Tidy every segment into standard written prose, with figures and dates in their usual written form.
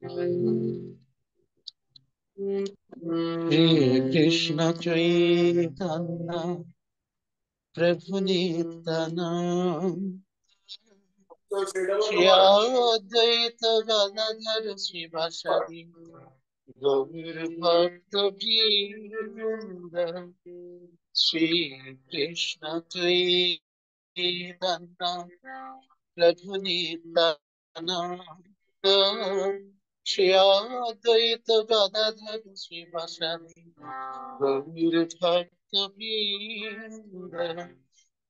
श्री कृष्ण चैतन्य प्रभु नित्यानंद श्री अद्वैत गदाधर शिवासादि गौर भक्त वृंद श्री कृष्ण चैतन्य प्रभु नित्यानंद श्री अद्वैत गदाधर शिवासादि गौर भक्त वृंद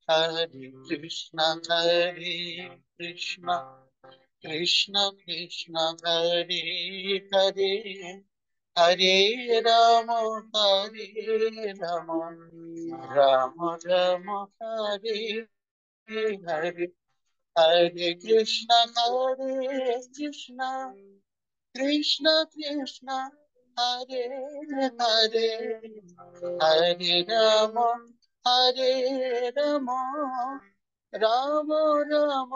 हरे कृष्णा कृष्णा कृष्ण हरे हरे हरे राम राम राम हरे हरे हरे कृष्णा कृष्ण कृष्ण हरे हरे हरे राम राम राम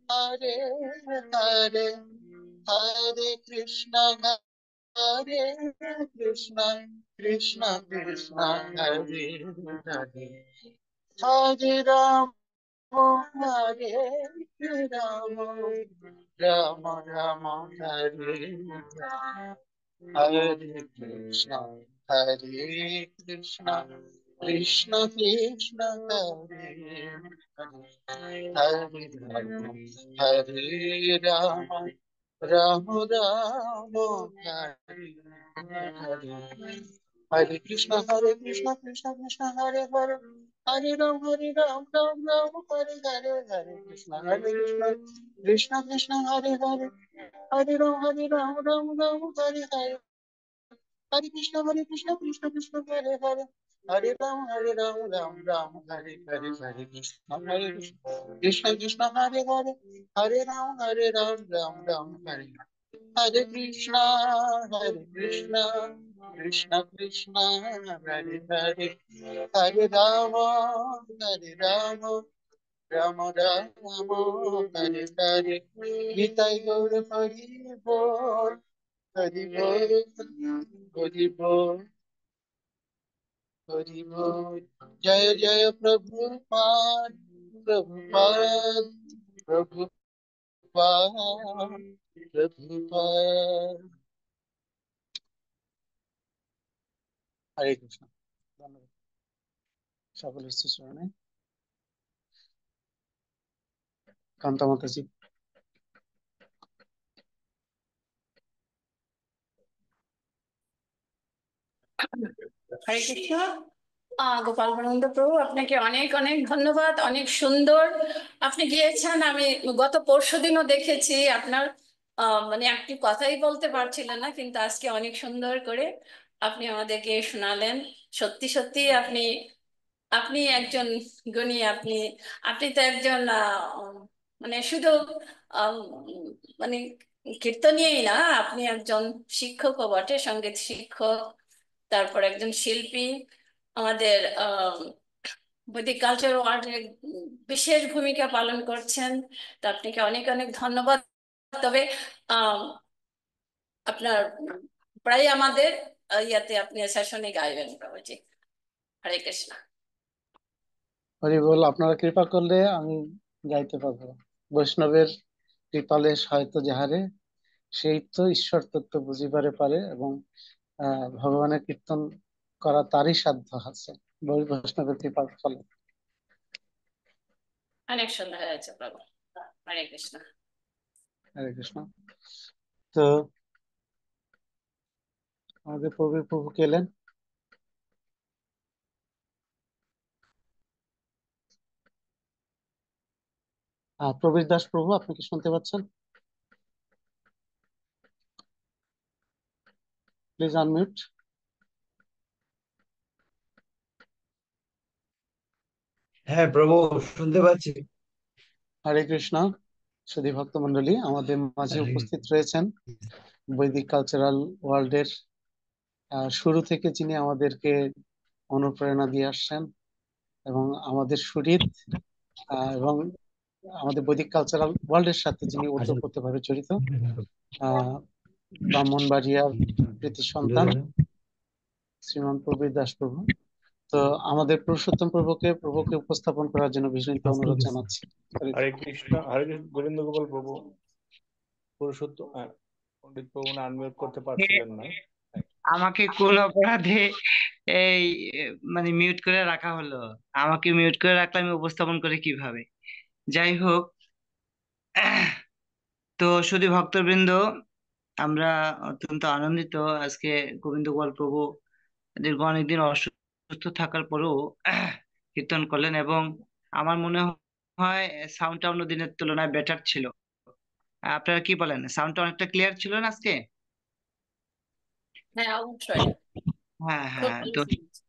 हरे हरे हरे कृष्ण कृष्ण कृष्ण हरे हरे हरे हरे राम राम राम हरे हरे हरे कृष्ण कृष्ण कृष्ण हरे हरे हरे राम राम राम हरे हरे हरे कृष्ण कृष्ण कृष्ण हरे हरे हरे राम राम राम हरे हरे हरे कृष्ण कृष्ण कृष्ण हरे हरे हरे राम राम हरे हरे हरे कृष्ण कृष्ण हरे हरे हरे राम राम हरे हरे हरे कृष्ण कृष्ण हरे राम राम हरे हरे कृष्ण कृष्ण कृष्ण हरे हरे हरे राम राम हरे हरे गीताय गौर हरि बोल हरि बोल हरि बोल हरि बोल जय जय प्रभुपाद प्रभुपाद प्रभुपाद प्रभुपाद हरे कृष्ण धन्यवाद সকলের চরণে কান্তা মাতাজি হরে কৃষ্ণ। গোপাল বনন্দ প্রভু, আপনাকে অনেক অনেক ধন্যবাদ। অনেক সুন্দর আপনি গিয়েছেন। আমি গত পরশুদিনও দেখেছি আপনার মানে একটি কথাই বলতে পারছিলেন না, কিন্তু আজকে অনেক সুন্দর করে আপনি আমাদেরকে শোনালেন। সত্যি সত্যি আপনি আপনি একজন গুণী। আপনি আপনি তো একজন মানে শুধু আম, মানে কীর্তনীয়ই না, আপনি একজন শিক্ষকও বটে, সঙ্গীত শিক্ষক, তারপর একজন শিল্পী। আমাদের বৈদিক কালচার ওয়ার্ল্ডে বিশেষ ভূমিকা পালন করছেন। তো আপনাকে অনেক অনেক ধন্যবাদ। তবে আম, আপনার প্রায় আমাদের ইয়াতে আপনি সেশনে গাইবেন বাবাজি। হরে কৃষ্ণ। হরি বল। আপনারা কৃপা করলে আমি গাইতে পারবো। বৈষ্ণবের কৃপালে হয়তো যাহারে সেই তো ঈশ্বর তত্ত্ব বুঝিবারে পারে, এবং ভগবানের কীর্তন করা তারই সাধ্য আছে বৈষ্ণবের কৃপার ফলে। অনেক সুন্দর হয়েছে প্রভু। হরে কৃষ্ণ। হরে কৃষ্ণ। তো আমাদের প্রভু কেলেন। প্রবীর দাস প্রভু, আপনি কি শুনতে পাচ্ছেন? Please unmute. হ্যাঁ প্রভু, শুনতে পাচ্ছি। হরে কৃষ্ণ। সুধী ভক্ত মন্ডলী, আমাদের মাঝে উপস্থিত রয়েছেন বৈদিক কালচারাল ওয়ার্ল্ডের শুরু থেকে যিনি আমাদেরকে অনুপ্রেরণা দিয়ে আসছেন, এবং আমাদের সুহৃদ, এবং আমাদের বৈদিক কালচারাল ওয়ার্ল্ডের সাথে যিনি ওতপ্রোতভাবে জড়িত, ব্রাহ্মণবাড়িয়ার কৃতি সন্তান শ্রীমান প্রবীর দাস প্রভু। তো আমাদের পুরুষোত্তম প্রভুকে উপস্থাপন করার জন্য বিনীত অনুরোধ জানাচ্ছি। হরে কৃষ্ণ, হরে কৃষ্ণ। গোবিন্দ গোপাল প্রভু, পুরুষোত্তম পণ্ডিত প্রভু আনমিউট করতে পারছিলেন না। আমাকে কোন অপরাধে এই মানে মিউট করে রাখা হলো? আমাকে মিউট করে রাখলে আমি উপস্থাপন করি কিভাবে? যাই হোক, তো শুধু ভক্তবৃন্দ, আমরা অত্যন্ত আনন্দিত আজকে গোবিন্দ গোপাল প্রভু দীর্ঘ অনেকদিন অসুস্থ থাকার পরেও কীর্তন করলেন, এবং আমার মনে হয় সাউন্ডটা অন্য দিনের তুলনায় বেটার ছিল। আপনারা কি বলেন? সাউন্ডটা অনেকটা ক্লিয়ার ছিল না আজকে? হ্যাঁ, অবশ্যই। হ্যাঁ খুব হ্যাঁ। ভালো তো শুনছি।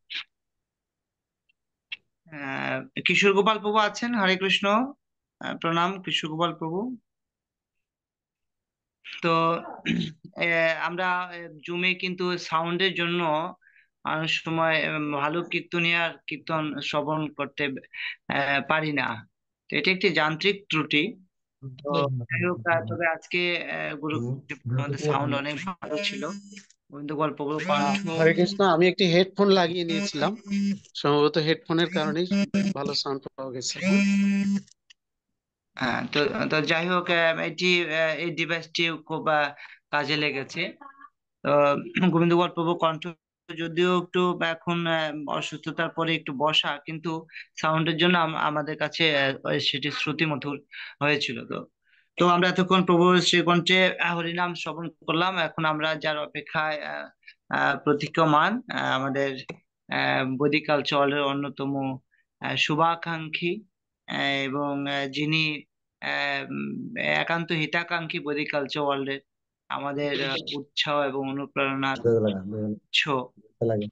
কিশোর গোপাল প্রভু আছেন? হরে কৃষ্ণ, প্রণাম কিশোর গোপাল প্রভু। তো আমরা জুমে কিন্তু সাউন্ডের জন্য অনেক সময় ভালো কীর্তনিয়ার কীর্তন শ্রবণ করতে পারি না। তো এটি একটি যান্ত্রিক ত্রুটি। তো যাই হোক, তবে আজকে গুরু আমাদের সাউন্ড অনেক ভালো ছিল। গোবিন্দ গোপাল প্রভুর কণ্ঠ। হরে কৃষ্ণ, আমি একটি হেডফোন লাগিয়ে নিয়েছিলাম, সম্ভবত হেডফোনের কারণেই ভালো সাউন্ড পাওয়া গেছে। হ্যাঁ, তো তো যাই হোক, এটি এই ডিভাইসটি খুব কাজে লেগেছে। তো গোবিন্দ গোপাল প্রভু কণ্ঠ যদিও একটু এখন অসুস্থতার পরে একটু বসা, কিন্তু সাউন্ডের জন্য আমাদের কাছে সেটি শ্রুতিমধুর হয়েছিল। তো তো আমরা এতক্ষণ প্রভু শ্রীকণ্ঠে হরিনাম শ্রবণ করলাম। এখন আমরা যার অপেক্ষায় প্রতীক্ষমান, আমাদের বৈদিক কালচারের অন্যতম শুভাকাঙ্ক্ষী, এবং যিনি একান্ত হিতাকাঙ্ক্ষী বৈদিক কালচার ওয়ার্ল্ডের, আমাদের উৎসাহ এবং অনুপ্রেরণার উৎস।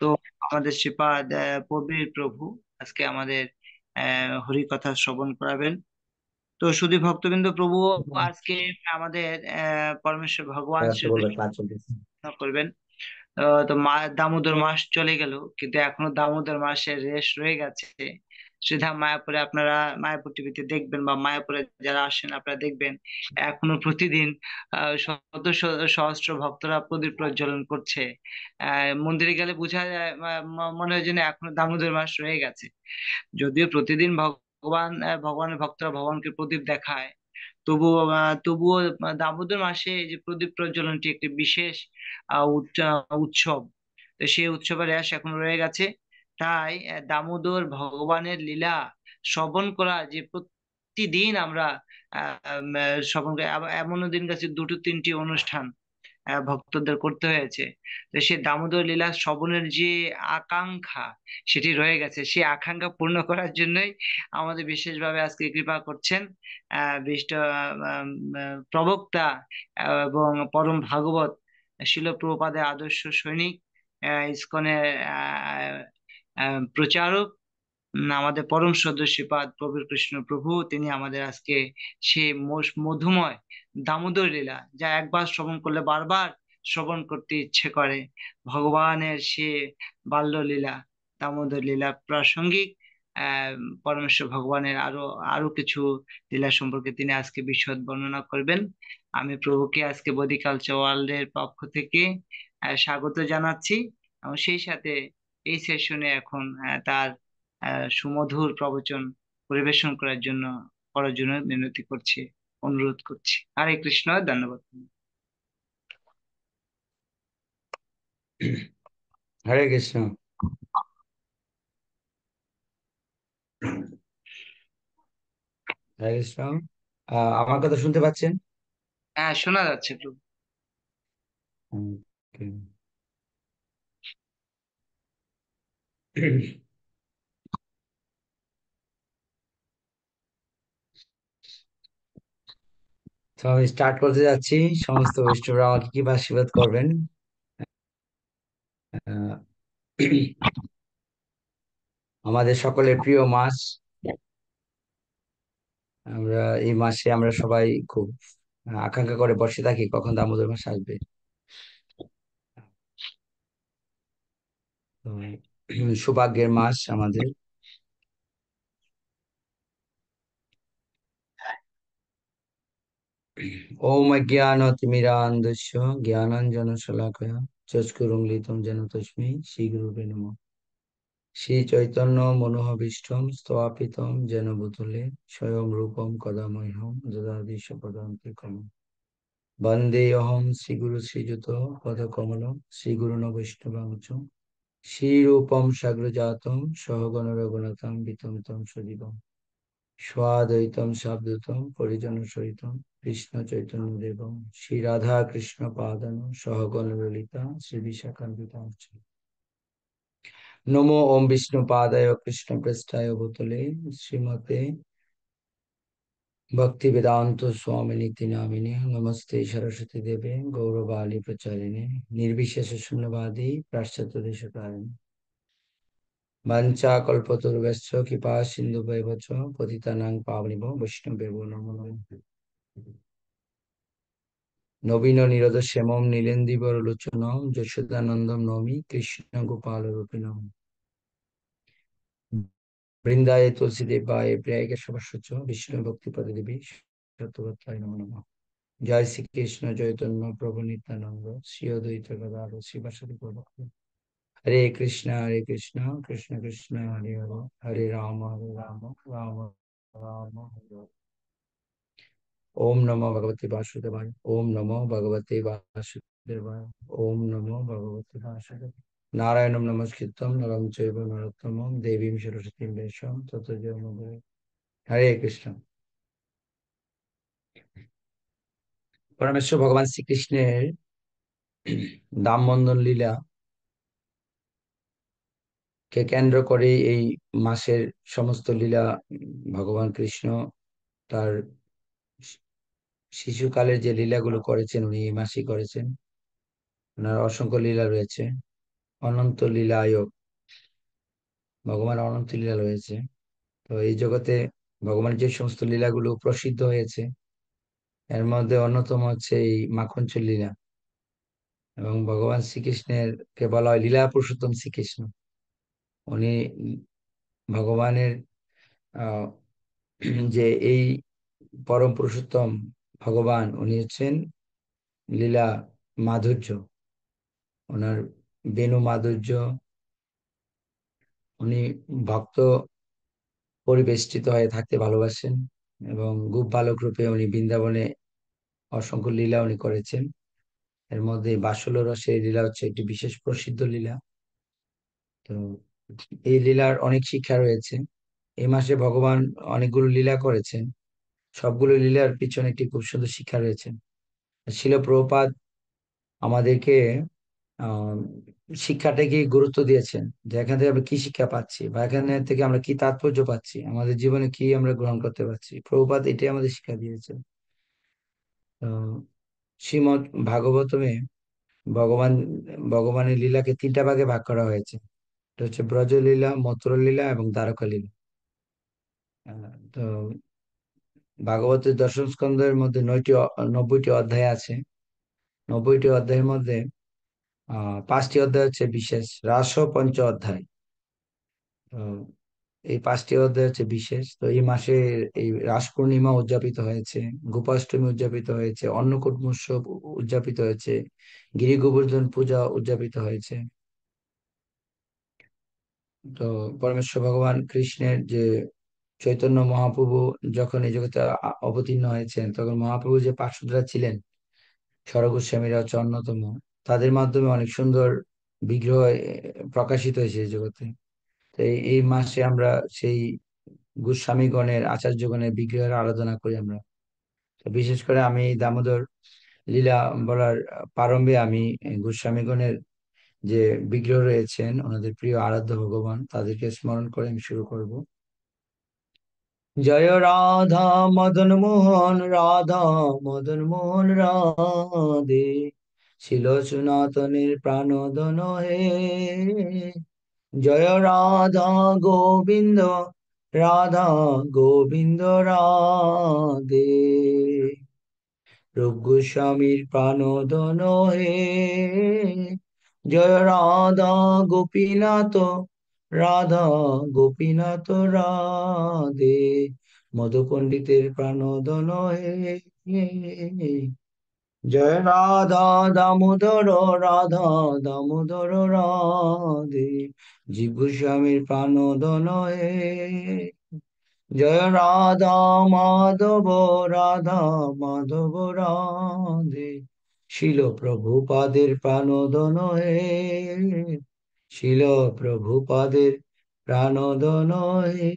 তো আমাদের শ্রীপাদ প্রবীর প্রভু আজকে আমাদের হরি কথা শ্রবণ করাবেন। তো শুধু ভক্তবৃন্দ, প্রভু আজকে আমাদের পরমেশ্বর ভগবান শ্রী করবেন। তো দামোদর মাস চলে গেল, কিন্তু এখনো দামোদর মাসের রেশ রয়ে গেছে। শ্রীধাম মায়াপুরে আপনারা মায়াপুর টিভিতে দেখবেন, বা মায়াপুরে যারা আসেন আপনারা দেখবেন, এখনো প্রতিদিন শত সহস্র ভক্তরা প্রদীপ প্রজ্বলন করছে। মন্দিরে গেলে বোঝা যায়, মনে হয় যেন এখনো দামোদর মাস রয়ে গেছে। যদিও প্রতিদিন ভগবানের ভক্তরা ভগবানকে প্রদীপ দেখায়, তবুও দামোদর মাসে এই যে প্রদীপ প্রজ্বলনটি একটি বিশেষ উৎসব। তো সেই উৎসবের রেশ এখনো রয়ে গেছে। তাই দামোদর ভগবানের লীলা শ্রবণ করা, যে প্রতিদিন আমরা শ্রবণ করি, এমনও দিন গেছে দুটো তিনটি অনুষ্ঠান ভক্তদের করতে হয়েছে। তো সে দামোদর লীলা শ্রবণের যে আকাঙ্ক্ষা, সেটি রয়ে গেছে। সেই আকাঙ্ক্ষা পূর্ণ করার জন্যই আমাদের বিশেষভাবে আজকে কৃপা করছেন বিষ্ট প্রবক্তা এবং পরম ভাগবত শিল প্রভুপাদের আদর্শ সৈনিক, ইসকনের প্রচারক, আমাদের পরম সদ্য শ্রীপাদ প্রবীর কৃষ্ণ প্রভু। তিনি আমাদের আজকে সে মধুময় দামোদর লীলা, যা একবার শ্রবণ করলে বারবার শ্রবণ করতে ইচ্ছে করে, ভগবানের সে বাল্য লীলা, দামোদর লীলা প্রাসঙ্গিক আহ পরমেশ্বর ভগবানের আরো আরো কিছু লীলা সম্পর্কে তিনি আজকে বিশদ বর্ণনা করবেন। আমি প্রভুকে আজকে বডি কালচার ওয়ার্ল্ড এর পক্ষ থেকে স্বাগত জানাচ্ছি, এবং সেই সাথে এই সেশনে এখন তার সুমধুর প্রবচন পরিবেশন করার জন্য মিনতি করছি, অনুরোধ করছি। হরে কৃষ্ণ, ধন্যবাদ। হরে কৃষ্ণ। হরে কৃষ্ণ। আমার কথা শুনতে পাচ্ছেন? হ্যাঁ, শোনা যাচ্ছে প্রভু। Okay. তো আমি স্টার্ট করতে যাচ্ছি। সমস্ত বৈষ্ণবরা আমাকে কি আশীর্বাদ করবেন। আহ, আমাদের সকলের প্রিয় মাস, আমরা এই মাসে আমরা সবাই খুব আকাঙ্ক্ষা করে বসে থাকি কখন দামোদর মাস আসবে। তো সৌভাগ্যের মাস আমাদের। ওম অজ্ঞানতিমিরান্ধস্য জ্ঞানাঞ্জনশলাকয়া চক্ষুরুন্মিলিतं যেন তস্मै শ্রীগুরুবে নমঃ। শ্রী চৈতন্য মনোভীষ্টং স্থিতম যেন ভূতলে স্বয়ং রূপম কদা মহ্যম দদাতি স্বপদান্তিকম। বন্দেহম শ্রীগুরু শ্রীযুত পদকমলম শ্রীগুরুণ বৈষ্ণবাং চ শ্রীরূপম সাগ্রজাতম সহগণ রঘুনাথং বিতম তম সজীবম স্বাদ্বৈতম সাবধূতম পরিজন সহিতম কৃষ্ণ চৈতন্য দেবম শ্রী রাধা কৃষ্ণ পাদান সহগণ ললিতা শ্রী বিশাখান্বিতাং চ। নমো ওম বিষ্ণু পাদায় কৃষ্ণ পৃষ্ঠায় ভূতলে শ্রীমতে ভক্তি বেদান্ত স্বামী নীতি নামিনে নমস্তে সরস্বতী দেবে গৌরবালী প্রচারিণে নির্বিশেষ শূন্যবাদী পাশ্চাত্য দেশকারিণে বাঞ্ছা কল্পতরুভ্যশ্চ কৃপা সিন্ধুভ্যেব চ পতিতানাং পাবনিভ্যো বৈষ্ণবেভ্যো নমো নমঃ। নবীন নিরদ শ্যামম নীলেন্দিবর লোচনম যশোদানন্দম নমি কৃষ্ণ গোপাল রূপিণম বৃন্দায় তুলসী দেবায় প্রিয়ায় কেশবস্য বিষ্ণু ভক্তি পদে দেবী সত্যবত্তায় নমো নমঃ। জয় শ্রীকৃষ্ণ চৈতন্য প্রভু নিত্যানন্দ শ্রী অদ্বৈত গদাধর শিবাসাদি প্রভুক্ত। হরে কৃষ্ণ কৃষ্ণ কৃষ্ণ হরে হরে হরে রাম রাম রাম হরে হরে। ওম নমো ভগবতে বাসুদেবায় ওম নমো ভগবতে বাসুদেবায় ওম নমো ভগবতে বাসুদেবায়। নারায়ণম নমস্কৃত্যং নরং চৈব নরোত্তমং দেবীং সরস্বতীং ব্যাসং ততো জয়মুদে। হরে কৃষ্ণ। পরমেশ্বর ভগবান শ্রীকৃষ্ণের দামবন্ধন লীলা কে কেন্দ্র করে এই মাসের সমস্ত লীলা ভগবান কৃষ্ণ তার শিশুকালের যে লীলাগুলো করেছেন উনি এই মাসেই করেছেন। ওনার অসংখ্য লীলা রয়েছে, অনন্ত লীলায়ক ভগবান অনন্ত লীলা রয়েছে। তো এই জগতে ভগবানের যে সমস্ত লীলাগুলো প্রসিদ্ধ হয়েছে এর মধ্যে অন্যতম হচ্ছে এই মাখনচূড় লীলা। এবং ভগবান শ্রীকৃষ্ণের কে বলা হয় লীলা পুরুষোত্তম শ্রীকৃষ্ণ। উনি ভগবানের আহ যে এই পরম পুরুষোত্তম ভগবান উনি হচ্ছেন লীলা মাধুর্য। ওনার বেণু মাধুর্য, উনি ভক্ত পরিবেষ্টিত হয়ে থাকতে ভালোবাসেন এবং গোপ বালক রূপে উনি বৃন্দাবনে অসংখ্য লীলা উনি করেছেন। এর মধ্যে বাৎসল্য রসের লীলা হচ্ছে একটি বিশেষ প্রসিদ্ধ লীলা। তো এই লীলার অনেক শিক্ষা রয়েছে। এই মাসে ভগবান অনেকগুলো লীলা করেছেন, সবগুলো লীলার পিছনে একটি খুব সুন্দর শিক্ষা রয়েছে। শিল প্রভুপাদ আমাদেরকে আহ শিক্ষাটাকে গুরুত্ব দিয়েছেন যে এখান থেকে আমরা কি শিক্ষা পাচ্ছি বা এখান থেকে আমরা কি তাৎপর্য পাচ্ছি, আমাদের জীবনে কি আমরা গ্রহণ করতে পারছি। প্রভুপাদ এটাই আমাদের শিক্ষা দিয়েছেন। শ্রীমৎ ভাগবতমে ভগবান ভগবানের লীলাকে তিনটা ভাগে ভাগ করা হয়েছে। এটা হচ্ছে ব্রজলীলা, মথুরা এবং দ্বারকা লীলা। তো ভাগবতের দশম স্কন্ধের মধ্যে 90টি অধ্যায় আছে। 90টি অধ্যায়ের মধ্যে 5টি অধ্যায় হচ্ছে বিশেষ রাস পঞ্চ অধ্যায়। তো এই 5টি অধ্যায় হচ্ছে বিশেষ। তো এই মাসে এই রাস পূর্ণিমা উদযাপিত হয়েছে, গোপাষ্টমী উদযাপিত হয়েছে, অন্নকূট মহোৎসব উদযাপিত হয়েছে, গিরি গোবর্ধন পূজা উদযাপিত হয়েছে। তো পরমেশ্বর ভগবান কৃষ্ণের যে চৈতন্য মহাপ্রভু যখন এই জগতে অবতীর্ণ হয়েছেন তখন মহাপ্রভু যে পার্শ্বদরা ছিলেন স্বর্গ গোস্বামীরা হচ্ছে অন্যতম। তাদের মাধ্যমে অনেক সুন্দর বিগ্রহ প্রকাশিত হয়েছে এই জগতে। তো এই মাসে আমরা সেই গোস্বামীগণের আচার্যগণের বিগ্রহের আরাধনা করি আমরা। তো বিশেষ করে আমি দামোদর লীলা বলার প্রারম্ভে আমি গোস্বামীগণের যে বিগ্রহ রয়েছেন ওনাদের প্রিয় আরাধ্য ভগবান তাদেরকে স্মরণ করে আমি শুরু করব। জয় রাধা মদন মোহন রাধা মদন মোহন রাধে ছিল সনাতনের প্রাণদন হে। জয় রাধা গোবিন্দ রাধা গোবিন্দ রাধে রূপ গোস্বামীর প্রাণদন হে। জয় রাধা গোপীনাথ রাধা গোপীনাথ রাধে মধু পণ্ডিতের প্রাণদন হে। জয় রাধা দামোদর, রাধা দামোদর রাধে, জীব স্বামীর প্রাণদন হে। জয় রাধা মাধব, রাধা মাধব রাধে, শিল প্রভুপাদের প্রাণদন হে, শিল প্রভুপাদের প্রাণদন হে।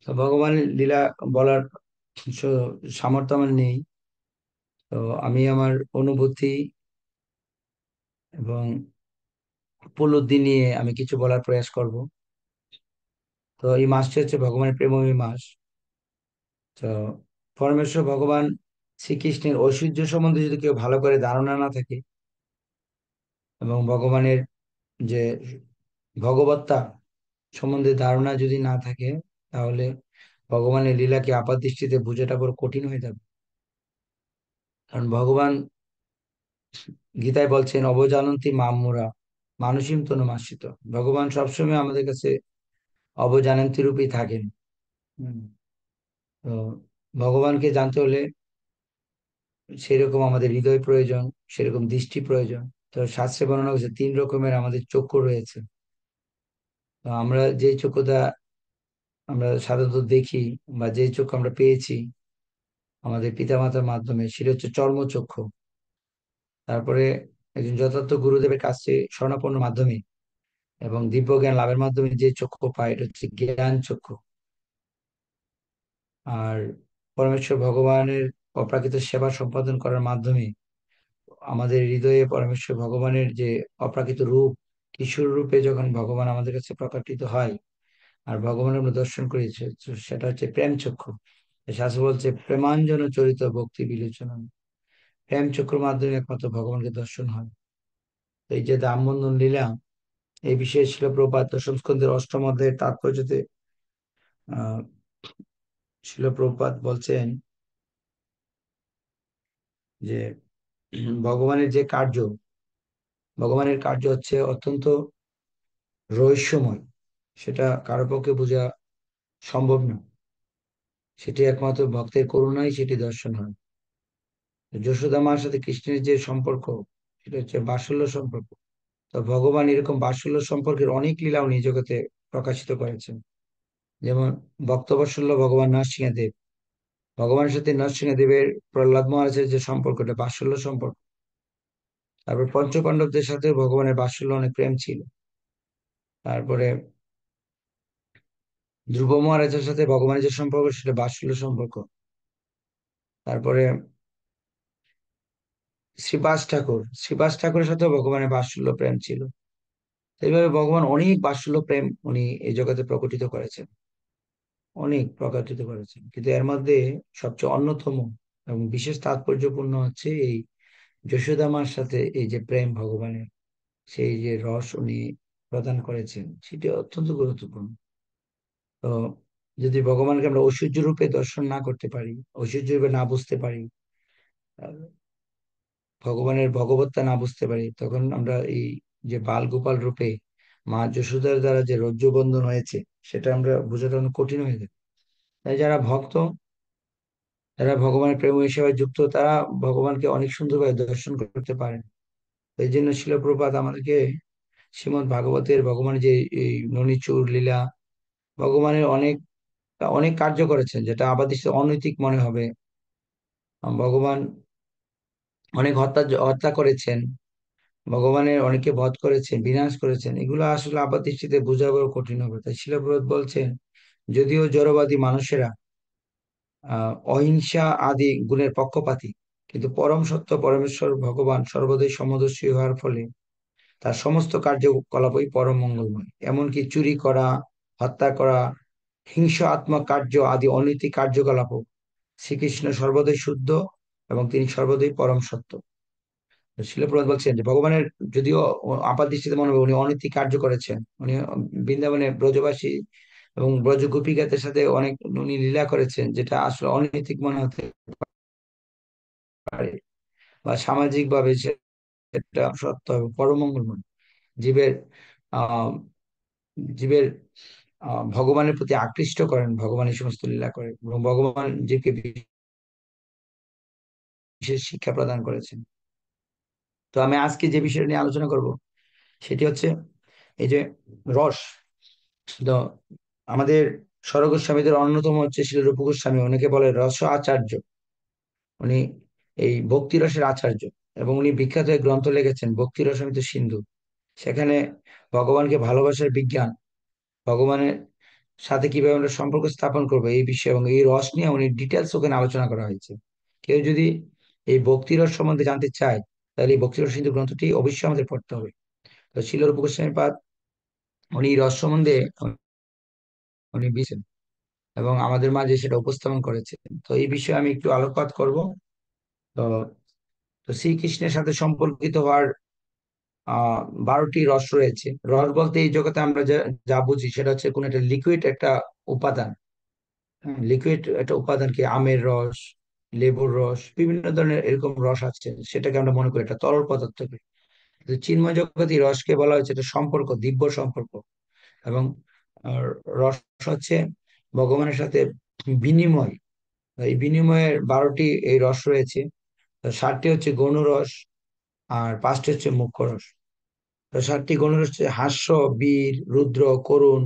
তো ভগবানের লীলা বলার সামর্থ্য আমার নেই। তো আমি আমার অনুভূতি এবং উপলব্ধি নিয়ে আমি কিছু বলার প্রয়াস করব। তো এই মাসটি হচ্ছে ভগবানের প্রেমময় মাস। তো পরমেশ্বর ভগবান শ্রীকৃষ্ণের ঐশ্বর্য সম্বন্ধে যদি কেউ ভালো করে ধারণা না থাকে এবং ভগবানের যে ভগবত্তা সম্বন্ধে ধারণা যদি না থাকে, তাহলে ভগবানের লীলাকে আপাত দৃষ্টিতে বোঝাটা বড় কঠিন হয়ে যাবে। কারণ ভগবান গীতায় বলছেন, অবজানন্তি মামুরা মানুষিম তনু মাসিত। ভগবান সবসময় আমাদের কাছে অবজানন্তি রূপেই থাকেন। হুম। তো ভগবানকে জানতে হলে সেরকম আমাদের হৃদয় প্রয়োজন, সেরকম দৃষ্টি প্রয়োজন। তো শাস্ত্রে বর্ণনা হয়েছে 3 রকমের আমাদের চক্ষু রয়েছে। তো আমরা যে চক্ষুটা আমরা সাধারণত দেখি বা যে চক্ষু আমরা পেয়েছি আমাদের পিতামাতার মাধ্যমে, সেটা হচ্ছে চর্মচক্ষু। তারপরে একজন যথার্থ গুরুদেবের কাছে শরণাপন্নর মাধ্যমে এবং দিব্য জ্ঞান লাভের মাধ্যমে যে চক্ষু পায়, এটা হচ্ছে জ্ঞান চক্ষু। আর পরমেশ্বর ভগবানের অপ্রাকৃত সেবা সম্পাদন করার মাধ্যমে আমাদের হৃদয়ে পরমেশ্বর ভগবানের যে অপ্রাকৃত রূপ, কিশোর রূপে যখন ভগবান আমাদের কাছে প্রকাশিত হয় আর ভগবানের আমরা দর্শন করেছে, সেটা হচ্ছে প্রেম চক্ষু। শাস্ত্র বলছে, প্রেমাঞ্জন চরিত ভক্তি বিলোচন। প্রেম চক্ষুর মাধ্যমে একমাত্র ভগবানকে দর্শন হয়। তো এই যে দামবন্ধন লীলা, এই বিষয়ে শিল প্রপাত দশম স্কন্ধের 8ম অধ্যায়ের তাৎপর্যতে আহ শিল প্রপাত বলছেন যে ভগবানের যে কার্য, ভগবানের কার্য হচ্ছে অত্যন্ত রহস্যময়। সেটা কারো পক্ষে বোঝা সম্ভব না। সেটি একমাত্র ভক্তের করুণাই সেটি দর্শন হয়। যশোদা মার সাথে কৃষ্ণের যে সম্পর্ক, সেটা হচ্ছে বাৎসল্য সম্পর্ক। তো ভগবান এরকম বাৎসল্য সম্পর্কের অনেক লীলা উনি জগতে প্রকাশিত করেছেন। যেমন ভক্তবৎসল্য ভগবান নরসিংহদেব, ভগবানের সাথে নরসিংহদেবের প্রহ্লাদ মহারাজের যে সম্পর্কটা বাৎসল্য সম্পর্ক। তারপর পঞ্চপাণ্ডবদের সাথে ভগবানের বাৎসল্য অনেক প্রেম ছিল। তারপরে ধ্রুব মহারাজের সাথে ভগবানের যে সম্পর্ক, সেটা বাৎসল্য সম্পর্ক। তারপরে শ্রীবাস ঠাকুরের সাথেও ভগবানের বাৎসল্য প্রেম ছিল। এইভাবে ভগবান অনেক বাৎসল্য প্রেম উনি এই জগতে প্রকটিত করেছেন, অনেক প্রকাশিত করেছেন। কিন্তু এর মধ্যে সবচেয়ে অন্যতম এবং বিশেষ তাৎপর্যপূর্ণ হচ্ছে এই যশোদা মার সাথে এই যে প্রেম ভগবানের, সেই যে রস উনি প্রদান করেছেন, সেটি অত্যন্ত গুরুত্বপূর্ণ। তো যদি ভগবানকে আমরা ঐশ্বর্য রূপে দর্শন না করতে পারি, ঐশ্বর্য রূপে না বুঝতে পারি, আহ, ভগবানের ভগবত্তা না বুঝতে পারি, তখন আমরা এই যে বাল গোপাল রূপে মা যশোদার দ্বারা যে রজ্জু বন্ধন হয়েছে, সেটা আমরা বোঝাটা অনেক কঠিন হয়ে যায়। তাই যারা ভক্ত, যারা ভগবানের প্রেম সেবায় যুক্ত, তারা ভগবানকে অনেক সুন্দরভাবে দর্শন করতে পারেন। এই জন্য শিল প্রপাত আমাদেরকে শ্রীমদ্ ভাগবতের ভগবানের যে এই ননিচুর লীলা, ভগবানের অনেক অনেক কার্য করেছেন যেটা আপাতত অনৈতিক মনে হবে। ভগবান অনেক হত্যা হত্যা করেছেন, ভগবানের অনেকে বধ করেছেন, বিনাশ করেছেন, এগুলো আসলে আপাত দৃষ্টিতে বোঝা বড় কঠিন হবে। তাই শিল প্রপাত বলছেন, যদিও জড়বাদী মানুষেরা অহিংসা আদি গুণের পক্ষপাতী, কিন্তু পরম সত্য পরমেশ্বর ভগবান সর্বদাই সমদর্শী হওয়ার ফলে তার সমস্ত কার্যকলাপই পরম মঙ্গলময়। এমনকি চুরি করা, হত্যা করা, হিংসাত্মক কার্য আদি অনৈতিক কার্যকলাপও শ্রীকৃষ্ণ সর্বদাই শুদ্ধ এবং তিনি সর্বদাই পরম সত্য। শিল প্রপাত বলছেন যে ভগবানের যদিও আপাত দৃষ্টিতে মনে হবে উনি অনৈতিক কার্য করেছেন, উনি বৃন্দাবনে ব্রজবাসী এবং ব্রজ গোপিকাদের সাথে অনেক উনি লীলা করেছেন যেটা আসলে অনৈতিক মনে হতে পারে, বা সামাজিক ভাবে সেটা সত্য এবং পরমঙ্গলময়। জীবের আহ জীবের ভগবানের প্রতি আকৃষ্ট করেন, ভগবান এই সমস্ত লীলা করে এবং ভগবান যে বিশেষ শিক্ষা প্রদান করেছেন। তো আমি আজকে যে বিষয় নিয়ে আলোচনা করব সেটি হচ্ছে এই যে রস। তো আমাদের স্বর্গ গোস্বামীদের অন্যতম হচ্ছে শিল রূপ গোস্বামী, অনেকে বলে রস আচার্য। উনি এই ভক্তি রসের আচার্য এবং উনি বিখ্যাত এক গ্রন্থ লিখেছেন ভক্তি রসামিত সিন্ধু। সেখানে ভগবানকে ভালোবাসার বিজ্ঞান, ভগবানের সাথে কিভাবে আমরা সম্পর্ক স্থাপন করবো এই বিষয়ে এবং এই রস নিয়ে উনি ডিটেলস ওখানে আলোচনা করা হয়েছে। কেউ যদি এই ভক্তি রস সম্বন্ধে জানতে চায় তাহলে এই ভক্তি রস সিন্ধু গ্রন্থটি অবশ্যই আমাদের পড়তে হবে। তো শিল রূপ গোস্বামী পাদ উনি এই রস সম্বন্ধে উনি দিয়েছেন এবং আমাদের মাঝে সেটা উপস্থাপন করেছেন। তো এই বিষয়ে আমি একটু আলোকপাত করব। তো তো শ্রীকৃষ্ণের সাথে সম্পর্কিত হওয়ার 12টি রস রয়েছে। রস বলতে এই জগতে আমরা যা যা বুঝি সেটা হচ্ছে কোন একটা লিকুইড একটা উপাদান। লিকুইড একটা উপাদান কি আমের রস, লেবুর রস, বিভিন্ন ধরনের এরকম রস আছে, সেটাকে আমরা মনে করি একটা তরল পদার্থকে। কিন্তু চিন্ময় জগতে এই রসকে বলা হয়েছে এটা সম্পর্ক, দিব্য সম্পর্ক। এবং আহ, রস হচ্ছে ভগবানের সাথে বিনিময়। এই বিনিময়ের 12টি এই রস রয়েছে। তো 7টি হচ্ছে গৌণ রস আর 5টি হচ্ছে মুখ্য রস। তো 7টি গৌণ রস হচ্ছে হাস্য, বীর, রুদ্র, করুণ,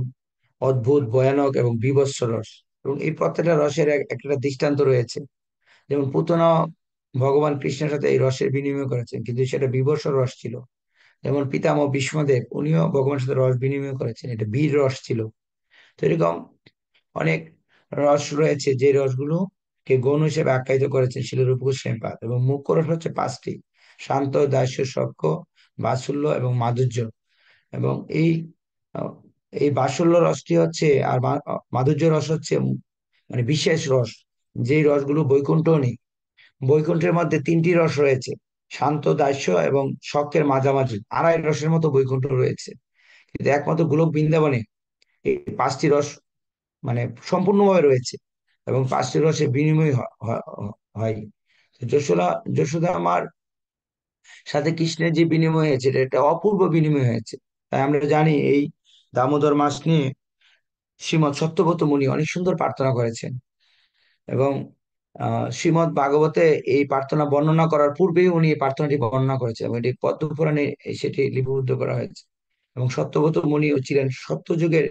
অদ্ভুত, ভয়ানক এবং বীভৎস রস। এবং এই প্রত্যেকটা রসের একটা দৃষ্টান্ত রয়েছে। যেমন পুতনা ভগবান কৃষ্ণের সাথে এই রসের বিনিময় করেছেন, কিন্তু সেটা বীভৎস রস ছিল। যেমন পিতামহ ভীষ্মদেব উনিও ভগবানের সাথে রস বিনিময় করেছেন, এটা বীর রস ছিল। তো এরকম অনেক রস রয়েছে যে রসগুলো কে গৌণ হিসেবে আখ্যায়িত করেছেন শিল রূপ গোস্বামী পাদ। এবং মুখ্য রস হচ্ছে 5টি: শান্ত, দাস্য, সখ্য, বাৎসল্য এবং মাধুর্য। এবং আহ, এই বাৎসল্য রসটি হচ্ছে আর মাধুর্য রস হচ্ছে মানে বিশেষ রস, যেই রসগুলো বৈকুণ্ঠও নেই। বৈকুণ্ঠের মধ্যে 3টি রস রয়েছে: শান্ত, দাস্য এবং শখের মাঝামাঝি 2.5 রসের মতো বৈকুণ্ঠ রয়েছে। কিন্তু একমাত্র গোলক বৃন্দাবনে এই 5টি রস মানে সম্পূর্ণভাবে রয়েছে এবং 5টি রসের বিনিময় হয়। তো যশোদা আমার সাথে কৃষ্ণের যে বিনিময় হয়েছে এটা একটা অপূর্ব বিনিময় হয়েছে। তাই আমরা জানি এই দামোদর মাস নিয়ে শ্রীমৎ সত্যব্রত মুনি অনেক সুন্দর প্রার্থনা করেছেন। এবং শ্রীমৎ ভাগবতে এই প্রার্থনা বর্ণনা করার পূর্বেই উনি এই প্রার্থনাটি বর্ণনা করেছেন এবং এটি পদ্ম পুরাণে সেটি লিপিবদ্ধ করা হয়েছে। এবং সত্যব্রত মুনিও ছিলেন সত্যযুগের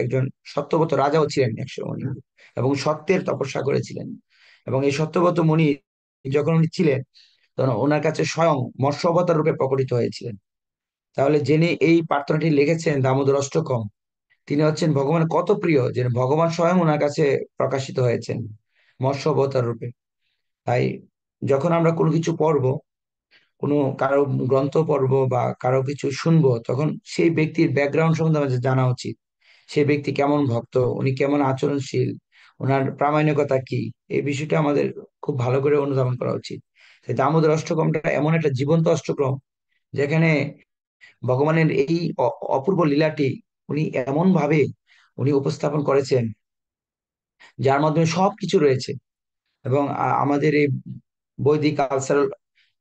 একজন, সত্যব্রত রাজাও ছিলেন একসময় উনি, এবং সত্যের তপস্যা করেছিলেন। এবং এই সত্যব্রত মুনি যখন উনি ছিলেন তখন ওনার কাছে স্বয়ং মৎস্য অবতার রূপে প্রকটিত হয়েছিলেন। তাহলে যিনি এই প্রার্থনাটি লিখেছেন দামোদর অষ্টকম, তিনি হচ্ছেন ভগবানের কত প্রিয় যে ভগবান স্বয়ং ওনার কাছে প্রকাশিত হয়েছেন মৎস্য অবতার রূপে। তাই যখন আমরা কোনো কিছু পড়বো, কোনো কারো গ্রন্থ পড়বো বা কারো কিছু শুনবো, তখন সেই ব্যক্তির ব্যাকগ্রাউন্ড সম্বন্ধে আমাদের জানা উচিত। সেই ব্যক্তি কেমন ভক্ত, উনি কেমন আচরণশীল, ওনার প্রামাণিকতা কি, এই বিষয়টা আমাদের খুব ভালো করে অনুধাবন করা উচিত। তাই দামোদর অষ্টকমটা এমন একটা জীবন্ত অষ্টকম যেখানে ভগবানের এই অপূর্ব লীলাটি উনি এমন ভাবে উনি উপস্থাপন করেছেন যার মাধ্যমে সবকিছু রয়েছে। এবং আমাদের এই বৈদিক কালচারাল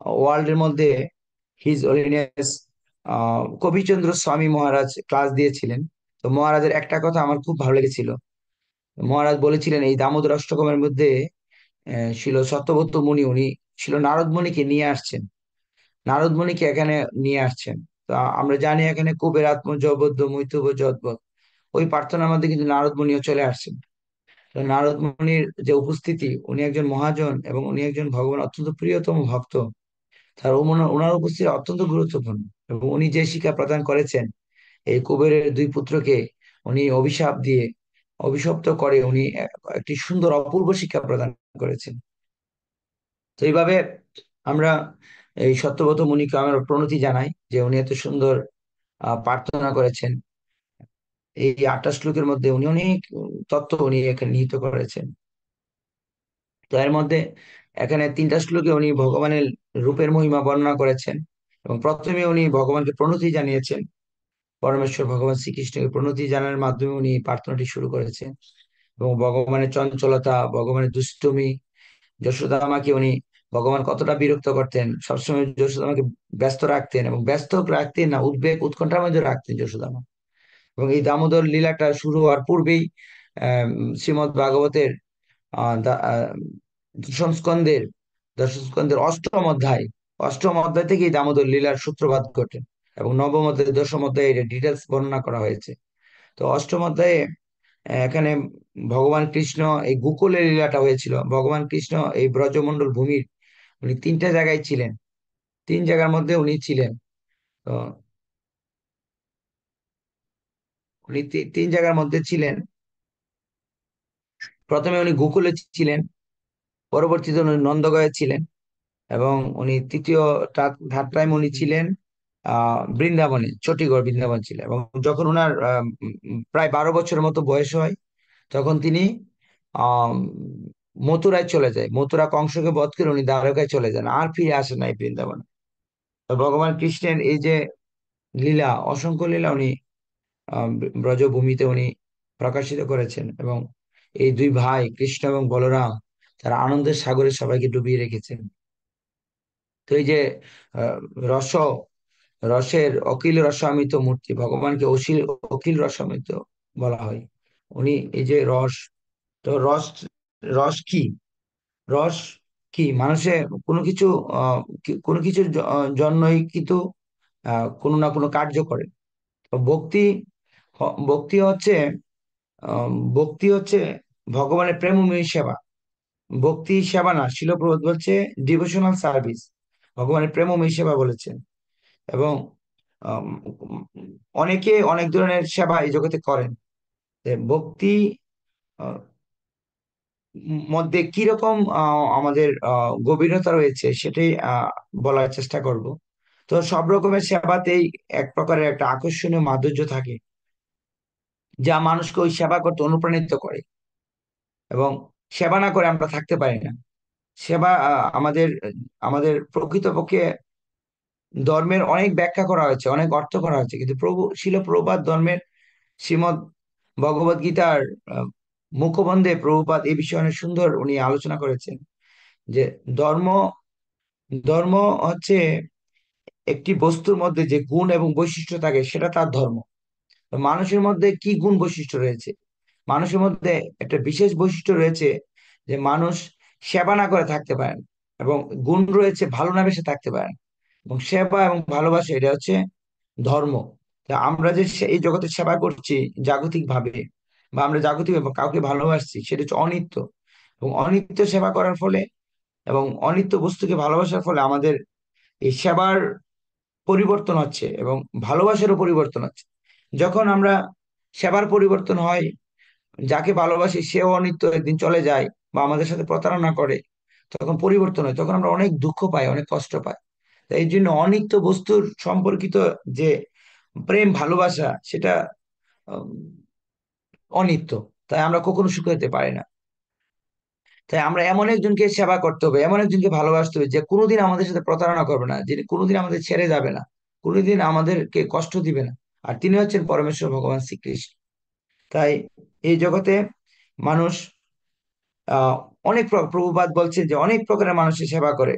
ওয়ার্ল্ডের মধ্যে হিজ হোলিনেস কবিচন্দ্র স্বামী মহারাজ ক্লাস দিয়েছিলেন। তো মহারাজের একটা কথা আমার খুব ভালো লেগেছিল। মহারাজ বলেছিলেন এই দামোদর অষ্টকমের মধ্যে ছিল সত্যব্রত মুনি, উনি ছিল নারদ মুনিকে নিয়ে আসছেন, নারদ মুনিকে এখানে নিয়ে আসছেন। তা আমরা জানি এখানে কুবের আত্ম জবদ্ধ মৈথুব যদ্বৎ, ওই প্রার্থনার মধ্যে কিন্তু নারদ মুনিও চলে আসছেন। তো নারদ মুনির যে উপস্থিতি, উনি একজন মহাজন এবং উনি একজন ভগবান অত্যন্ত প্রিয়তম ভক্ত। তার ওনার উপস্থিতি অত্যন্ত গুরুত্বপূর্ণ। এবং উনি যে শিক্ষা প্রদান করেছেন এই কুবেরের 2 পুত্রকে, উনি অভিশাপ দিয়ে অভিশপ্ত করে উনি একটি সুন্দর অপূর্ব শিক্ষা প্রদান করেছেন। তো এইভাবে আমরা এই সত্যব্রত মুনিকে আমরা প্রণতি জানাই যে উনি এত সুন্দর প্রার্থনা করেছেন। এই 28 শ্লোকের মধ্যে উনি অনেক তত্ত্ব উনি এখানে নিহিত করেছেন। তো এর মধ্যে এখানে 3টা শ্লোকে উনি ভগবানের রূপের মহিমা বর্ণনা করেছেন। এবং প্রথমে উনি ভগবানকে প্রণতি জানিয়েছেন, পরমেশ্বর ভগবান শ্রীকৃষ্ণকে প্রণতি জানার মাধ্যমে উনি প্রার্থনাটি শুরু করেছেন। এবং ভগবানের চঞ্চলতা, ভগবানের দুষ্টুমি, যশোদামাকে উনি ভগবান কতটা বিরক্ত করতেন, সবসময় যশোদামাকে ব্যস্ত রাখতেন এবং ব্যস্ত রাখতেন না, উদ্বেগ উৎকণ্ঠার মধ্যে রাখতেন যশোদামা। এবং এই দামোদর লীলাটা শুরু হওয়ার পূর্বেই শ্রীমদ্ ভাগবতের দশম স্কন্ধের অষ্টম অধ্যায়, থেকে এই দামোদর লীলার সূত্রপাত ঘটে এবং নবম অধ্যায় দশম অধ্যায়ে এটা ডিটেলস বর্ণনা করা হয়েছে। তো অষ্টম অধ্যায়ে এখানে ভগবান কৃষ্ণ এই গোকুলের লীলাটা হয়েছিল। ভগবান কৃষ্ণ এই ব্রজমণ্ডল ভূমির উনি 3টা জায়গায় ছিলেন, 3 জায়গার মধ্যে উনি ছিলেন। তো উনি 3 জায়গার মধ্যে ছিলেন। প্রথমে উনি গোকুলে ছিলেন, পরবর্তীতে উনি নন্দগয়ে ছিলেন, এবং উনি তৃতীয় থার্ড টাইম উনি ছিলেন বৃন্দাবনে, চটিগড় বৃন্দাবন ছিলেন। এবং যখন উনার প্রায় 12 বছরের মতো বয়স হয়, তখন তিনি আহ মথুরায় চলে যায়। মথুরা কংসকে বধ করে উনি দ্বারকায় চলে যান, আর ফিরে আসেন নাই বৃন্দাবনে। তো ভগবান কৃষ্ণের এই যে লীলা, অসংখ্য লীলা উনি ব্রজভূমিতে উনি প্রকাশিত করেছেন, এবং এই 2 ভাই কৃষ্ণ এবং বলরাম তারা আনন্দের সাগরে সবাইকে ডুবিয়ে রেখেছেন। তো এই যে আহ, রস রসের অখিল রসামিত মূর্তি, ভগবানকে অখিল রসামিত বলা হয়। উনি এই যে রস, তো রস, রস কি রস কি মানুষের কোনো কিছু কোনো কিছুর জন্যই কিন্তু কোনো না কোনো কার্য করে। তো ভক্তি হচ্ছে ভক্তি হচ্ছে ভগবানের প্রেমময়ী সেবা। ভক্তি সেবা না, শিল প্রভুপাদ বলছে ডিভোশনাল সার্ভিস, ভগবানের প্রেমময়ী সেবা বলেছেন। এবং আম, অনেকে অনেক ধরনের সেবা এই জগতে করেন। ভক্তি আহ, মধ্যে কিরকম আমাদের গভীরতা রয়েছে সেটাই বলার চেষ্টা করব। তো সব রকমের সেবাতেই এক প্রকারের একটা আকর্ষণীয় মাধুর্য থাকে, যা মানুষকে ওই সেবা করতে অনুপ্রাণিত করে। এবং সেবা না করে আমরা থাকতে পারি না। সেবা আমাদের আমাদের প্রকৃতপক্ষে ধর্মের অনেক ব্যাখ্যা করা হয়েছে, অনেক অর্থ করা হয়েছে, কিন্তু শিল প্রভুপাদ ধর্মের শ্রীমদ ভগবদ গীতার মুখবন্ধে প্রভুপাদ এই বিষয়ে অনেক সুন্দর উনি আলোচনা করেছেন যে ধর্ম ধর্ম হচ্ছে একটি বস্তুর মধ্যে যে গুণ এবং বৈশিষ্ট্য থাকে সেটা তার ধর্ম। তো মানুষের মধ্যে কি গুণ বৈশিষ্ট্য রয়েছে? মানুষের মধ্যে একটা বিশেষ বৈশিষ্ট্য রয়েছে যে মানুষ সেবা না করে থাকতে পারে না, এবং গুণ রয়েছে ভালো না বেসে থাকতে পারে না। এবং সেবা এবং ভালোবাসা এটা হচ্ছে ধর্ম। তা আমরা যে এই জগতে সেবা করছি জাগতিক ভাবে, বা আমরা জাগতিক ভাবে কাউকে ভালোবাসছি, সেটা হচ্ছে অনিত্য। এবং অনিত্য সেবা করার ফলে এবং অনিত্য বস্তুকে ভালোবাসার ফলে আমাদের এই সেবার পরিবর্তন হচ্ছে এবং ভালোবাসারও পরিবর্তন হচ্ছে। যখন আমরা সেবার পরিবর্তন হয়, যাকে ভালোবাসি সেও অনিত্য একদিন চলে যায় বা আমাদের সাথে প্রতারণা করে, তখন পরিবর্তন হয়, তখন আমরা অনেক দুঃখ পাই, অনেক কষ্ট পাই। তো এই জন্য অনিত্য বস্তুর সম্পর্কিত যে প্রেম ভালোবাসা সেটা উম, অনিত্য, তাই আমরা কখনো সুখ হতে পারি না। তাই আমরা এমন একজনকে সেবা করতে হবে, এমন একজনকে ভালোবাসতে হবে যে কোনোদিন আমাদের সাথে প্রতারণা করবে না, যিনি কোনোদিন আমাদের ছেড়ে যাবে না, কোনোদিন আমাদেরকে কষ্ট দিবে না। আর তিনি হচ্ছেন পরমেশ্বর ভগবান শ্রীকৃষ্ণ। তাই এই জগতে মানুষ আহ অনেক প্রভুপাদ বলছেন যে অনেক প্রকারের মানুষের সেবা করে।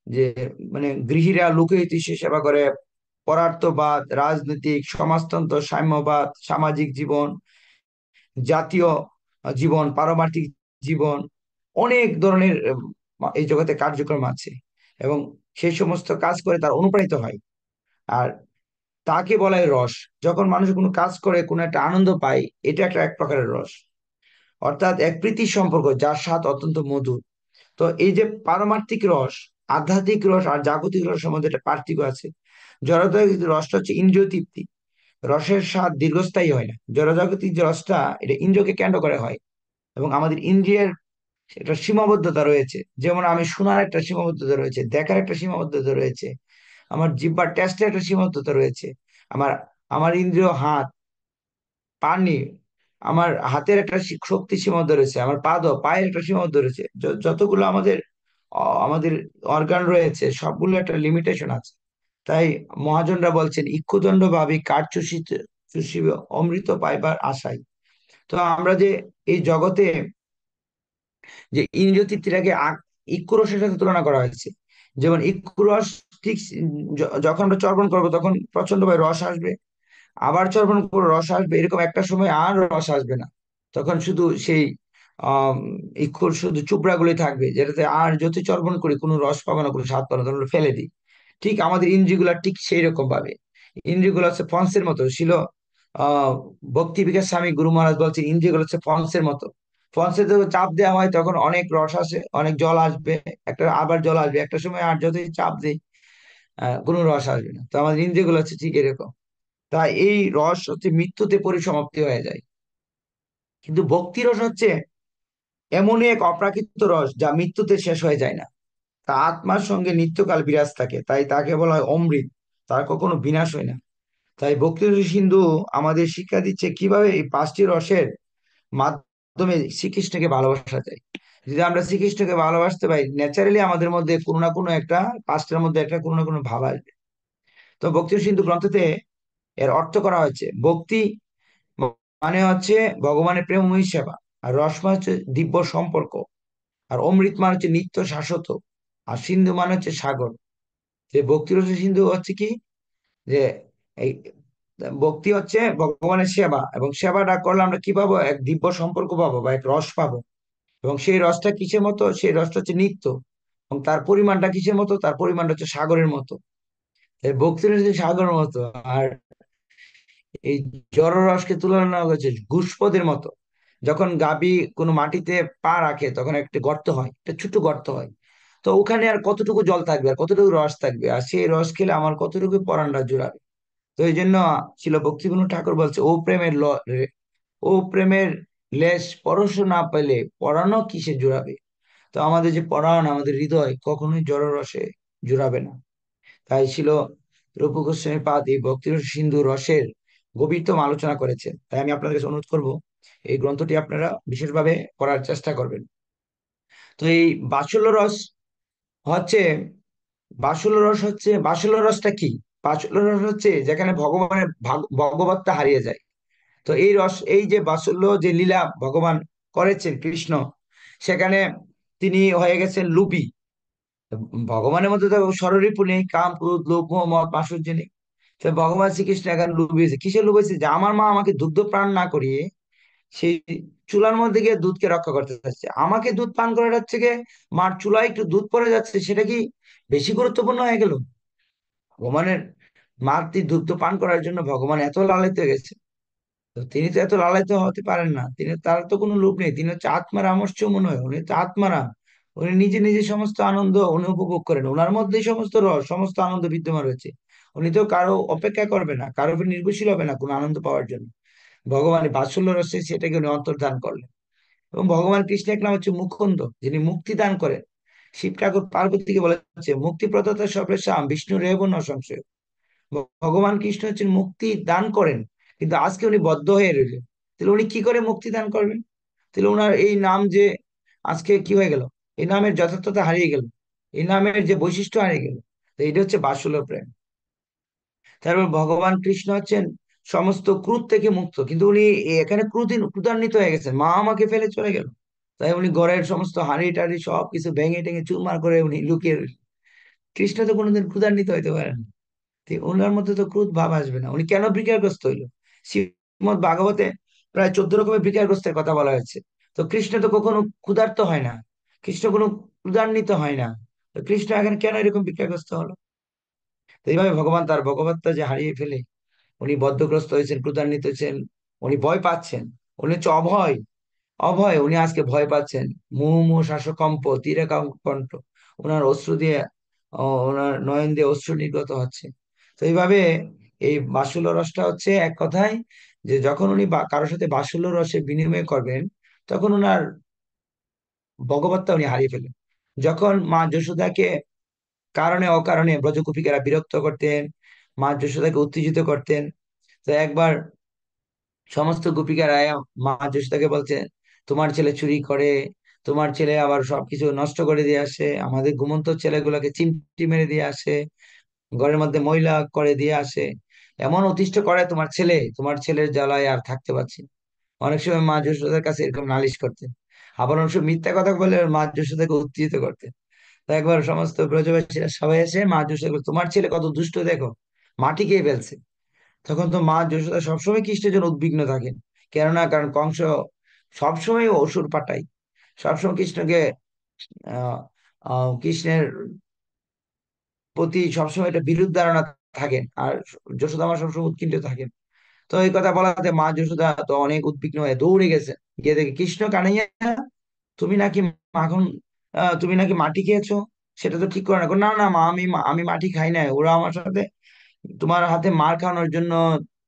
যে মানে গৃহীরা লোকহিতৈষী সেবা করে, পরার্থবাদ, রাজনৈতিক, সমাজতন্ত্র, সাম্যবাদ, সামাজিক জীবন, জাতীয় জীবন, পারমার্থিক জীবন, অনেক ধরনের এই জগতে কার্যক্রম আছে। এবং সেই সমস্ত কাজ করে তার অনুপ্রাণিত হয়। আর তাকে বলা হয় রস। যখন মানুষ কোনো কাজ করে কোনো একটা আনন্দ পায়, এটা একটা এক প্রকারের রস, অর্থাৎ এক প্রীতির সম্পর্ক যার স্বাদ অত্যন্ত মধুর। তো এই যে পারমার্থিক রস, আধ্যাত্মিক রস আর জাগতিক রসের মধ্যে একটা পার্থক্য আছে। জড়জাগতিক রসটা হচ্ছে ইন্দ্রিয় তৃপ্তি, রসের স্বাদ দীর্ঘস্থায়ী হয় না। জড়জাগতিক যে রসটা, এটা ইন্দ্রিয়কে কেন্দ্র করে হয়, এবং আমাদের ইন্দ্রিয়ের একটা সীমাবদ্ধতা রয়েছে। যেমন আমি শোনার একটা সীমাবদ্ধতা রয়েছে, দেখার একটা সীমাবদ্ধতা রয়েছে, আমার জিহ্বার টেস্টের একটা সীমাবদ্ধতা রয়েছে, আমার আমার ইন্দ্রিয় হাত, পানি, আমার হাতের একটা শক্তি সীমাবদ্ধ রয়েছে, আমার পায়ের একটা সীমাবদ্ধ রয়েছে। যতগুলো আমাদের আমাদের অর্গান রয়েছে সবগুলো একটা লিমিটেশন আছে। তাই মহাজনরা বলছেন ইক্ষুদণ্ড ভাবি কাঠ চুষিবে অমৃত পাইবার আশায়। তো আমরা যে এই জগতে যে ইন্দ্রিয় তৃপ্তিটাকে ইক্ষুরসের সাথে তুলনা করা হয়েছে। যেমন ইক্ষুরস ঠিক যখন আমরা চর্বণ করবো তখন প্রচন্ড ভাবে রস আসবে, আবার চর্পণ করে রস আসবে, এরকম একটা সময় আর রস আসবে না। তখন শুধু সেই ইক্ষুর শুধু চুবড়াগুলি থাকবে, যেটাতে আর যত চর্পণ করি কোনো রস পাবো না, কোনো স্বাদ পাবো না, তখন ওটা ফেলে দিই। ঠিক আমাদের ইন্দ্রিয়গুলা ঠিক সেই রকম ভাবে, ইন্দ্রিয়গুলো হচ্ছে ফন্সের মতো ছিল। আহ ভক্তি বিকাশ স্বামী গুরু মহারাজ বলছেন ইন্দ্রিয়গুলো হচ্ছে ফন্সের মতো। ফন্সে যখন চাপ দেওয়া হয় তখন অনেক রস আসে, অনেক জল আসবে, একটা আবার জল আসবে, একটা সময় আর যতই চাপ দিই কোনো রস আসবে না। তো আমাদের ইন্দ্রিয়গুলো হচ্ছে ঠিক এরকম। তাই এই রস হচ্ছে মৃত্যুতে পরিসমাপ্তি হয়ে যায়। কিন্তু ভক্তি রস হচ্ছে এমনই এক অপ্রাকৃত রস যা মৃত্যুতে শেষ হয়ে যায় না, তা আত্মার সঙ্গে নিত্যকাল বিরাজ থাকে, তাই তাকে বলা হয় অমৃত। তার কখনো বিনাশ হয় না। তাই ভক্তি সিন্ধু আমাদের শিক্ষা দিচ্ছে কিভাবে এই পাঁচটি রসের মাধ্যমে শ্রীকৃষ্ণকে ভালোবাসা যায়। যদি আমরা শ্রীকৃষ্ণকে ভালোবাসতে পারি, ন্যাচারালি আমাদের মধ্যে কোনো না কোনো একটা, পাঁচটার মধ্যে একটা কোনো না কোনো ভাব আসবে। তো ভক্তি সিন্ধু গ্রন্থতে এর অর্থ করা হয়েছে, ভক্তি মানে হচ্ছে ভগবানের প্রেমময়ী সেবা, আর রস মানে হচ্ছে দিব্য সম্পর্ক, আর অমৃত মানে হচ্ছে নিত্য শাশ্বত, আর সিন্ধু মানে হচ্ছে সাগর। যে ভক্তি রস সিন্ধু হচ্ছে কি, যে এই ভক্তি হচ্ছে ভগবানের সেবা, এবং সেবাটা করলে আমরা কি পাবো, এক দিব্য সম্পর্ক পাবো বা এক রস পাবো। এবং সেই রসটা কিসের মতো, সেই রসটা হচ্ছে নিত্য, এবং তার পরিমাণটা কিসের মতো, তার পরিমাণটা হচ্ছে সাগরের মতো। তাই ভক্তি রস হচ্ছে সাগরের মতো। আর এই জলরসকে তুলনা করেছে ঘুষপদের মতো। যখন গাভী কোনো মাটিতে পা রাখে তখন একটা গর্ত হয়, একটা ছোট গর্ত হয়। তো ওখানে আর কতটুকু জল থাকবে, আর কতটুকু রস থাকবে, আর সেই রস খেলে আমার কতটুকু পরানটা জুড়াবে। তো এই জন্য ছিল ভক্তিবিনোদ ঠাকুর বলছে, ও প্রেমের লেশ পরশ না পেলে পরাণও কিসে জুড়াবে। তো আমাদের যে পরাণ, আমাদের হৃদয় কখনোই জড়রসে জুড়াবে না। তাই ছিল রূপ গোস্বামী পাদ এই ভক্তি সিন্ধু রসের গভীরতম আলোচনা করেছেন। তাই আমি আপনাদের কাছে অনুরোধ করব, এই গ্রন্থটি আপনারা বিশেষভাবে পড়ার চেষ্টা করবেন। তো এই বাৎসল্য রস হচ্ছে, বাৎসল্য রসটা কি? বাৎসল্য রস হচ্ছে যেখানে ভগবানের ভগবত্তা হারিয়ে যায়। তো এই রস, এই যে বাৎসল্য যে লীলা ভগবান করেছেন কৃষ্ণ, সেখানে তিনি হয়ে গেছেন লোভী। ভগবানের মধ্যে তো ষড়রিপু নেই, কাম ক্রোধ লোভ মোহ মদ মাৎসর্য নেই। তো ভগবান শ্রীকৃষ্ণ এখন লোভ হয়েছে, কিসের লোভ হয়েছে, যে আমার মা আমাকে দুগ্ধ পান না করিয়ে সেই চুলার মধ্যে গিয়ে দুধকে রক্ষা করতে চাচ্ছে, আমাকে দুধ পান করে যাচ্ছে গিয়ে, মার চুলায় একটু দুধ পড়ে যাচ্ছে, সেটা কি বেশি গুরুত্বপূর্ণ হয়ে গেল? ভগবানের মার দুধ পান করার জন্য ভগবান এত লালায়িত হয়ে গেছে। তো তিনি তো এত লালায়িত হতে পারেন না, তিনি, তার তো কোনো লোভ নেই, তিনি হচ্ছে আত্মারাম মনে হয়, উনি তো আত্মারাম। উনি নিজে নিজে সমস্ত আনন্দ উনি উপভোগ করেন, ওনার মধ্যেই সমস্ত রস সমস্ত আনন্দ বিদ্যমান রয়েছে। উনি তো কারো অপেক্ষা করবে না, কারো উপর নির্ভরশীল হবে না কোনো আনন্দ পাওয়ার জন্য। ভগবানের বাৎসল্য রসে সেটাকে উনি অন্তর্ধান করলেন। এবং ভগবান কৃষ্ণের নাম হচ্ছে মুকুন্দ, যিনি মুক্তি দান করেন। শিব ঠাকুর পার্বতীকে বলেছে মুক্তি প্রদাতা সর্বেশাম বিষ্ণু রেব ন সংশয়। ভগবান কৃষ্ণ হচ্ছেন মুক্তি দান করেন, কিন্তু আজকে উনি বদ্ধ হয়ে রইলেন। তাহলে উনি কি করে মুক্তি দান করবেন? তাহলে ওনার এই নাম যে আজকে কি হয়ে গেল, এই নামের যথার্থতা হারিয়ে গেল, এই নামের যে বৈশিষ্ট্য হারিয়ে গেল। তো এটা হচ্ছে বাৎসল্য প্রেম। তারপর ভগবান কৃষ্ণ হচ্ছেন সমস্ত ক্রোধ থেকে মুক্ত, কিন্তু উনি এখানে ক্রোধান্বিত হয়ে গেছেন, মা আমাকে ফেলে চলে গেল। তাই উনি ঘরের সমস্ত হাঁড়ি টাড়ি সবকিছু ভেঙে টেঙে চুরমার করে উনি লুকিয়ে রইলেন। কৃষ্ণ তো কোনোদিন ক্রোধান্বিত হইতে পারেন না। তো ওনার মধ্যে তো ক্রোধ ভাব আসবে না। উনি কেন বিকারগ্রস্ত হইলো? শ্রীমদ ভাগবতে প্রায় 14 রকমের বিকারগ্রস্তের কথা বলা হয়েছে। তো কৃষ্ণ তো কখনো ক্ষুধার্ত হয় না, কৃষ্ণ কোনো ক্রোধান্বিত হয় না। তো কৃষ্ণ এখন কেন এরকম বিকারগ্রস্ত হলো? তো এইভাবে ভগবান তার ভগবত্তা যে হারিয়ে ফেলে উনি বদ্ধগ্রস্ত হয়েছেন, ক্রোধান্বিত হয়েছেন, উনি ভয় পাচ্ছেন। উনি হচ্ছে অভয়, অভয়, উনি আজকে ভয় পাচ্ছেন। মুমু শ্বাসকম্প তীরে কণ্ঠ, ওনার অশ্রু দিয়ে, ওনার নয়ন দিয়ে অশ্রু নির্গত হচ্ছে। তো এইভাবে এই বাৎসল্য রসটা হচ্ছে এক কথায়, যে যখন উনি কারোর সাথে বাৎসল্য রসে বিনিময় করবেন, তখন ওনার ভগবত্তা উনি হারিয়ে ফেলেন। যখন মা যশোদাকে কারণে অকারণে ব্রজগোপীকেরা বিরক্ত করতেন, মা যশোদাকে উত্তেজিত করতেন, তো একবার সমস্ত গোপিকারা মা যশোদাকে বলছে, তোমার ছেলে চুরি করে, তোমার ছেলে আবার সবকিছু নষ্ট করে দিয়ে আসে, আমাদের ঘুমন্ত ছেলেগুলোকে চিমটি মেরে দিয়ে আসে, ঘরের মধ্যে ময়লা করে দিয়ে আসে, এমন অতিষ্ঠ করে তোমার ছেলে, তোমার ছেলের জ্বালায় আর থাকতে পারছি না। অনেক সময় মা যশোদার কাছে এরকম নালিশ করতেন। আবার অনেক সময় মিথ্যা কথা বলে মা যশোদাকে উত্তেজিত করতেন। তো একবার সমস্ত ব্রজবাসীরা সবাই এসে মা যশোদা, তোমার ছেলে কত দুষ্ট দেখো, মাটি খেয়ে ফেলছে। তখন তো মা যশোদা সবসময় কৃষ্ণের জন্য উদ্বিগ্ন থাকেন। কারণ কংস সবসময় অসুর পাঠায়, সবসময় কৃষ্ণকে আহ কৃষ্ণের প্রতি সবসময় একটা বিরূপ ধারণা থাকেন, আর যশোদা মা সবসময় উৎকণ্ঠিত থাকেন। তো এই কথা বলাতে মা যশোদা তো অনেক উদ্বিগ্ন হয়ে দৌড়ে গেছে, গিয়ে দেখে কৃষ্ণ, কানাইয়া তুমি নাকি মাখন, তুমি নাকি মাটি খেয়েছো, সেটা তো ঠিক করে না। না না মা, আমি মাটি খাই নাই, ওরা আমার সাথে তোমার হাতে মার খাওয়ানোর জন্য,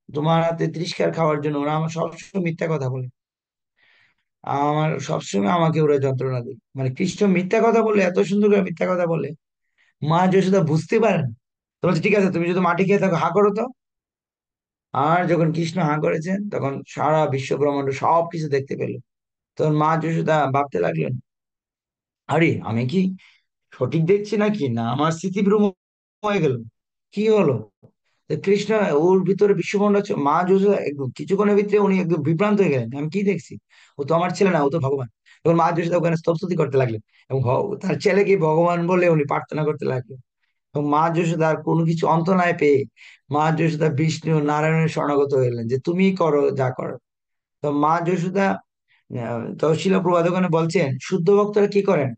তোমার হাতে তিরস্কার খাওয়ার জন্য ওরা আমার সবসময় মিথ্যা কথা বলে, আমার সবসময় আমাকে ওরা যন্ত্রণা দেয়। মানে কৃষ্ণ মিথ্যা কথা বলে, এত সুন্দর করে মিথ্যা কথা বলে, মা যশোদা বুঝতে পারেন। তো বলছে ঠিক আছে, তুমি যদি মাটি খেয়ে থাকো হা করো তো। আর যখন কৃষ্ণ হা করেছেন তখন সারা বিশ্ব ব্রহ্মাণ্ড সবকিছু দেখতে পেল। তখন মা যশোদা ভাবতে লাগলেন, আরে আমি কি সঠিক দেখছি নাকি, না আমার স্মৃতিভ্রম হয়ে গেল, কি হলো? তো কৃষ্ণ, ওর ভিতরে বিশ্বব্রহ্মাণ্ড আছে, মা যশোদা একদম কিছুক্ষণের ভিতরে উনি একদম বিভ্রান্ত হয়ে গেলেন, আমি কি দেখছি, ও তো আমার ছেলে না, ও তো ভগবান। এবং মা যশোদা ওখানে স্তবস্তুতি করতে লাগলেন, এবং তার ছেলেকে ভগবান বলে উনি প্রার্থনা করতে লাগলেন। এবং মা যশোদার কোনো কিছু অন্ত নাই পেয়ে মা যশোদা বিষ্ণু নারায়ণের শরণাগত হইলেন যে তুমি করো যা করো। তো মা যশোদা তো শিল প্রভুপাদ ওখানে বলছেন শুদ্ধ ভক্তরা কি করেন,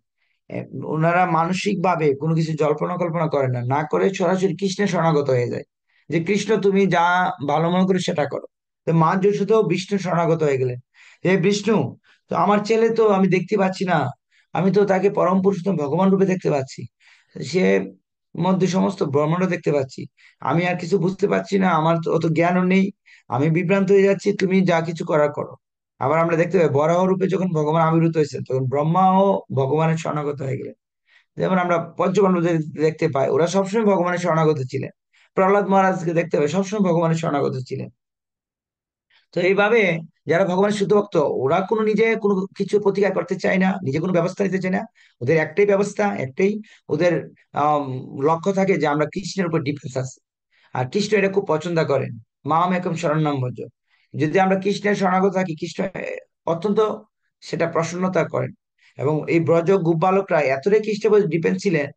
এ, ওনারা মানসিক ভাবে কোনো কিছু জল্পনা কল্পনা করেন না, না করে সরাসরি কৃষ্ণের শরণাগত হয়ে যায়, যে কৃষ্ণ তুমি যা ভালো মনে করে সেটা করো। তো মা যশোদাও বিষ্ণু শরণাগত হয়ে গেলেন, হে বিষ্ণু, তো আমার ছেলে তো আমি দেখতে পাচ্ছি না, আমি তো তাকে পরম পুরুষোত্তম ভগবান রূপে দেখতে পাচ্ছি, সে মধ্যে সমস্ত ব্রহ্মাণ্ড দেখতে পাচ্ছি, আমি আর কিছু বুঝতে পারছি না, আমার তো অত জ্ঞানও নেই, আমি বিভ্রান্ত হয়ে যাচ্ছি, তুমি যা কিছু করার করো। আবার আমরা দেখতে পাই বরাহ রূপে যখন ভগবান আবির্ভূত হয়েছেন তখন ব্রহ্মাও ভগবানের শরণাগত হয়ে গেলেন। যেমন আমরা পঞ্চপাণ্ডবদের দেখতে পাই, ওরা সবসময় ভগবানের শরণাগত ছিলেন। প্রহ্লাদ মহারাজকে দেখতে পাই, সবসময় ভগবানের শরণাগত ছিলেন। তো এইভাবে যারা ভগবানের শুদ্ধ ভক্ত, ওরা কোনো নিজে কোনো কিছু প্রতিকার করতে চায় না, নিজে কোনো ব্যবস্থা নিতে চায় না, ওদের একটাই ব্যবস্থা, একটাই ওদের আহ লক্ষ্য থাকে যে আমরা কৃষ্ণের উপর ডিপেন্স আছে। আর কৃষ্ণ এটা খুব পছন্দ করেন, মাম একম শরণাম ভজ, যদি আমরা কৃষ্ণের শরণাগত থাকি কৃষ্ণ অত্যন্ত সেটা প্রসন্নতা করেন। এবং এই ব্রজ গোপবালকরা এতটাই কৃষ্ণের উপর ডিপেন্ড ছিলেন,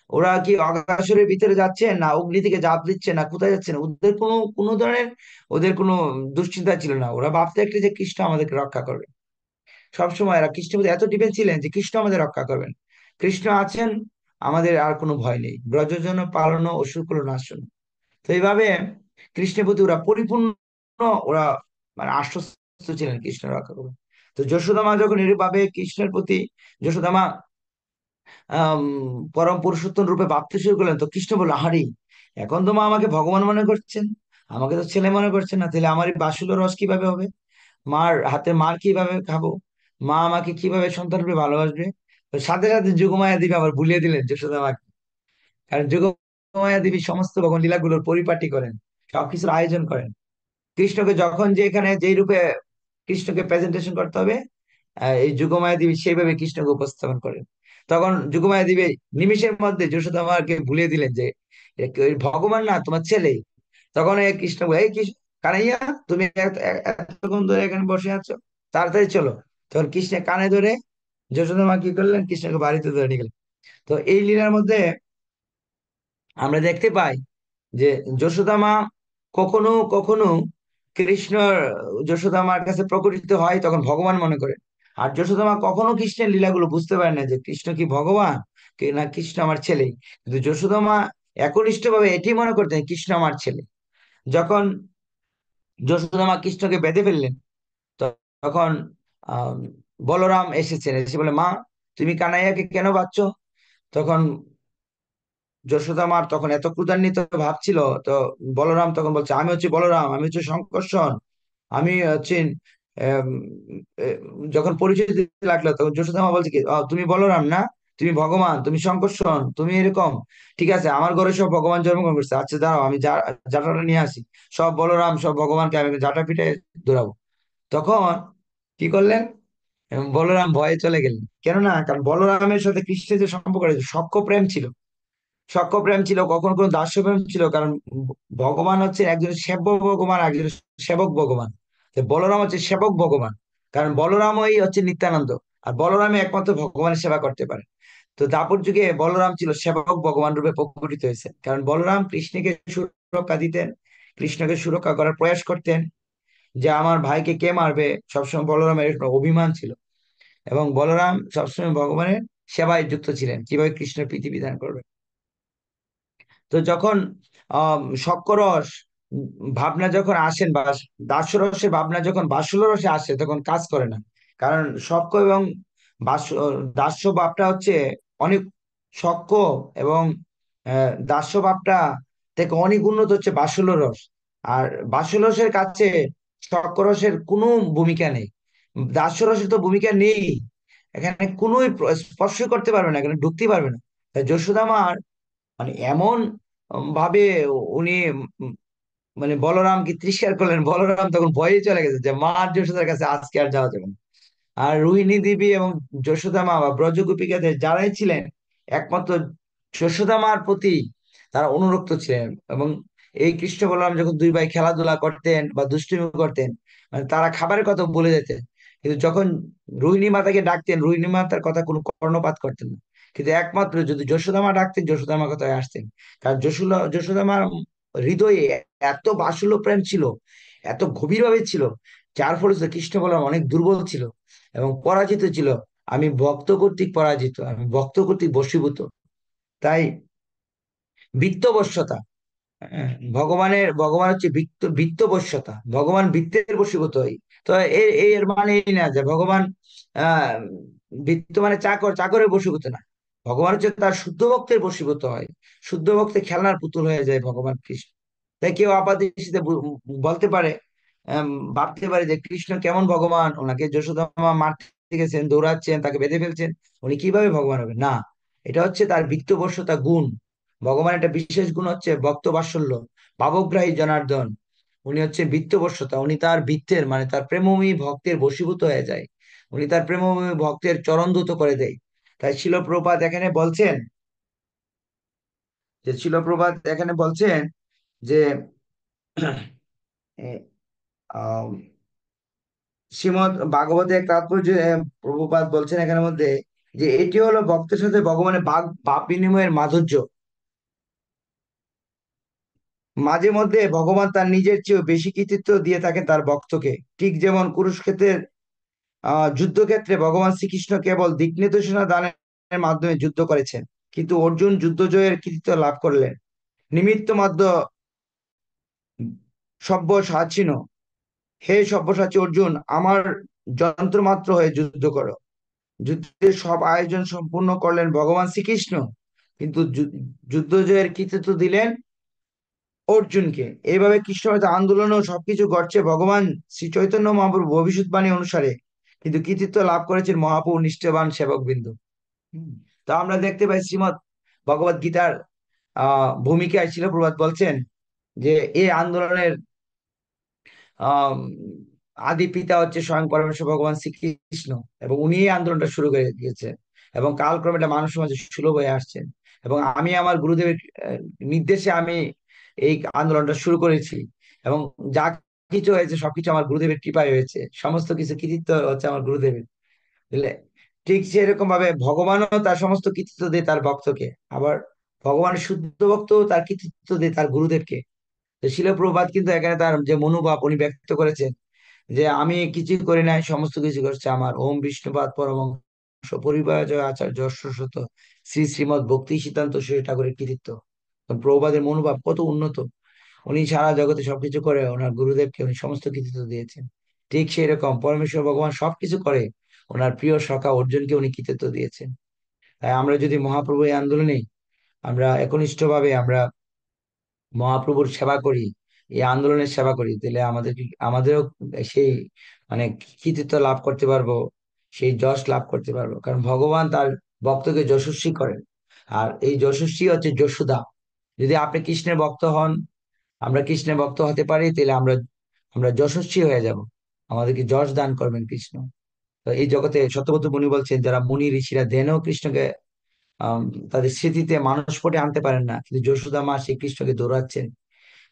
ওরা কি অগাসুরের ভিতরে যাচ্ছে না অগ্নি থেকে ঝাঁপ দিচ্ছে না কোথায় যাচ্ছে না, ওদের কোনো কোনো ধরনের ওদের কোনো দুশ্চিন্তা ছিল না, ওরা ভাবতে একটা যে কৃষ্ণ আমাদেরকে রক্ষা করবে। সবসময় এরা কৃষ্ণের প্রতি এত ডিপেন্ড ছিলেন যে কৃষ্ণ আমাদের রক্ষা করবেন, কৃষ্ণ আছেন, আমাদের আর কোনো ভয় নেই, ব্রজজন পালন অসুর নাশন। তো এইভাবে কৃষ্ণের প্রতি ওরা পরিপূর্ণ, ওরা মানে আশ্বস্ত ছিলেন কৃষ্ণ রক্ষা করবেন। তো যশোদামা যখন এরূপভাবে কৃষ্ণের প্রতি যশোদামা আহ পরম পুরুষোত্তম রূপে ভাবতে শুরু করলেন, তো কৃষ্ণ বলল, হারি, এখন তো মা আমাকে ভগবান মনে করছেন, আমাকে তো ছেলে মনে করছেন না, তাহলে আমার এই বাসুল রস কিভাবে হবে, মার হাতে মার কিভাবে খাবো, মা আমাকে কিভাবে সন্তান রূপে ভালোবাসবে? তো সাথে সাথে যোগমায়া দেবী আবার ভুলিয়ে দিলেন যশোদামাকে, কারণ যোগমায়া দেবী সমস্ত ভগবান লীলাগুলোর পরিপাটি করেন, সবকিছুর আয়োজন করেন। কৃষ্ণকে যখন যে এখানে যেই রূপে কৃষ্ণকে প্রেজেন্টেশন করতে হবে, এই যুগমায়া দেবী সেইভাবে কৃষ্ণকে উপস্থাপন করেন। তখন যুগমায়া দেবী নিমিষের মধ্যে যশোদামাকে ভুলিয়ে দিলেন যে এ ভগবান না, তোমার ছেলে। তখন এই কৃষ্ণ বলে, এই কৃষ্ণ, কানাইয়া, তুমি এতক্ষণ ধরে এখানে বসে আছো, তাড়াতাড়ি চলো। তখন কৃষ্ণ কানে ধরে যশোদামা কি করলেন, কৃষ্ণকে বাড়িতে ধরে নিয়ে গেলেন। তো এই লীলার মধ্যে আমরা দেখতে পাই যে যশোদামা কখনো কখনো কৃষ্ণ, যশোদামার কাছে প্রকটিত হয় তখন ভগবান মনে করে। আর যশোদামা কখনো কৃষ্ণের লীলাগুলো বুঝতে পারে না যে কৃষ্ণ কি ভগবান, কি না কৃষ্ণ আমার ছেলে। কিন্তু যশোদামা একনিষ্ঠ ভাবে এটি মনে করতেন কৃষ্ণ আমার ছেলে। যখন যশোদামা কৃষ্ণকে বেঁধে ফেললেন, তখন আহ বলরাম এসেছেন, এসে বলে, মা তুমি কানাইয়াকে কেন বাঁধছো? তখন যশোদা মার তখন এত ক্রোধান্বিত ভাব ছিল। তো বলরাম তখন বলছে, আমি হচ্ছে বলরাম, আমি হচ্ছে শঙ্কর্ষণ, আমি হচ্ছে আম, এ, যখন পরিচয় দিতে লাগলো তখন যশোদা মা বলছে কি, তুমি বলরাম না, তুমি ভগবান, তুমি শঙ্কর্ষণ, তুমি এরকম, ঠিক আছে, আমার ঘরে সব ভগবান জন্মগ্রহণ করছে, আচ্ছা দাঁড়াও আমি জাটাটা নিয়ে আসি, সব বলরাম সব ভগবানকে আমি জাটা পিঠে দৌড়াবো। তখন কি করলেন, বলরাম ভয়ে চলে গেলেন, কেননা কারণ বলরামের সাথে কৃষ্ণের যে সম্পর্ক রয়েছে, সখ্য প্রেম ছিল, সখ্য প্রেম ছিল, কখনো কোনো দাস্য প্রেম ছিল, কারণ ভগবান হচ্ছে একজন সেব্য ভগবান, একজন সেবক ভগবান। তো বলরাম হচ্ছে সেবক ভগবান, কারণ বলরামই হচ্ছে নিত্যানন্দ, আর বলরামই একমাত্র ভগবানের সেবা করতে পারে। তো দাপর যুগে বলরাম ছিল সেবক ভগবান রূপে প্রকটিত হয়েছে, কারণ বলরাম কৃষ্ণকে সুরক্ষা দিতেন, কৃষ্ণকে সুরক্ষা করার প্রয়াস করতেন, যে আমার ভাইকে কে মারবে। সবসময় বলরামের একটা অভিমান ছিল, এবং বলরাম সবসময় ভগবানের সেবায় যুক্ত ছিলেন, কিভাবে কৃষ্ণের প্রীতি বিধান করবে। তো যখন শক্করস ভাবনা যখন আসেন, বা দাস্যরসের ভাবনা যখন বাৎসল্য রসে আসে, তখন কাজ করে না। কারণ শক্য এবং বাৎস দাস্য ভাবটা হচ্ছে অনেক শক্য, এবং দাস্য ভাবটা থেকে অনেক উন্নত হচ্ছে বাৎসল্য রস। আর বাৎসল্য রসের কাছে শক্করসের কোনো ভূমিকা নেই, দাস্য রসের তো ভূমিকা নেই। এখানে কোনোই স্পর্শ করতে পারবে না, এখানে ঢুকতেই পারবে না। তাই যশোদা মার মানে এমন ভাবে উনি মানে বলরামকে তিরস্কার করলেন, বলরাম তখন ভয়ে চলে গেছে যে মা আর যশোদার কাছে আজকে আর যাওয়া যাবে না। আর রোহিণী দেবী এবং যশোদা মা বা ব্রজগোপিকাদের যারাই ছিলেন, একমাত্র যশোদা মার প্রতি তারা অনুরক্ত ছিলেন। এবং এই কৃষ্ণ বলরাম যখন দুই ভাই খেলাধুলা করতেন বা দুষ্টুমি করতেন, মানে তারা খাবারের কথা বলে যেতেন, কিন্তু যখন রোহিণী মাতাকে ডাকতেন, রোহিণী মাতার কথা কোনো কর্ণপাত করতেন না। কিন্তু একমাত্র যদি যশোদা মা ডাকতেন, যশোদা মা কথায় আসতেন। কারণ যশোদা মার হৃদয়ে এত বাৎসল্য প্রেম ছিল, এত গভীরভাবে ছিল, যার ফলে কৃষ্ণ বলরাম অনেক দুর্বল ছিল এবং পরাজিত ছিল। আমি ভক্ত কর্তৃক পরাজিত, আমি ভক্ত কর্তৃক বশীভূত। তাই বিত্তবশ্যতা, ভগবান হচ্ছে বিত্তবশ্যতা, ভগবান বিত্তের বশীভূত হয়। তো এর মানে এই না যে ভগবান আহ বিত্ত মানে চাকর, চাকরের বশীভূত না। ভগবান হচ্ছে তার শুদ্ধ ভক্তের বশীভূত হয়, শুদ্ধ ভক্তের খেলনার পুতুল হয়ে যায় ভগবান কৃষ্ণ। তাই কেউ আপাতদৃষ্টিতে বলতে পারে, আম, ভাবতে পারে যে কৃষ্ণ কেমন ভগবান, ওনাকে যশোদা মা মারতে গেছেন, দৌড়াচ্ছেন, তাকে বেঁধে ফেলছেন, উনি কিভাবে ভগবান হবে না। এটা হচ্ছে তার বিত্তবশ্যতা গুণ। ভগবান একটা বিশেষ গুণ হচ্ছে ভক্ত বাৎসল্য, ভাবগ্রাহী জনার্দন। উনি হচ্ছে বিত্তবশ্যতা, উনি তার বিত্তের মানে তার প্রেমময়ী ভক্তের বশীভূত হয়ে যায়, উনি তার প্রেমময়ী ভক্তের চরণদ্রুত করে দেয়। তাই শিল প্রপাত এখানে বলছেন, শিল প্রপাত এখানে বলছেন যে এ, আহ, শ্রীমদ ভাগবতে এক তাৎপর্য প্রভুপাদ বলছেন এখানের মধ্যে, যে এটি হলো ভক্তের সাথে ভগবানের ভাব বিনিময়ের মাধুর্য। মাঝে মধ্যে ভগবান তার নিজের চেয়েও বেশি কৃতিত্ব দিয়ে থাকেন তার ভক্তকে। ঠিক যেমন কুরুক্ষেত্রের যুদ্ধক্ষেত্রে ভগবান শ্রীকৃষ্ণ কেবল দিক নির্দেশনা দানের মাধ্যমে যুদ্ধ করেছেন, কিন্তু অর্জুন যুদ্ধ জয়ের কৃতিত্ব লাভ করলেন। নিমিত্ত মাত্র সব্যসাচী, হে সব্যসাচী অর্জুন, আমার যন্ত্রমাত্র হয়ে যুদ্ধ করো। যুদ্ধের সব আয়োজন সম্পূর্ণ করলেন ভগবান শ্রীকৃষ্ণ, কিন্তু যুদ্ধ জয়ের কৃতিত্ব দিলেন অর্জুনকে। এইভাবে কৃষ্ণ আন্দোলনও সবকিছু ঘটছে ভগবান শ্রী চৈতন্য মহাপ্রভু ভবিষ্যৎবাণী অনুসারে, কিন্তু কৃতিত্ব লাভ করেছেন মহাপ্রভু নিষ্ঠাবান সেবক বিন্দু। তো আমরা দেখতে পাই শ্রীমৎ ভগবত গীতার ভূমিকায় ছিল প্রভাত বলছেন যে এই আন্দোলনের আহ আদি পিতা হচ্ছে স্বয়ং পরমেশ্বর ভগবান শ্রীকৃষ্ণ, এবং উনি এই আন্দোলনটা শুরু করে দিয়েছেন, এবং কালক্রমে এটা মানুষ সমাজে সুলভ হয়ে আসছেন। এবং আমি আমার গুরুদেবের নির্দেশে আমি এই আন্দোলনটা শুরু করেছি, এবং যা কিছু হয়েছে সবকিছু আমার গুরুদেবের কৃপায় হয়েছে, সমস্ত কিছু কৃতিত্ব হচ্ছে আমার গুরুদেবের, বুঝলে। ঠিক সেরকম ভাবে ভগবানও তার সমস্ত কৃতিত্ব দেয় তার ভক্তকে, আবার ভগবানের শুদ্ধ ভক্ত তার কৃতিত্ব দেয় তার গুরুদেবকে। তো শিল প্রভুপাদ কিন্তু এখানে তার যে মনোভাব উনি ব্যক্ত করেছেন, যে আমি কিছুই করি নাই, সমস্ত কিছু করছে আমার ওম বিষ্ণুপাদ পরমহংস পরিব্রাজক আচার্য শত শ্রী শ্রীমৎ ভক্তি সিদ্ধান্ত শ্রী ঠাকুরের কৃতিত্ব। তো প্রভুপাদের মনোভাব কত উন্নত, উনি সারা জগতে সবকিছু করে ওনার গুরুদেবকে উনি সমস্ত কৃতিত্ব দিয়েছেন। ঠিক সেই রকম পরমেশ্বর ভগবান সবকিছু করে ওনার প্রিয় সখা অর্জুনকে উনি কৃতিত্ব দিয়েছেন। তাই আমরা যদি মহাপ্রভু এই আন্দোলনে আমরা একনিষ্ঠ ভাবে আমরা মহাপ্রভুর সেবা করি, এই আন্দোলনের সেবা করি, তাহলে আমাদেরও সেই মানে কৃতিত্ব লাভ করতে পারবো, সেই যশ লাভ করতে পারবো। কারণ ভগবান তার ভক্তকে যশস্বী করেন, আর এই যশস্বী হচ্ছে যশোদা। যদি আপনি কৃষ্ণের ভক্ত হন, আমরা কৃষ্ণের ভক্ত হতে পারি, তাহলে আমরা আমরা যশস্বী হয়ে যাব, আমাদেরকে যশ দান করবেন কৃষ্ণ। তো এই জগতে সত্যব্রত মুনি বলছেন, যারা মুনি ঋষিরা ধ্যানেও কৃষ্ণকে আহ তাদের স্মৃতিতে মানসপটে আনতে পারেন না, কিন্তু যশোদা মা সেই কৃষ্ণকে দৌড়াচ্ছেন,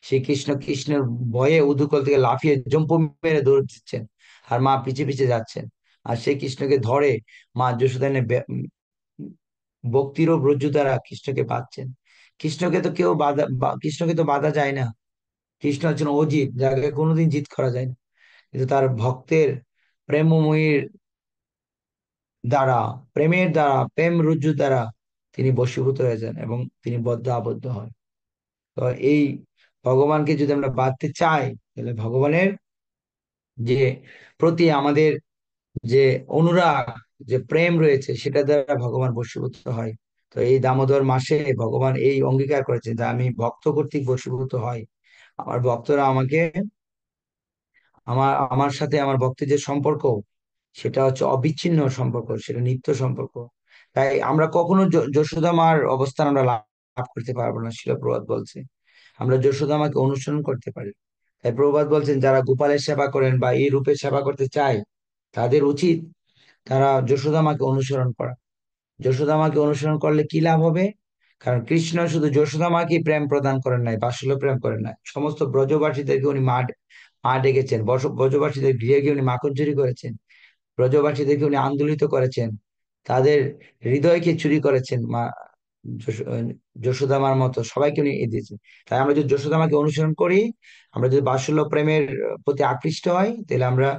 সেই কৃষ্ণের ভয়ে উদুকল থেকে লাফিয়ে জম্প মেরে দৌড় দিচ্ছেন, আর মা পিছে পিছে যাচ্ছেন। আর সেই কৃষ্ণকে ধরে মা যশোদা ভক্তির ও ব্রজ দ্বারা কৃষ্ণকে বাঁধছেন। কৃষ্ণকে তো কেউ কৃষ্ণকে তো বাধা যায় না, কৃষ্ণ হচ্ছেন অজিত, যাকে কোনোদিন জিত করা যায় না, কিন্তু তার ভক্তের প্রেমময়ীর দ্বারা, প্রেমের দ্বারা, প্রেম রজ্জু দ্বারা তিনি বশীভূত হয়ে যান এবং তিনি বদ্ধ আবদ্ধ হন। তো এই ভগবানকে যদি আমরা বাঁধতে চাই, তাহলে ভগবানের যে প্রতি আমাদের যে অনুরাগ, যে প্রেম রয়েছে, সেটা দ্বারা ভগবান বশীভূত হয়। তো এই দামোদর মাসে ভগবান এই অঙ্গীকার করেছেন যে আমি ভক্ত কর্তৃক বশীভূত হয়, আমার ভক্তরা আমাকে, আমার আমার সাথে আমার ভক্তের যে সম্পর্ক, সেটা হচ্ছে অবিচ্ছিন্ন সম্পর্ক, সেটা নিত্য সম্পর্ক। তাই আমরা কখনো যশোদা মার অবস্থান আমরা লাভ করতে পারবো না। শিল প্রভাত বলছে আমরা যশোদা মাকে অনুসরণ করতে পারি। তাই প্রভাত বলছেন যারা গোপালের সেবা করেন বা এই রূপে সেবা করতে চায়, তাদের উচিত তারা যশোদা মাকে অনুসরণ করা। যশোদা মাকে অনুসরণ করলে কি লাভ হবে? কারণ কৃষ্ণ শুধু যশোদা মাকে প্রেম প্রদান করেন নাই, বাৎসল্য প্রেম করেন নাই, সমস্ত ব্রজবাসীদেরকে উনি মা মা ডেকেছেন, ব্রজবাসীদের গৃহে গিয়ে উনি মাখন চুরি করেছেন, ব্রজবাসীদেরকে উনি আন্দোলিত করেছেন, তাদের হৃদয়কে চুরি করেছেন। মা যশোদামার মতো সবাইকে উনি দিয়েছেন। তাই আমরা যদি যশোদামাকে অনুসরণ করি, আমরা যদি বাৎসল্য প্রেমের প্রতি আকৃষ্ট হই, তাহলে আমরা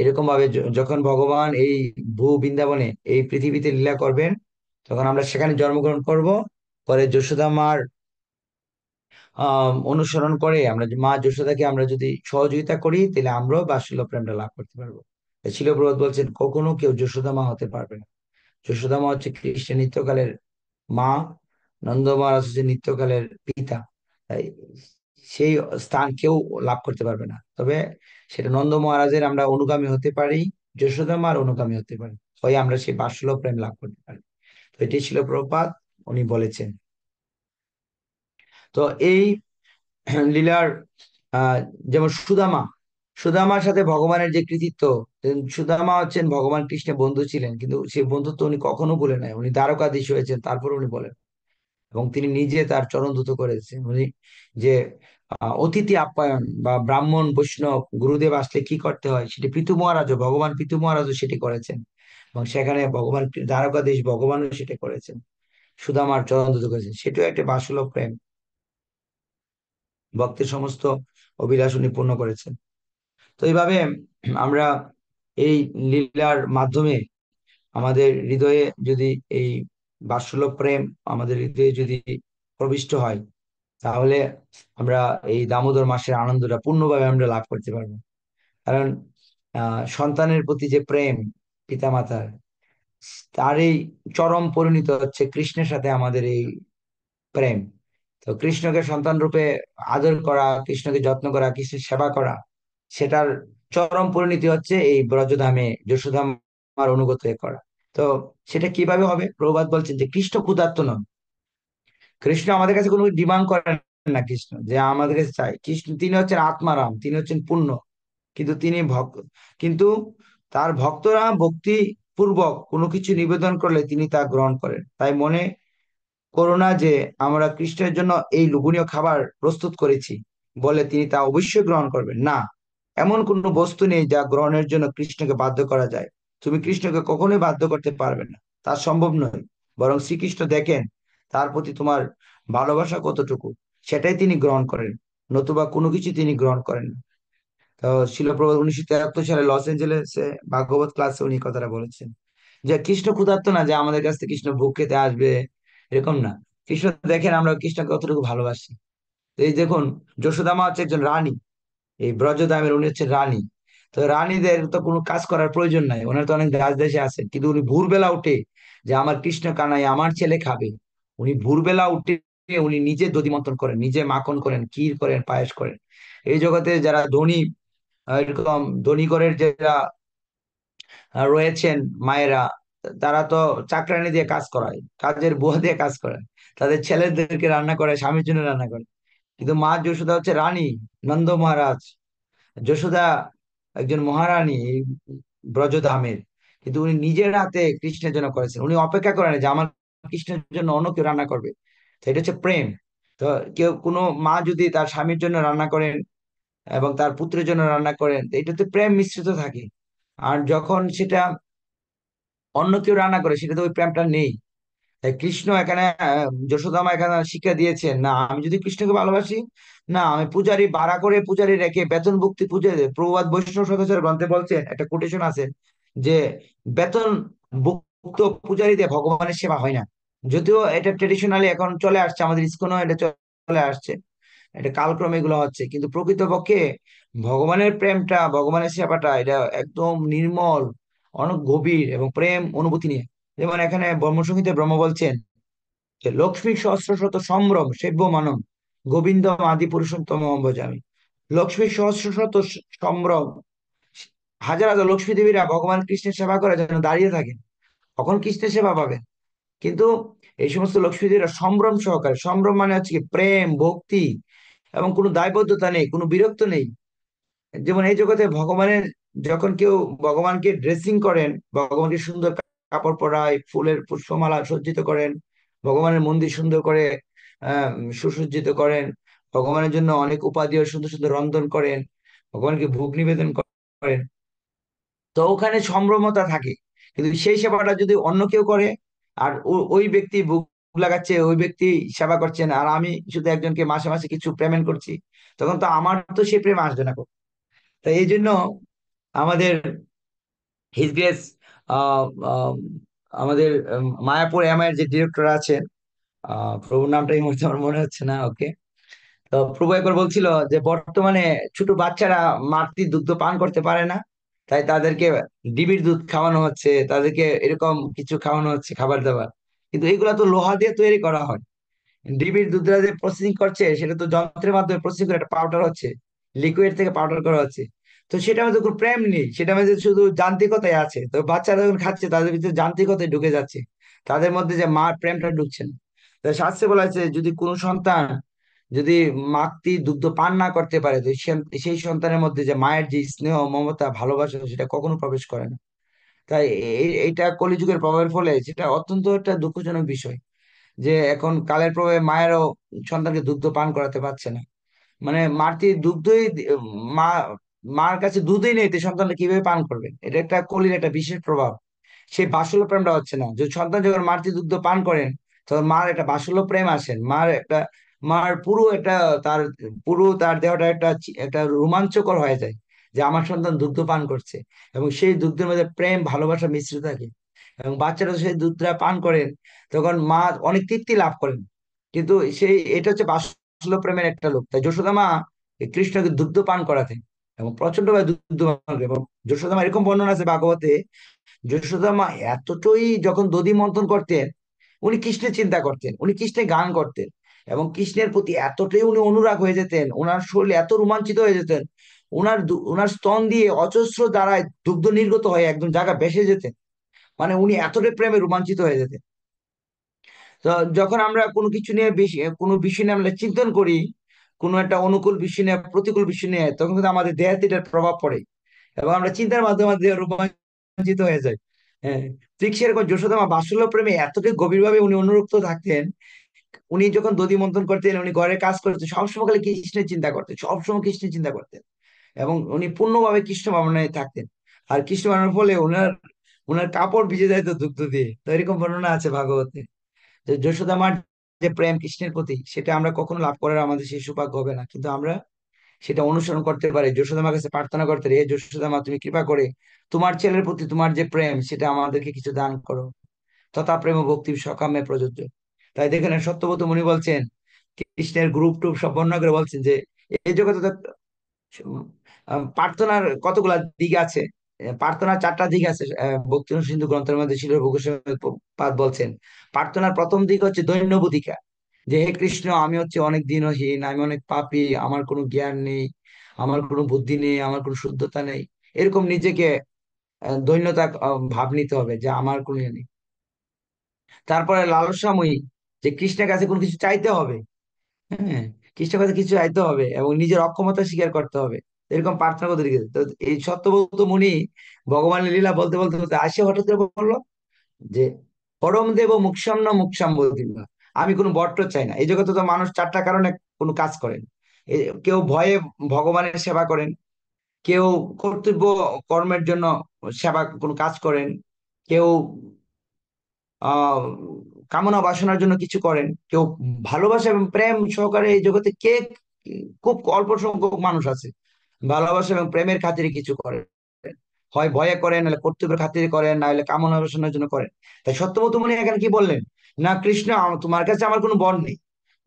এরকম ভাবে যখন ভগবান এই ভূ বৃন্দাবনে এই পৃথিবীতে লীলা করবেন, তখন আমরা সেখানে জন্মগ্রহণ করব। পরে যশোদামার অনুসরণ করে আমরা মা যশোদাকে আমরা যদি সহযোগিতা করি, তাহলে আমরাও বাৎসল্য প্রেমটা লাভ করতে পারবো। শিল প্রভুপাদ বলছেন কখনো কেউ যশোদা মা হতে পারবে না। যশোদা মা হচ্ছে কৃষ্ণের নিত্যকালের মা, নন্দ মহারাজ হচ্ছে নিত্যকালের পিতা। তাই সেই স্থান কেউ লাভ করতে পারবে না। তবে সেটা নন্দ মহারাজের আমরা অনুগামী হতে পারি, যশোদা মার অনুগামী হতে পারি, হয় আমরা সেই বাৎসল্য প্রেম লাভ করতে পারি। তো এটি ছিল প্রভুপাদ উনি বলেছেন। তো এই লীলার আহ যেমন সুদামা, সুদামার সাথে ভগবানের যে কৃতিত্ব, সুদামা হচ্ছেন ভগবান কৃষ্ণের বন্ধু ছিলেন, কিন্তু সেই বন্ধুত্ব উনি কখনো বলে নাই। উনি দ্বারকাধীশ হয়েছেন, তারপর উনি বলেন, এবং তিনি নিজে তার চরণ ধুত করেছেন। উনি যে অতিথি আপ্যায়ন বা ব্রাহ্মণ বৈষ্ণব গুরুদেব আসলে কি করতে হয়, সেটি পিতু মহারাজও, ভগবান পিতু মহারাজও সেটি করেছেন, এবং সেখানে ভগবান দ্বারকাধীশ ভগবানও সেটা করেছেন, সুদামার চরণ ধুত করেছেন। সেটাও একটা বাসুলভ প্রেম, ভক্তের সমস্ত অভিলাষ উনি পূর্ণ করেছেন। তো এইভাবে আমরা এই লীলার মাধ্যমে আমাদের হৃদয়ে যদি এই বাৎসল্য প্রেম আমাদের হৃদয়ে যদি প্রবিষ্ট হয়, তাহলে আমরা এই দামোদর মাসের আনন্দটা পূর্ণভাবে আমরা লাভ করতে পারবো। কারণ সন্তানের প্রতি যে প্রেম পিতামাতার, তার এই চরম পরিণত হচ্ছে কৃষ্ণের সাথে আমাদের এই প্রেম। তো কৃষ্ণকে সন্তান রূপে আদর করা, কৃষ্ণকে যত্ন করা, কৃষ্ণের সেবা করা, সেটার চরম পরিণতি হচ্ছে এই ব্রজধামে যশোদামার অনুগত হয়ে করা। তো সেটা কিভাবে হবে? প্রভুপাদ বলছেন যে কৃষ্ণ ক্ষুধার্ত নন। কৃষ্ণ আমাদের কাছে কোনো ডিমান্ড করেন না। কৃষ্ণ যে আমাদের কাছে চাই, কৃষ্ণ তিনি হচ্ছেন আত্মারাম, তিনি হচ্ছেন পূর্ণ, কিন্তু তিনি ভক্ত, কিন্তু তার ভক্তরা ভক্তি পূর্বক কোনো কিছু নিবেদন করলে তিনি তা গ্রহণ করেন। তাই মনে করো না যে আমরা কৃষ্ণের জন্য এই লোভনীয় খাবার প্রস্তুত করেছি বলে তিনি তা অবশ্যই গ্রহণ করবেন না। এমন কোনো বস্তু নেই যা গ্রহণের জন্য কৃষ্ণকে বাধ্য করা যায়। তুমি কৃষ্ণকে কখনোই বাধ্য করতে পারবে না, তা সম্ভব নয়। বরং শ্রীকৃষ্ণ দেখেন তার প্রতি তোমার ভালোবাসা কতটুকু, সেটাই তিনি গ্রহণ করেন, নতুবা কোনো কিছু তিনি গ্রহণ করেন না। তো শিল প্রভুপাদ 1973 সালে লস এঞ্জেলেসে ভাগবত ক্লাসে উনি কথাটা বলেছেন যে কৃষ্ণ ক্ষুধার্ত না যে আমাদের কাছ থেকে কৃষ্ণ ভোগ খেতে আসবে, এরকম না। কৃষ্ণ দেখেন আমরা কৃষ্ণকে কতটুকু ভালোবাসি। তো এই দেখুন, যশোদা মা হচ্ছে একজন রানী, এই ব্রজধামের উনি হচ্ছে রানী। তো রানীদের তো কোনো কাজ করার প্রয়োজন নাই, ওনার তো অনেক দাস দাসী আছেন, কিন্তু উনি ভোরবেলা উঠে যে আমার কৃষ্ণ কানাই আমার ছেলে খাবে, উনি ভোরবেলা উঠে উনি নিজে দধি মন্থন করেন, নিজে মাখন করেন, ক্ষীর করেন, পায়েস করেন। এই জগতে যারা ধনী, এরকম ধনীঘরের যারা রয়েছেন মায়েরা, তারা তো চাকরানি দিয়ে কাজ করায়, কাজের বুয়া দিয়ে কাজ করায়, তাদের ছেলেদেরকে রান্না করে, স্বামীর জন্য রান্না করে। কিন্তু মা যশোদা হচ্ছে রানী, নন্দ মহারাজ, যশোদা একজন মহারানী এই ব্রজধামের, কিন্তু উনি নিজের হাতে কৃষ্ণের জন্য করেছেন। উনি অপেক্ষা করেন যে আমার কৃষ্ণের জন্য অন্য কেউ রান্না করবে। তো এটা হচ্ছে প্রেম। তো কেউ কোনো মা যদি তার স্বামীর জন্য রান্না করেন এবং তার পুত্রের জন্য রান্না করেন, তো এটাতে প্রেম মিশ্রিত থাকে। আর যখন সেটা অন্য কেউ রান্না করে, সেটাতে ওই প্রেমটা নেই। তাই কৃষ্ণ এখানে যশোদা মা এখানে শিক্ষা দিয়েছেন, না আমি যদি কৃষ্ণকে ভালোবাসি, না আমি পূজারি ভাড়া করে পূজারি রেখে বেতন ভুক্তি পূজা প্রভুপাদ বৈষ্ণব সদস্যের গ্রন্থে বলছেন, একটা কোটেশন আছে যে বেতন ভুক্ত পূজারীতে ভগবানের সেবা হয় না। যদিও এটা ট্রেডিশনালি এখন চলে আসছে, আমাদের ইসকনও এটা চলে আসছে, এটা কালক্রমে এগুলো হচ্ছে, কিন্তু প্রকৃতপক্ষে ভগবানের প্রেমটা, ভগবানের সেবাটা এটা একদম নির্মল, অনেক গভীর এবং প্রেম অনুভূতি নিয়ে। যেমন এখানে ব্রহ্মসংহিতে ব্রহ্ম বলছেন যে লক্ষ্মী সহস্র শত সম্ভ্রম সেব্য মানম গোবিন্দ আদি পুরুষোত্তম ভজামি। লক্ষ্মী সহস্র শত সম্ভ্রম, হাজার হাজার লক্ষ্মী দেবীরা ভগবান কৃষ্ণের সেবা করে যেন দাঁড়িয়ে থাকেন, কখন কৃষ্ণের সেবা পাবেন। কিন্তু এই সমস্ত লক্ষ্মী দেবীরা সম্ভ্রম সহকারে, সম্ভ্রম মানে হচ্ছে কি প্রেম ভক্তি, এবং কোনো দায়বদ্ধতা নেই, কোনো বিরক্ত নেই। যেমন এই জগতে ভগবানের, যখন কেউ ভগবানকে ড্রেসিং করেন, ভগবানকে সুন্দর কাপড় পরায়, ফুলের পুষ্পমালা সজ্জিত করেন, ভগবানের মন্দির সুন্দর করে আহ সুসজ্জিত করেন, ভগবানের জন্য অনেক উপাদেয় সুন্দর সুন্দর রন্ধন করেন, ভগবানকে ভোগ নিবেদন করেন, তো ওখানে সম্ভ্রমতা থাকে। কিন্তু সেই সেবাটা যদি অন্য কেউ করে, আর ওই ব্যক্তি ভোগ লাগাচ্ছে, ওই ব্যক্তি সেবা করছেন, আর আমি শুধু একজনকে মাসে মাসে কিছু পেমেন্ট করছি, তখন তো আমার তো সেই প্রেম আসবে না। তো এই জন্য আমাদের হিজ গ্রেস আমাদের মায়াপুর এর যে ডিরেক্টর আছেন, প্রভুর নামটা এই মুহূর্তে আমার মনে হচ্ছে না, ওকে। তো প্রভু একবার বলছিল যে বর্তমানে ছোট বাচ্চারা মাতৃ দুগ্ধ পান করতে পারে না, তাই তাদেরকে ডিবির দুধ খাওয়ানো হচ্ছে, তাদেরকে এরকম কিছু খাওয়ানো হচ্ছে খাবার দাবার। কিন্তু এগুলা তো লোহা দিয়ে তৈরি করা হয়, ডিবির দুধটা যে প্রসেসিং করছে সেটা তো যন্ত্রের মাধ্যমে প্রসেসিং করে একটা পাউডার হচ্ছে, লিকুইড থেকে পাউডার করা হচ্ছে। তো সেটা মধ্যে কোনো প্রেম নেই, সেটা মধ্যে শুধু যান্ত্রিকতায় আছে। তো বাচ্চারা যখন খাচ্ছে তাদের ভিতরে যান্ত্রিকতায় ঢুকে যাচ্ছে, তাদের মধ্যে যে মার প্রেমটা ঢুকছে না। তো শাস্ত্রে বলা আছে যদি কোনো সন্তান যদি মাতৃ দুগ্ধ পান না করতে পারে, তো সেই সন্তানের মধ্যে যে মায়ের যে স্নেহ মমতা ভালোবাসা সেটা কখনো প্রবেশ করে না। তাই এইটা কলিযুগের প্রভাবের ফলে সেটা অত্যন্ত একটা দুঃখজনক বিষয় যে এখন কালের প্রভাবে মায়েরও সন্তানকে দুগ্ধ পান করাতে পারছে না। মানে মাতৃ দুগ্ধই মা, মার কাছে দুধই নেই, তো সন্তানটা কিভাবে পান করবে? এটা একটা কলির একটা বিশেষ প্রভাব। সেই বাৎসল্য প্রেমটা হচ্ছে না। যদি সন্তান যখন মাতৃ দুগ্ধ পান করেন, তখন মার একটা বাৎসল্য প্রেম আসেন, মার পুরো একটা, তার পুরো তার দেহটা একটা একটা রোমাঞ্চকর হয়ে যায় যে আমার সন্তান দুগ্ধ পান করছে, এবং সেই দুগ্ধের মধ্যে প্রেম ভালোবাসা মিশ্রিত থাকে। এবং বাচ্চারা সেই দুধটা পান করেন, তখন মা অনেক তৃপ্তি লাভ করেন। কিন্তু সেই এটা হচ্ছে বাৎসল্য প্রেমের একটা লোক। তাই যশোদা মা এই কৃষ্ণকে দুগ্ধ পান করাতেন এবং প্রচন্ড ভাবে দুগ্ধ পান করতেন। এবং যশোদা মা এরকম বর্ণনা আছে ভাগবতে, যশোদা মা এতটাই যখন দধি মন্থন করতেন, উনি কৃষ্ণের চিন্তা করতেন, উনি কৃষ্ণের গান করতেন, এবং কৃষ্ণের প্রতি এতটাই উনি অনুরাগ হয়ে যেতেন, ওনার শরীর এত রোমাঞ্চিত হয়ে যেতেন, ওনার স্তন দিয়ে অজস্র দ্বারায় দুগ্ধ নির্গত হয়ে একদম জায়গা ভেসে যেতেন। মানে উনি এতটাই প্রেমে রোমাঞ্চিত হয়ে যেতেন। তো যখন আমরা কোনো কিছু নিয়ে বেশি, কোনো বিষয় নিয়ে আমরা চিন্তন করি, কোনো একটা অনুকূল বিষয় নিয়ে প্রতিকূল বিষয় নিয়ে, তখন কিন্তু আমাদের দেহে এটার প্রভাব পড়ে, এবং আমরা চিন্তার মাধ্যমে আমাদের দেহ রোমাঞ্চিত হয়ে যায়। হ্যাঁ, ঠিক সেরকম যশোদা মা বাৎসল্য প্রেমে এতটাই গভীরভাবে উনি অনুরক্ত থাকতেন। উনি যখন দধি মন্থন করতেন, উনি ঘরে কাজ করতেন, সবসময় খালি কৃষ্ণের চিন্তা করতেন, সবসময় কৃষ্ণের চিন্তা করতেন, এবং উনি পূর্ণভাবে কৃষ্ণ ভাবনায় থাকতেন। আর কৃষ্ণ ভাবনার ফলে ওনার ওনার কাপড় ভিজে যায় তো দুগ্ধ দিয়ে। তো এরকম বর্ণনা আছে ভাগবতে যে যশোদা মার যে প্রেম কৃষ্ণের প্রতি, সেটা আমরা কখনো লাভ করার আমাদের সেই সৌভাগ্য হবে না, কিন্তু আমরা সেটা অনুসরণ করতে পারি। যশোদা মার কাছে প্রার্থনা করতে পারি, হে যশোদা মা তুমি কৃপা করে তোমার ছেলের প্রতি তোমার যে প্রেম সেটা আমাদেরকে কিছু দান করো, তথা প্রেম ও ভক্তি সকামে প্রযোজ্য। তাই দেখেন সত্যব্রত মুনি বলছেন, কৃষ্ণের গ্রুপ টুপ সব বর্ণনা করে বলছেন যে এই জগতে তো প্রার্থনার কতগুলা দিক আছে। প্রার্থনার চারটা দিক আছে। ভক্তি সিন্ধু গ্রন্থের মধ্যে ছিল পাদ বলছেন, প্রার্থনার প্রথম দিক হচ্ছে দৈন্যবধিকা, যে হে কৃষ্ণ আমি হচ্ছে অনেক দিনহীন, আমি অনেক পাপী, আমার কোনো জ্ঞান নেই, আমার কোনো বুদ্ধি নেই, আমার কোনো শুদ্ধতা নেই, এরকম নিজেকে দৈন্যতা ভাব নিতে হবে যে আমার কোনো ইয়ে নেই। তারপরে লালসাময়ী, যে কৃষ্ণের কাছে কোনো কিছু চাইতে হবে। হ্যাঁ, কৃষ্ণের কাছে কিছু চাইতে হবে এবং নিজের অক্ষমতা স্বীকার করতে হবে, এরকম প্রার্থনা করতে লিখেছে। তো এই সত্যব্রত মুনি ভগবানের লীলা বলতে বলতে বলতে আসে হঠাৎ করে বললো যে পরম দেব মুক্ষম না মুক্ষম বলতে, আমি কোনো বট্ট চাই না। এই জগতে তো মানুষ চারটা কারণে কোনো কাজ করেন। কেউ ভয়ে ভগবানের সেবা করেন, কেউ কর্তব্য কর্মের জন্য সেবা কোনো কাজ করেন, কেউ আহ কামনা বাসনার জন্য কিছু করেন, কেউ ভালোবাসা এবং প্রেম সহকারে। এই জগতে কে, খুব অল্প সংখ্যক মানুষ আছে ভালোবাসা এবং প্রেমের খাতিরে কিছু করেন। হয় ভয়ে করেন, নাহলে কর্তব্যের খাতিরে করেন, না হলে কামনা বাসনার জন্য করেন। তাই সত্যবত মুনি এখানে কি বললেন, না কৃষ্ণ, তোমার কাছে আমার কোনো বর নেই,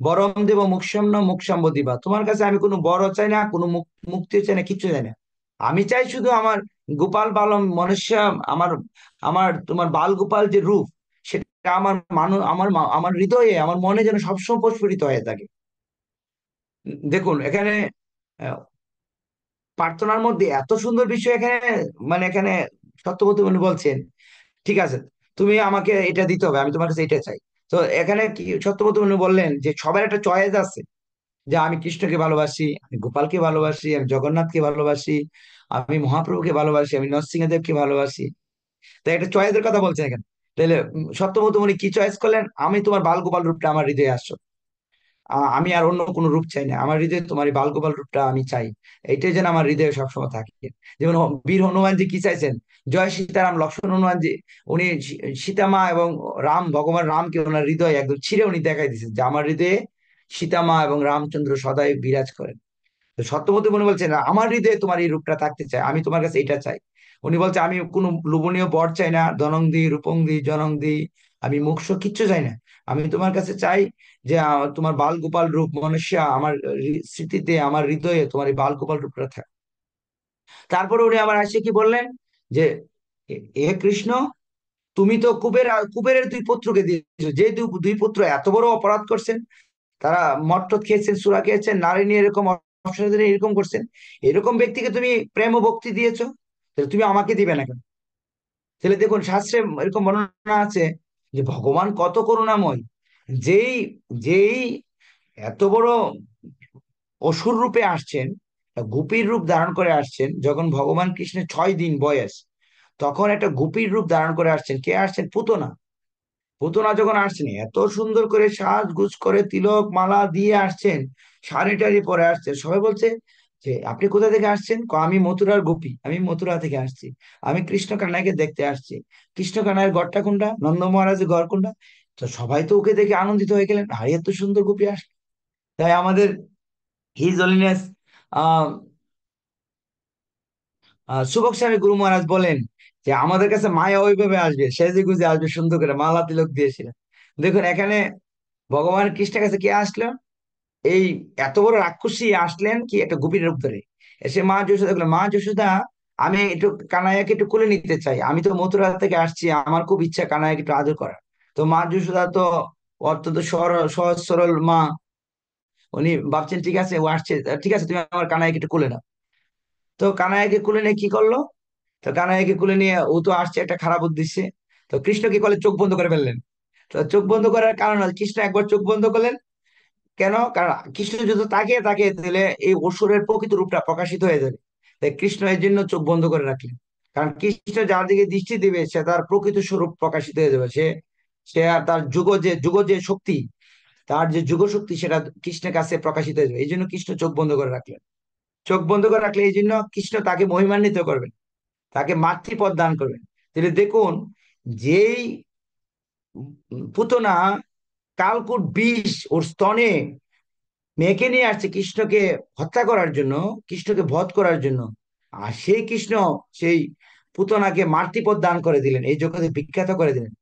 বরম দেব মুক্ষম না মুক্ষাম্ব দিবা, তোমার কাছে আমি কোনো বরও চাই না, কোনো মুক্তিও চাই না, কিচ্ছু চাই না। আমি চাই শুধু আমার গোপাল বালম মনুষ্য, আমার আমার তোমার বাল গোপাল যে রূপ, সেটা আমার মানুষ, আমার হৃদয়ে, আমার মনে যেন সবসময় প্রস্ফুটিত হয়ে থাকে। দেখুন এখানে আহ, প্রার্থনার মধ্যে এত সুন্দর বিষয় এখানে, মানে এখানে সত্যবত উনি বলছেন, ঠিক আছে তুমি আমাকে এটা দিতে হবে, আমি তোমার কাছে এটা চাই। তো এখানে কি সত্যবত উনি বললেন যে সবার একটা চয়েস আছে, যে আমি কৃষ্ণকে ভালোবাসি, আমি গোপালকে ভালোবাসি, আমি জগন্নাথকে ভালোবাসি, আমি মহাপ্রভুকে ভালোবাসি, আমি নরসিংহদেবকে ভালোবাসি। তাই একটা চয়েসের কথা বলছেন এখানে। তাহলে সত্যবত উনি কি চয়েস করলেন, আমি তোমার বাল গোপাল রূপটা আমার হৃদয়ে আসো, আমি আর অন্য কোনো রূপ চাই না, আমার হৃদয়ে তোমার এই বালগোপাল রূপটা আমি চাই, এইটাই যেন আমার হৃদয়ে সবসময় থাকে। যেমন বীর হনুমানজি কি চাইছেন, জয় সীতারাম লক্ষ্মণ হনুমানজি, উনি সীতামা এবং রাম, ভগবান রামকে ওনার হৃদয়ে একদম ছিঁড়ে উনি দেখাই দিচ্ছেন যে আমার হৃদয়ে সীতামা এবং রামচন্দ্র সদাই বিরাজ করেন। তো সত্যবতী উনি বলছেন আমার হৃদয়ে তোমার এই রূপটা থাকতে চাই, আমি তোমার কাছে এটা চাই। উনি বলছে আমি কোনো লোভনীয় বর চাই না, ধনংদি রূপংদি জনংদি, আমি মোক্ষ কিচ্ছু চাই না। আমি তোমার কাছে চাই যে তোমার বাল গোপাল রূপ মনুষ্য আমার স্মৃতিতে, আমার হৃদয়ে তোমার এই বাল গোপাল রূপটা থাক। তারপরে উনি আবার আসে কি বললেন, যে হে কৃষ্ণ, তুমি তো কুবেরের দুই পুত্রকে দিয়েছো, যে দুই পুত্র এত বড় অপরাধ করছেন, তারা মদ টদ খেয়েছেন, সুরা খেয়েছেন, নারী নিয়ে এরকম অপরাধ এরকম করছেন, এরকম ব্যক্তিকে তুমি প্রেম ও ভক্তি দিয়েছো, তাহলে তুমি আমাকে দিবে না কেন? তাহলে দেখুন শাস্ত্রে এরকম বর্ণনা আছে যে ভগবান কত করুণাময়, যেই যেই এত বড় অসুর রূপে আসছেন, গোপীর রূপ ধারণ করে আসছেন, যখন ভগবান কৃষ্ণের 6 দিন বয়স, তখন একটা গোপীর রূপ ধারণ করে আসছেন। কে আসছেন? পুতনা। পুতনা যখন আসছেন এত সুন্দর করে সাজগুজ করে তিলক মালা দিয়ে আসছেন, শাড়ি টাড়ি পরে আসছেন, সবাই বলছে যে আপনি কোথা থেকে আসছেন? আমি মথুরার গোপী, আমি মথুরা থেকে আসছি, আমি কৃষ্ণ কানাইকে দেখতে আসছি। কৃষ্ণ কানাইয়ের ঘরটা কোনটা? নন্দ মহারাজের ঘর কোনটা? তো সবাই তো ওকে দেখে আনন্দিত হয়ে গেলেন, হাই এত সুন্দর গোপী আসছে। তাই আমাদের হিজ হলিনেস আহ সুবক স্বামী গুরু মহারাজ বলেন যে আমাদের কাছে মায়া ওইভাবে আসবে, সেজে গুজে আসবে, সুন্দর করে মালা তিলক দিয়েছিলেন। দেখুন এখানে ভগবান কৃষ্ণের কাছে কে আসলেন, এই এত বড় রাক্ষসী আসলেন কি একটা গোপীর রূপ ধরে। এসে মা যশোদা বললেন, মা যশোদা, আমি একটু কানাইয়াকে একটু কোলে নিতে চাই, আমি তো মথুরা থেকে আসছি, আমার খুব ইচ্ছা কানাইয়াকে একটু আদর করার। তো মা যশোদা তো অত্যন্ত সহজ সরল মা, উনি ভাবছেন ঠিক আছে ও আসছে, ঠিক আছে তুমি আমার কানাইয়াকে একটু কোলে নাও। তো কানাইয়াকে কোলে নিয়ে কি করলো, তো কানাইয়াকে কোলে নিয়ে ও তো আসছে একটা খারাপ উদ্দেশ্যে, তো কৃষ্ণ কি করলে চোখ বন্ধ করে ফেললেন। তো চোখ বন্ধ করার কারণ হচ্ছে কৃষ্ণ একবার চোখ বন্ধ করলেন, কেন? কারণ কৃষ্ণ যদি তাকিয়ে তাকিয়ে তাহলে এই অসুরের প্রকৃত রূপটা প্রকাশিত হয়ে যাবে। তাই কৃষ্ণ এর জন্য চোখ বন্ধ করে রাখলেন, কারণ কৃষ্ণ যার দিকে দৃষ্টি দিবে সে তার প্রকৃত স্বরূপ প্রকাশিত হয়ে যাবে। সে সে আর তার যুগ যে শক্তি, তার যে যুগ শক্তি সেটা কৃষ্ণের কাছে প্রকাশিত হয়ে যাবে। এই জন্য কৃষ্ণ চোখ বন্ধ করে রাখলেন। চোখ বন্ধ করে রাখলে এই জন্য কৃষ্ণ তাকে মহিমান্বিত করবেন, তাকে মাতৃপদ দান করবেন। তাহলে দেখুন, যেই পুতনা কালকুট বিষ ওর স্তনে মেয়েকে নিয়ে আসছে কৃষ্ণকে হত্যা করার জন্য, কৃষ্ণকে বধ করার জন্য, আর সেই কৃষ্ণ সেই পুতনাকে মাতৃপদ দান করে দিলেন, এই জগতে বিখ্যাত করে দিলেন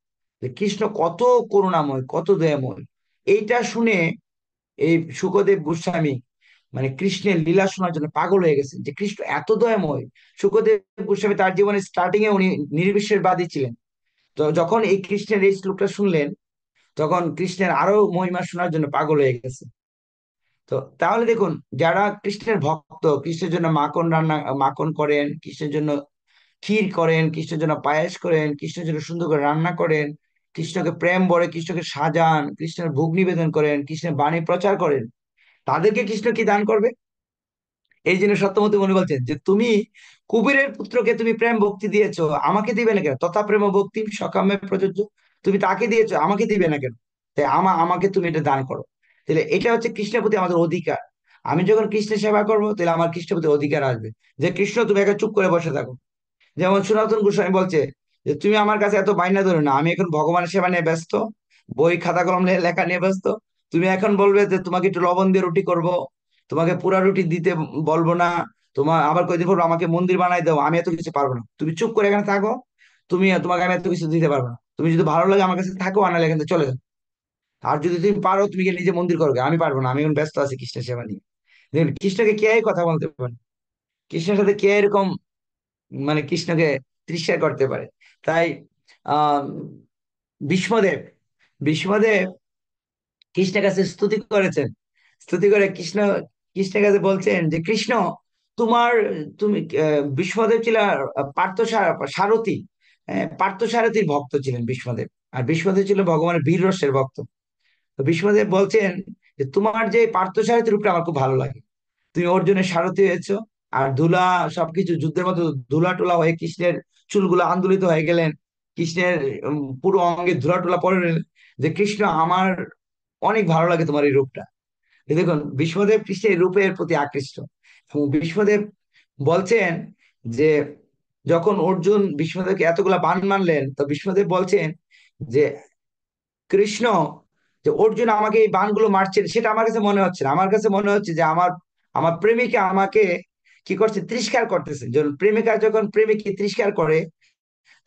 যে কৃষ্ণ কত করুণাময়, কত দয়াময়। এইটা শুনে এই শুকদেব গোস্বামী মানে কৃষ্ণের লীলা শোনার জন্য পাগল হয়ে গেছেন, যে কৃষ্ণ এত দয়াময়। শুকদেব গোস্বামী তার জীবনের স্টার্টিং এ উনি নির্বিশেষবাদী ছিলেন। তো যখন এই কৃষ্ণের এই শ্লোকটা শুনলেন, তখন কৃষ্ণের আরো মহিমা শোনার জন্য পাগল হয়ে গেছে। তো তাহলে দেখুন, যারা কৃষ্ণের ভক্ত, কৃষ্ণের জন্য মাখন করেন, কৃষ্ণের জন্য ক্ষীর করেন, কৃষ্ণের জন্য পায়েস করেন, কৃষ্ণের জন্য সুন্দর করে রান্না করেন, কৃষ্ণকে প্রেম ভরে কৃষ্ণকে সাজান, কৃষ্ণের ভোগ নিবেদন করেন, কৃষ্ণের বাণী প্রচার করেন, তাদেরকে কৃষ্ণ কি দান করবে? এই জন্য সত্যমতি মনে বলছেন যে তুমি কুবেরের পুত্রকে তুমি প্রেম ভক্তি দিয়েছো, আমাকে দিবে না কেন? তথা প্রেম ভক্তি সকামে প্রযোজ্য, তুমি তাকে দিয়েছো, আমাকে দিবে না কেন? তাই আমাকে তুমি এটা দান করো। তাহলে এটা হচ্ছে কৃষ্ণের প্রতি আমাদের অধিকার। আমি যখন কৃষ্ণের সেবা করবো, তাহলে আমার কৃষ্ণের প্রতি অধিকার আসবে, যে কৃষ্ণ তুমি একা চুপ করে বসে থাকো। যেমন সনাতন গোস্বামী বলছে যে তুমি আমার কাছে এত বাইনা ধরো না, আমি এখন ভগবানের সেবা নিয়ে ব্যস্ত, বই খাতা কলম নিয়ে লেখা নিয়ে ব্যস্ত। তুমি এখন বলবে যে তোমাকে একটু লবণ দিয়ে রুটি করব, তোমাকে পুরা রুটি দিতে বলবো না, তোমার আবার কয়দিন পর আমাকে মন্দির বানাই দাও, আমি এত কিছু পারবো না, তুমি চুপ করে এখানে থাকো, তোমাকে আমি এত কিছু দিতে পারবো না, তুমি যদি ভালো লাগে আমার কাছে থাকো, আনালে এখান থেকে চলে যাও। আর যদি তুমি পারো তুমি গিয়ে নিজে মন্দির করো, আমি পারবো না, আমি এখন ব্যস্ত আছি কৃষ্ণের সেবা নিয়ে। দেখুন কৃষ্ণকে কে এই কথা বলতে পারে, কৃষ্ণের সাথে কে এরকম মানে কৃষ্ণকে তৃষা করতে পারে। তাই আহ ভীষ্মদেব ভীষ্মদেব কৃষ্ণের কাছে স্তুতি করেছেন, স্তুতি করে কৃষ্ণের কাছে বলছেন যে কৃষ্ণ তোমার, তুমি ভীষ্মদেব ছিল সারথী, পার্থ সারথীর ভক্ত ছিলেন ভীষ্মদেব, আর ভীষ্মদেব ছিল ভগবানের বীর রসের ভক্ত। তো ভীষ্মদেব বলছেন যে তোমার যে পার্থ সারথীর রূপটা আমার খুব ভালো লাগে, তুমি অর্জুনের সারথি হয়েছো, আর ধুলা সবকিছু যুদ্ধের মতো ধুলা টোলা হয়ে কৃষ্ণের চুলগুলো আন্দোলিত হয়ে গেলেন, কৃষ্ণের পুরো অঙ্গে ধুলা টোলা পড়ে নিলেন, যে কৃষ্ণ আমার অনেক ভালো লাগে তোমার এই রূপটা। এই দেখুন বিষ্ণুদেব কৃষ্ণের রূপের প্রতি আকৃষ্ট। এবং বিষ্ণুদেব বলছেন যে যখন অর্জুন বিষ্ণুদেবকে এতগুলা বাণ মানলেন, তো বিষ্ণুদেব বলছেন যে কৃষ্ণ, যে অর্জুন আমাকে এই বাণগুলো মারছেন সেটা আমার কাছে মনে হচ্ছে না, আমার কাছে মনে হচ্ছে যে আমার আমার প্রেমিকা আমাকে কি করছে, তিরস্কার করতেছে। যখন প্রেমিকা যখন প্রেমিককে তিরস্কার করে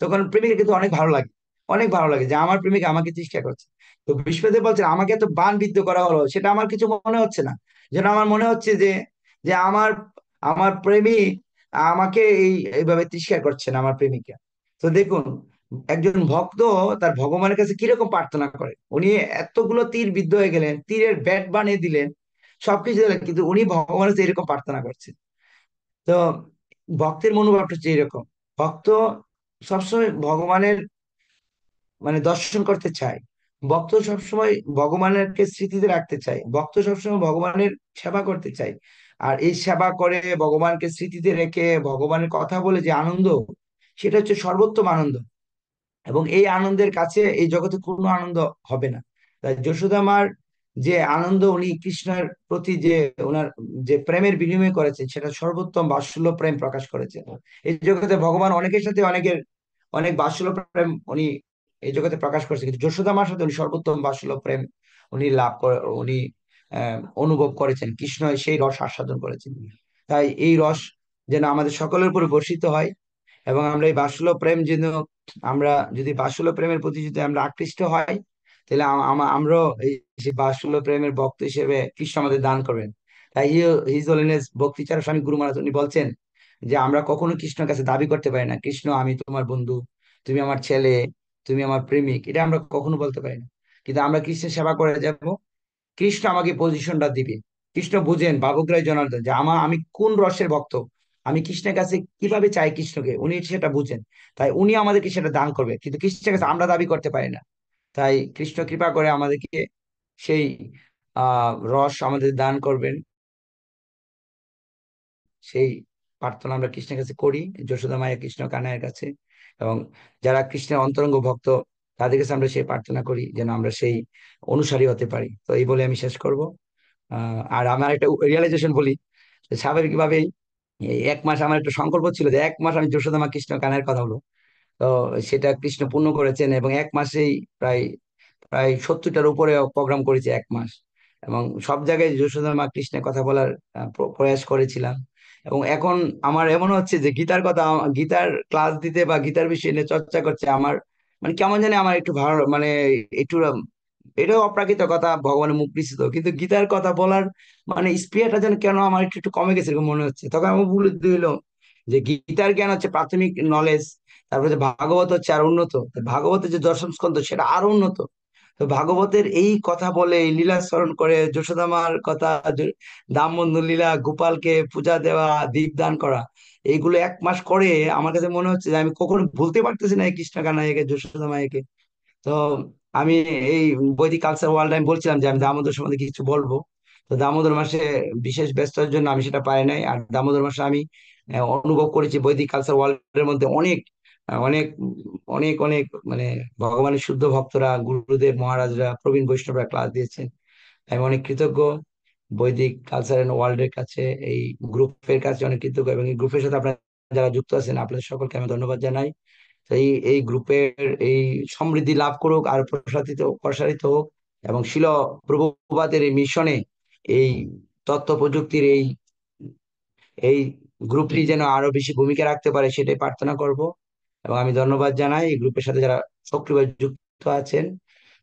তখন প্রেমিকা কিন্তু অনেক ভালো লাগে, অনেক ভালো লাগে যে আমার প্রেমিকা আমাকে তিরস্কার করছে। তো বিষ্ণুদেব বলছেন আমাকে এত বাণ বিদ্ধ করা হলো সেটা আমার কিছু মনে হচ্ছে না, যেন আমার মনে হচ্ছে যে যে আমার আমার প্রেমিক আমাকে এইভাবে তিরস্কার করছেন আমার প্রেমিকা। তো দেখুন একজন ভক্ত তার ভগবানের কাছে কিরকম প্রার্থনা করে, উনি এতগুলো তীর বিদ্ধ হয়ে গেলেন, তীরের ব্যাট বানিয়ে দিলেন, সবকিছু দিলেন, কিন্তু উনি ভগবানের কাছে এরকম প্রার্থনা করছেন। তো ভক্তের মনোভাবটা হচ্ছে এরকম, ভক্ত সবসময় ভগবানের মানে দর্শন করতে চায়, ভক্ত সবসময় ভগবানেরকে স্মৃতিতে রাখতে চায়, ভক্ত সবসময় ভগবানের সেবা করতে চায়। আর এই সেবা করে ভগবানকে স্মৃতিতে রেখে ভগবানের কথা বলে যে আনন্দ, সেটা হচ্ছে সর্বোত্তম আনন্দ। এবং এই আনন্দের কাছে এই জগতে কোনো আনন্দ হবে না। তাই যশোদা মার যে আনন্দ উনি কৃষ্ণের প্রতি যে ওনার যে প্রেমের বিনিময় করেছেন সেটা সর্বোত্তম বাৎসল্য প্রেম প্রকাশ করেছেন। এই জগতে ভগবান অনেকের সাথে অনেক বাৎসল্য প্রেম উনি এই জগতে প্রকাশ করেছেন, কিন্তু যশোদা মার সাথে উনি সর্বোত্তম বাৎসল্য প্রেম উনি লাভ করে, উনি অনুভব করেছেন, কৃষ্ণ সেই রস আস্বাদন করেছেন। তাই এই রস যেন আমাদের সকলের উপর বর্ষিত হয়, এবং আমরা এই বাৎসল্য প্রেম যেন আমরা যদি বাৎসল্য প্রেমের প্রতি যদি আমরা আকৃষ্ট হয়, তাহলে আমরাও এই যে বাৎসল্য প্রেমের ভক্ত হিসেবে কৃষ্ণ আমাদের দান করবেন। তাই হিজ হোলিনেস ভক্তিচারক স্বামী গুরু মহারাজ উনি বলছেন যে আমরা কখনো কৃষ্ণের কাছে দাবি করতে পারি না কৃষ্ণ আমি তোমার বন্ধু, তুমি আমার ছেলে, তুমি আমার প্রেমিক, এটা আমরা কখনো বলতে পারি না। কিন্তু আমরা কৃষ্ণের সেবা করে যাব, কৃষ্ণ আমাকে পজিশনটা দিবে। কৃষ্ণ বুঝেন বাবুগ্রাই জনার্দন যে আমি কোন রসের ভক্ত, আমি কৃষ্ণের কাছে কিভাবে চাই কৃষ্ণকে, উনি সেটা বুঝেন। তাই উনি আমাদেরকে সেটা দান করবে, কিন্তু কৃষ্ণের কাছে আমরা দাবি করতে পারি না। তাই কৃষ্ণ কৃপা করে আমাদেরকে সেই রস আমাদের দান করবেন, সেই প্রার্থনা আমরা কৃষ্ণের কাছে করি, যশোদা মায়ের কৃষ্ণ কানাইয়ের কাছে। এবং যারা কৃষ্ণের অন্তরঙ্গ ভক্ত তাদের কাছে আমরা সেই প্রার্থনা করি যেন আমরা সেই অনুসারী হতে পারি। তো এই বলে আমি শেষ করব। আর আমার একটা রিয়েলাইজেশন বলি, স্বাভাবিকভাবেই এই 1 মাস আমার একটা সংকল্প ছিল যে 1 মাস আমি যশোদা মা কৃষ্ণ কানাইয়ের কথা বলবো। তো সেটা কৃষ্ণ পূর্ণ করেছেন, এবং 1 মাসেই প্রায় প্রায় 70টার উপরে প্রোগ্রাম করেছি 1 মাস, এবং সব জায়গায় যশোদা মা কৃষ্ণের কথা বলার প্রয়াস করেছিলাম। এবং এখন আমার এমন হচ্ছে যে গীতার ক্লাস দিতে বা গীতার বিষয় নিয়ে চর্চা করছে আমার মানে কেমন জানি আমার একটু ভালো মানে একটু এটাও অপ্রাকৃত কথা, ভগবানের মুখ নিঃসৃত, কিন্তু গীতার কথা বলার মানে স্পৃহাটা যেন কেন আমার একটু একটু কমে গেছে এরকম মনে হচ্ছে। তখন আমার ভুল দিল যে গীতার জ্ঞান হচ্ছে প্রাথমিক নলেজ, তারপরে যে ভাগবত হচ্ছে আর উন্নত, তো ভাগবতের যে দর্শন স্কন্ধ সেটা আরো উন্নত। তো ভাগবতের এই কথা বলে এই লীলা স্মরণ করে যশোদামার কথা, দামবন্ধু লীলা, গোপালকে পূজা দেওয়া, দীপদান করা, এইগুলো 1 মাস করে আমার কাছে মনে হচ্ছে যে আমি কখনো ভুলতে পারতেছি না এই কৃষ্ণ কানাইকে, যশোদা মায়েকে। তো আমি এই বৈদিক কালচার ওয়ার্ল্ড আমি বলছিলাম যে আমি দামোদর সম্বন্ধে কিছু বলবো। তো দামোদর মাসে বিশেষ ব্যস্ততার জন্য আমি সেটা পাই নাই। আর দামোদর মাসে আমি অনুভব করেছি বৈদিক কালচার ওয়ার্ল্ডের মধ্যে অনেক অনেক অনেক অনেক মানে ভগবানের শুদ্ধ ভক্তরা, গুরুদেব মহারাজরা, প্রবীণ বৈষ্ণবরা ক্লাস দিয়েছেন। আমি অনেক কৃতজ্ঞ বৈদিক কালচার ওয়ার্ল্ডের কাছে, এই গ্রুপের কাছে অনেক কৃতজ্ঞ, এবং এই গ্রুপের সাথে আপনারা যারা যুক্ত আছেন আপনাদের সকলকে আমি ধন্যবাদ জানাই। তো এই গ্রুপের এই সমৃদ্ধি লাভ করুক আর প্রসারিত প্রসারিত হোক, এবং শিল প্রভুপাদের এই মিশনে এই তথ্য প্রযুক্তির এই গ্রুপটি যেন আরো বেশি ভূমিকা রাখতে পারে সেটাই প্রার্থনা করব। এবং আমি ধন্যবাদ জানাই এই গ্রুপের সাথে যারা সক্রিয়ভাবে যুক্ত আছেন।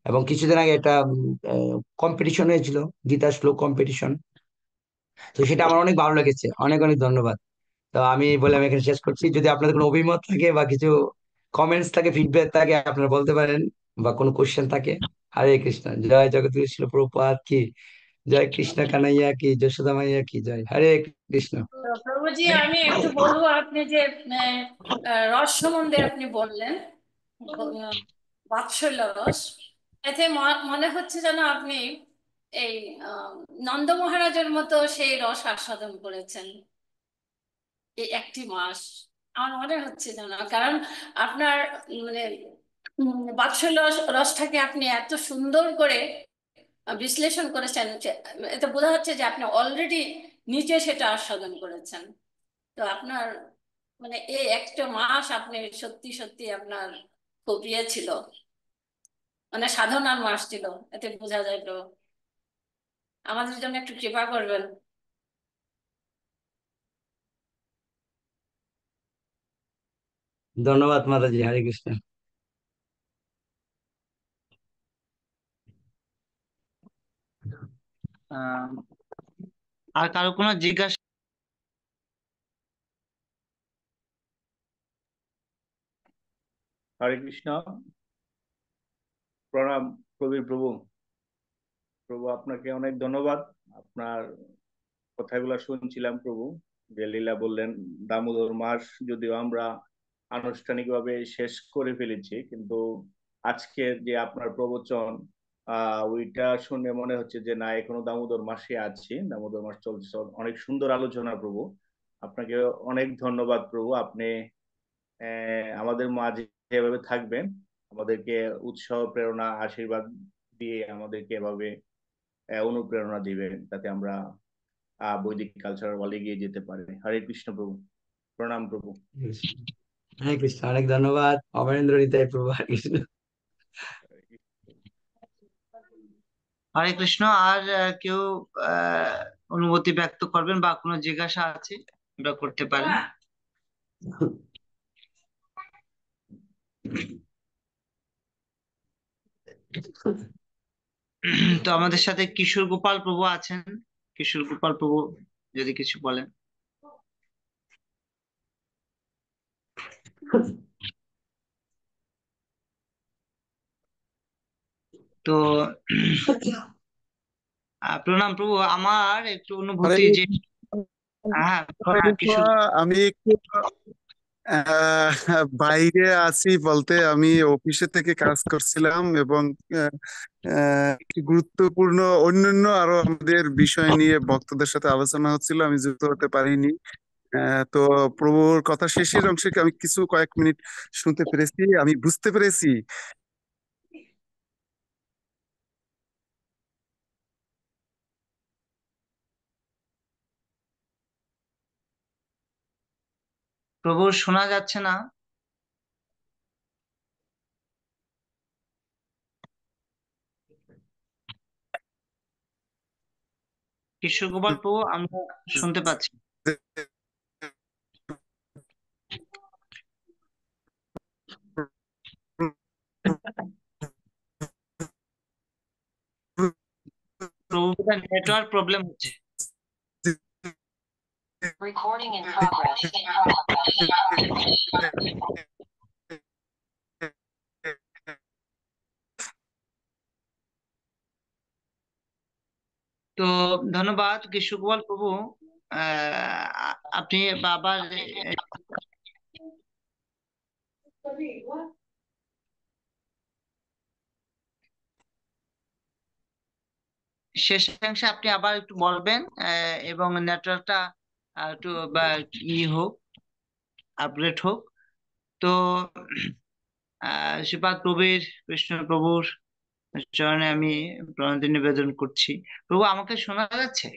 এবং কিছুদিন আগে একটা কম্পিটিশন হয়েছিল, গীতা শ্লোক কম্পিটিশন, তো সেটা আমার অনেক ভালো লেগেছে। অনেক অনেক ধন্যবাদ। তো আমি বলে আমি এখানে শেষ করছি। যদি আপনাদের কোনো অভিমত থাকে বা কিছু কমেন্টস থাকে, ফিডব্যাক থাকে, আপনারা বলতে পারেন, বা কোনো কোশ্চেন থাকে। হরে কৃষ্ণ, জয় জগৎগুরু শিল প্রভুপাদ কি জয়, কৃষ্ণ কানাইয়া কি, যশোদা মাইয়া কি জয়, হরে কৃষ্ণ। তো প্রভুজি, আমি একটু বলবো, আপনি যে রস সম্বন্ধে আপনি বললেন, বাৎসল্য রস, এতে মনে হচ্ছে যেন আপনি এই আহ, নন্দ মহারাজের মতো সেই রস আস্বাদন করেছেন এই একটি মাস। আমার মনে হচ্ছে যেন, কারণ আপনার মানে বাৎসল্য রসটাকে আপনি এত সুন্দর করে বিশ্লেষণ করেছেন যে এতে বোঝা যাচ্ছে যে আপনি অলরেডি নিজে সেটা আস্বাদন করেছেন। তো আপনার মানে এই একটা মাস আপনি সত্যি সত্যি আপনার খুব ইয়ে ছিল, মানে সাধনার মাস ছিল, এতে বোঝা যায়। তো আমাদের জন্য একটু কৃপা করবেন। ধন্যবাদ মাতাজি, হরে কৃষ্ণ। আহ আর কারো কোনো জিজ্ঞাসা? হরে কৃষ্ণ। প্রণাম প্রবীর প্রভু। প্রভু আপনাকে অনেক ধন্যবাদ। আপনার কথাগুলো শুনছিলাম প্রভু, যে লীলা বললেন। দামোদর মাস যদিও আমরা আনুষ্ঠানিকভাবে শেষ করে ফেলেছি, কিন্তু আজকের যে আপনার প্রবচন, ওইটা শুনে মনে হচ্ছে যে না, এখনো দামোদর মাসে আছি, দামোদর মাস চলছে। অনেক সুন্দর আলোচনা প্রভু। আপনাকে অনেক ধন্যবাদ প্রভু। আপনি আমাদের মাঝে এভাবে থাকবেন, আমাদেরকে উৎসাহ, প্রেরণা, আশীর্বাদ দিয়ে আমাদেরকে এভাবে অনুপ্রেরণা দিবেন, যাতে আমরা বৈদিক কালচার ওয়ার্ল্ডে এগিয়ে যেতে পারে। হরে কৃষ্ণ প্রভু। প্রণাম প্রভু। হরে কৃষ্ণ, অনেক ধন্যবাদ। অমরেন্দ্র নিতাই প্রভু, হরে কৃষ্ণ। হরে কৃষ্ণ। আর কেউ আহ অনুভূতি ব্যক্ত করবেন বা কোনো জিজ্ঞাসা আছে, আমরা করতে পারেন। তো আমাদের সাথে কিশোর গোপাল প্রভু আছেন। কিশোর গোপাল প্রভু যদি কিছু বলেন। তো প্রণাম প্রভু। আমার একটু হরে অনুভূতি যে, হ্যাঁ হরে হ্যাঁ, কৃষ্ণ। কিশোর। আমি একটু বাইরে আছি বলতে, আমি অফিসে থেকে কাজ করছিলাম, এবং আহ, একটি গুরুত্বপূর্ণ অন্যান্য আরো আমাদের বিষয় নিয়ে ভক্তদের সাথে আলোচনা হচ্ছিল, আমি যুক্ত হতে পারিনি। তো প্রভুর কথা শেষের অংশে আমি কিছু কয়েক মিনিট শুনতে পেরেছি, আমি বুঝতে পেরেছি। প্রভু শোনা যাচ্ছে না। কিশোর গোপাল প্রভু আমরা শুনতে পাচ্ছি। প্রভু নেটওয়ার্ক প্রবলেম হচ্ছে। Recording in progress. তো ধন্যবাদ কিশোর গোপাল প্রভু। আপনি আবার শেষাংশে আপনি আবার একটু বলবেন, এবং নেটওয়ার্কটা একটু বা হোক, আপগ্রেড হোক। তো শ্রীপাদ প্রবীর কৃষ্ণ প্রভুর চরণে আমি প্রণতি নিবেদন করছি। প্রভু আমাকে শোনা যাচ্ছে?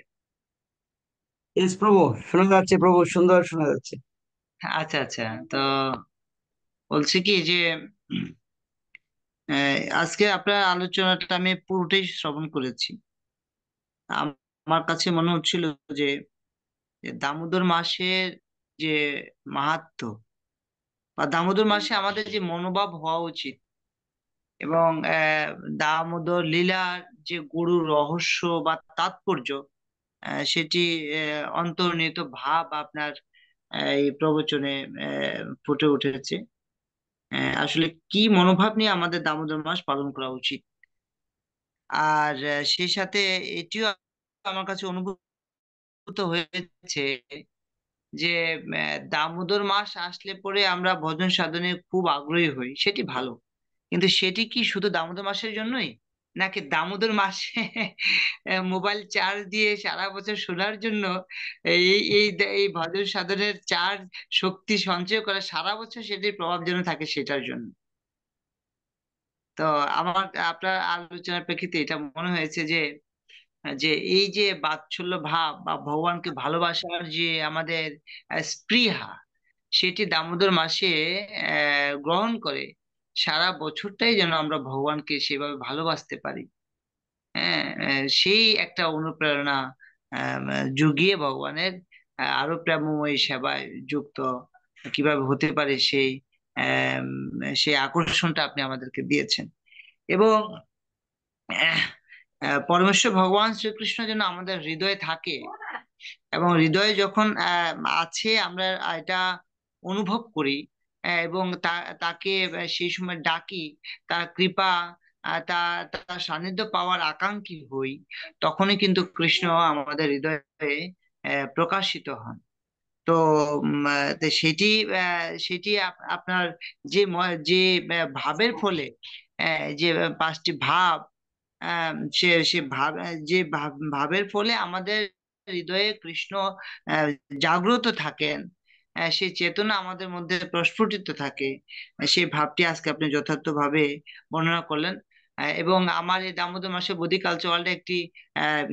এস প্রভু, শোনা যাচ্ছে প্রভু, সুন্দর শোনা যাচ্ছে। আচ্ছা আচ্ছা। তো বলছি কি যে আজকে আপনার আলোচনাটা আমি পুরোটাই শ্রবণ করেছি। আমার কাছে মনে হচ্ছিল যে দামোদর মাসের যে মাহাত্ম্য বা দামোদর মাসে আমাদের যে মনোভাব হওয়া উচিত, এবং দামোদর লীলার যে গুরু রহস্য বা তাৎপর্য, সেটি অন্তর্নিহিত ভাব আপনার এই প্রবচনে ফুটে উঠেছে। আসলে কি মনোভাব নিয়ে আমাদের দামোদর মাস পালন করা উচিত। আর সেই সাথে এটিও আমার কাছে অনুভূত হয়েছে যে দামোদর মাস আসলে পরে আমরা ভজন সাধনে খুব আগ্রহী হই, সেটি ভালো। কিন্তু সেটি কি শুধু দামোদর মাসের জন্যই, নাকি দামোদর মাসে মোবাইল চার্জ দিয়ে সারা বছর শোনার জন্য এই এই এই ভজন সাধনের চার্জ শক্তি সঞ্চয় করা সারা বছর সেটির প্রভাব যেন থাকে সেটার জন্য? তো আমার আপনার আলোচনার প্রেক্ষিতে এটা মনে হয়েছে যে যে এই যে বাৎসল্য ভাব বা ভগবানকে ভালোবাসার যে আমাদের স্পৃহা, সেটি দামোদর মাসে গ্রহণ করে সারা বছরটাই যেন আমরা ভগবানকে সেভাবে ভালোবাসতে পারি। হ্যাঁ, সেই একটা অনুপ্রেরণা জুগিয়ে ভগবানের আরো প্রেমময়ী সেবায় যুক্ত কিভাবে হতে পারে সেই আকর্ষণটা আপনি আমাদেরকে দিয়েছেন। এবং আহ, পরমেশ্বর ভগবান শ্রীকৃষ্ণ যেন আমাদের হৃদয়ে থাকে, এবং হৃদয়ে যখন আছে আমরা এটা অনুভব করি, এবং তাকে সেই সময় ডাকি, তার কৃপা, তার সান্নিধ্য পাওয়ার আকাঙ্ক্ষী হই, তখনই কিন্তু কৃষ্ণ আমাদের হৃদয়ে প্রকাশিত হন। তো তো সেটি আপনার যে ভাবের ফলে, যে পাঁচটি ভাব, সে সে ভাব যে ভাবের ফলে আমাদের হৃদয়ে কৃষ্ণ আহ, জাগ্রত থাকেন, সেই চেতনা আমাদের মধ্যে প্রস্ফুটিত থাকে, সেই ভাবটি আজকে আপনি যথার্থভাবে বর্ণনা করলেন। এবং আমার এই দামোদর মাসে বোধি কালচার ওয়ার্ল্ডে একটি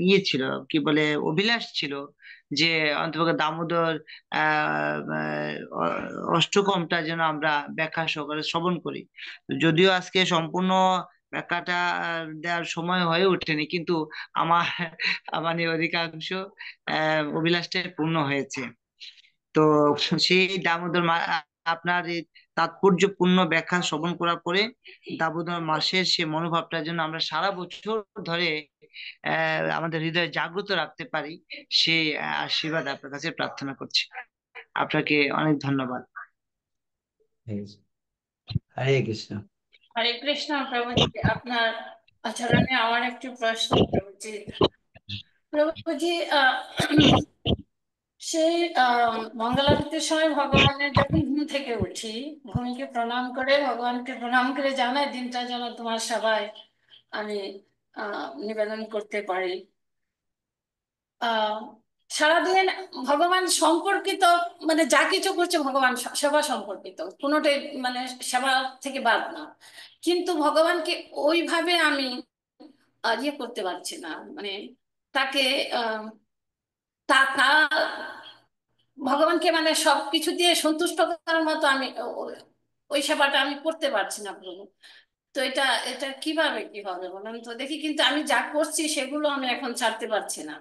ইয়ে ছিল, কি বলে, অভিলাষ ছিল যে অন্তত দামোদর অষ্টকমটা যেন আমরা ব্যাখ্যা সহকারে শ্রবণ করি। যদিও আজকে সম্পূর্ণ ব্যাখ্যাটা দেওয়ার সময় হয়ে ওঠেনি, কিন্তু আমার মানে অধিকাংশ অভিলাষটাই পূর্ণ হয়েছে। তো সেই আপনার এই তাৎপর্যপূর্ণ ব্যাখ্যা শ্রবণ করার পরে দামোদর মাসের সে মনোভাবটা যেন আমরা সারা বছর ধরে আমাদের হৃদয়ে জাগ্রত রাখতে পারি, সেই আশীর্বাদ আপনার কাছে প্রার্থনা করছি। আপনাকে অনেক ধন্যবাদ। হরে কৃষ্ণ। হরে কৃষ্ণ প্রভুজি। আপনার আচরণে আমার একটি প্রশ্ন প্রভুজি। প্রভুজি, সেই মঙ্গলারতির সময় ভগবানের যখন ঘুম থেকে উঠি, ভূমিকে প্রণাম করে ভগবানকে প্রণাম করে জানাই দিনটা যেন তোমার সেবায় আমি নিবেদন করতে পারি। আহ সারাদিন ভগবান সম্পর্কিত, মানে যা কিছু করছে ভগবান সেবা সম্পর্কিত, কোনোটাই মানে সেবা থেকে বাদ না। কিন্তু ভগবানকে ওইভাবে আমি ইয়ে করতে পারছি না, মানে তাকে আহ তা তা ভগবানকে মানে সবকিছু দিয়ে সন্তুষ্ট করার মতো আমি ওই সেবাটা আমি করতে পারছি না প্রভু। তো এটা এটা কিভাবে কি হবে বলুন তো দেখি। কিন্তু আমি যা করছি সেগুলো আমি এখন ছাড়তে পারছি না।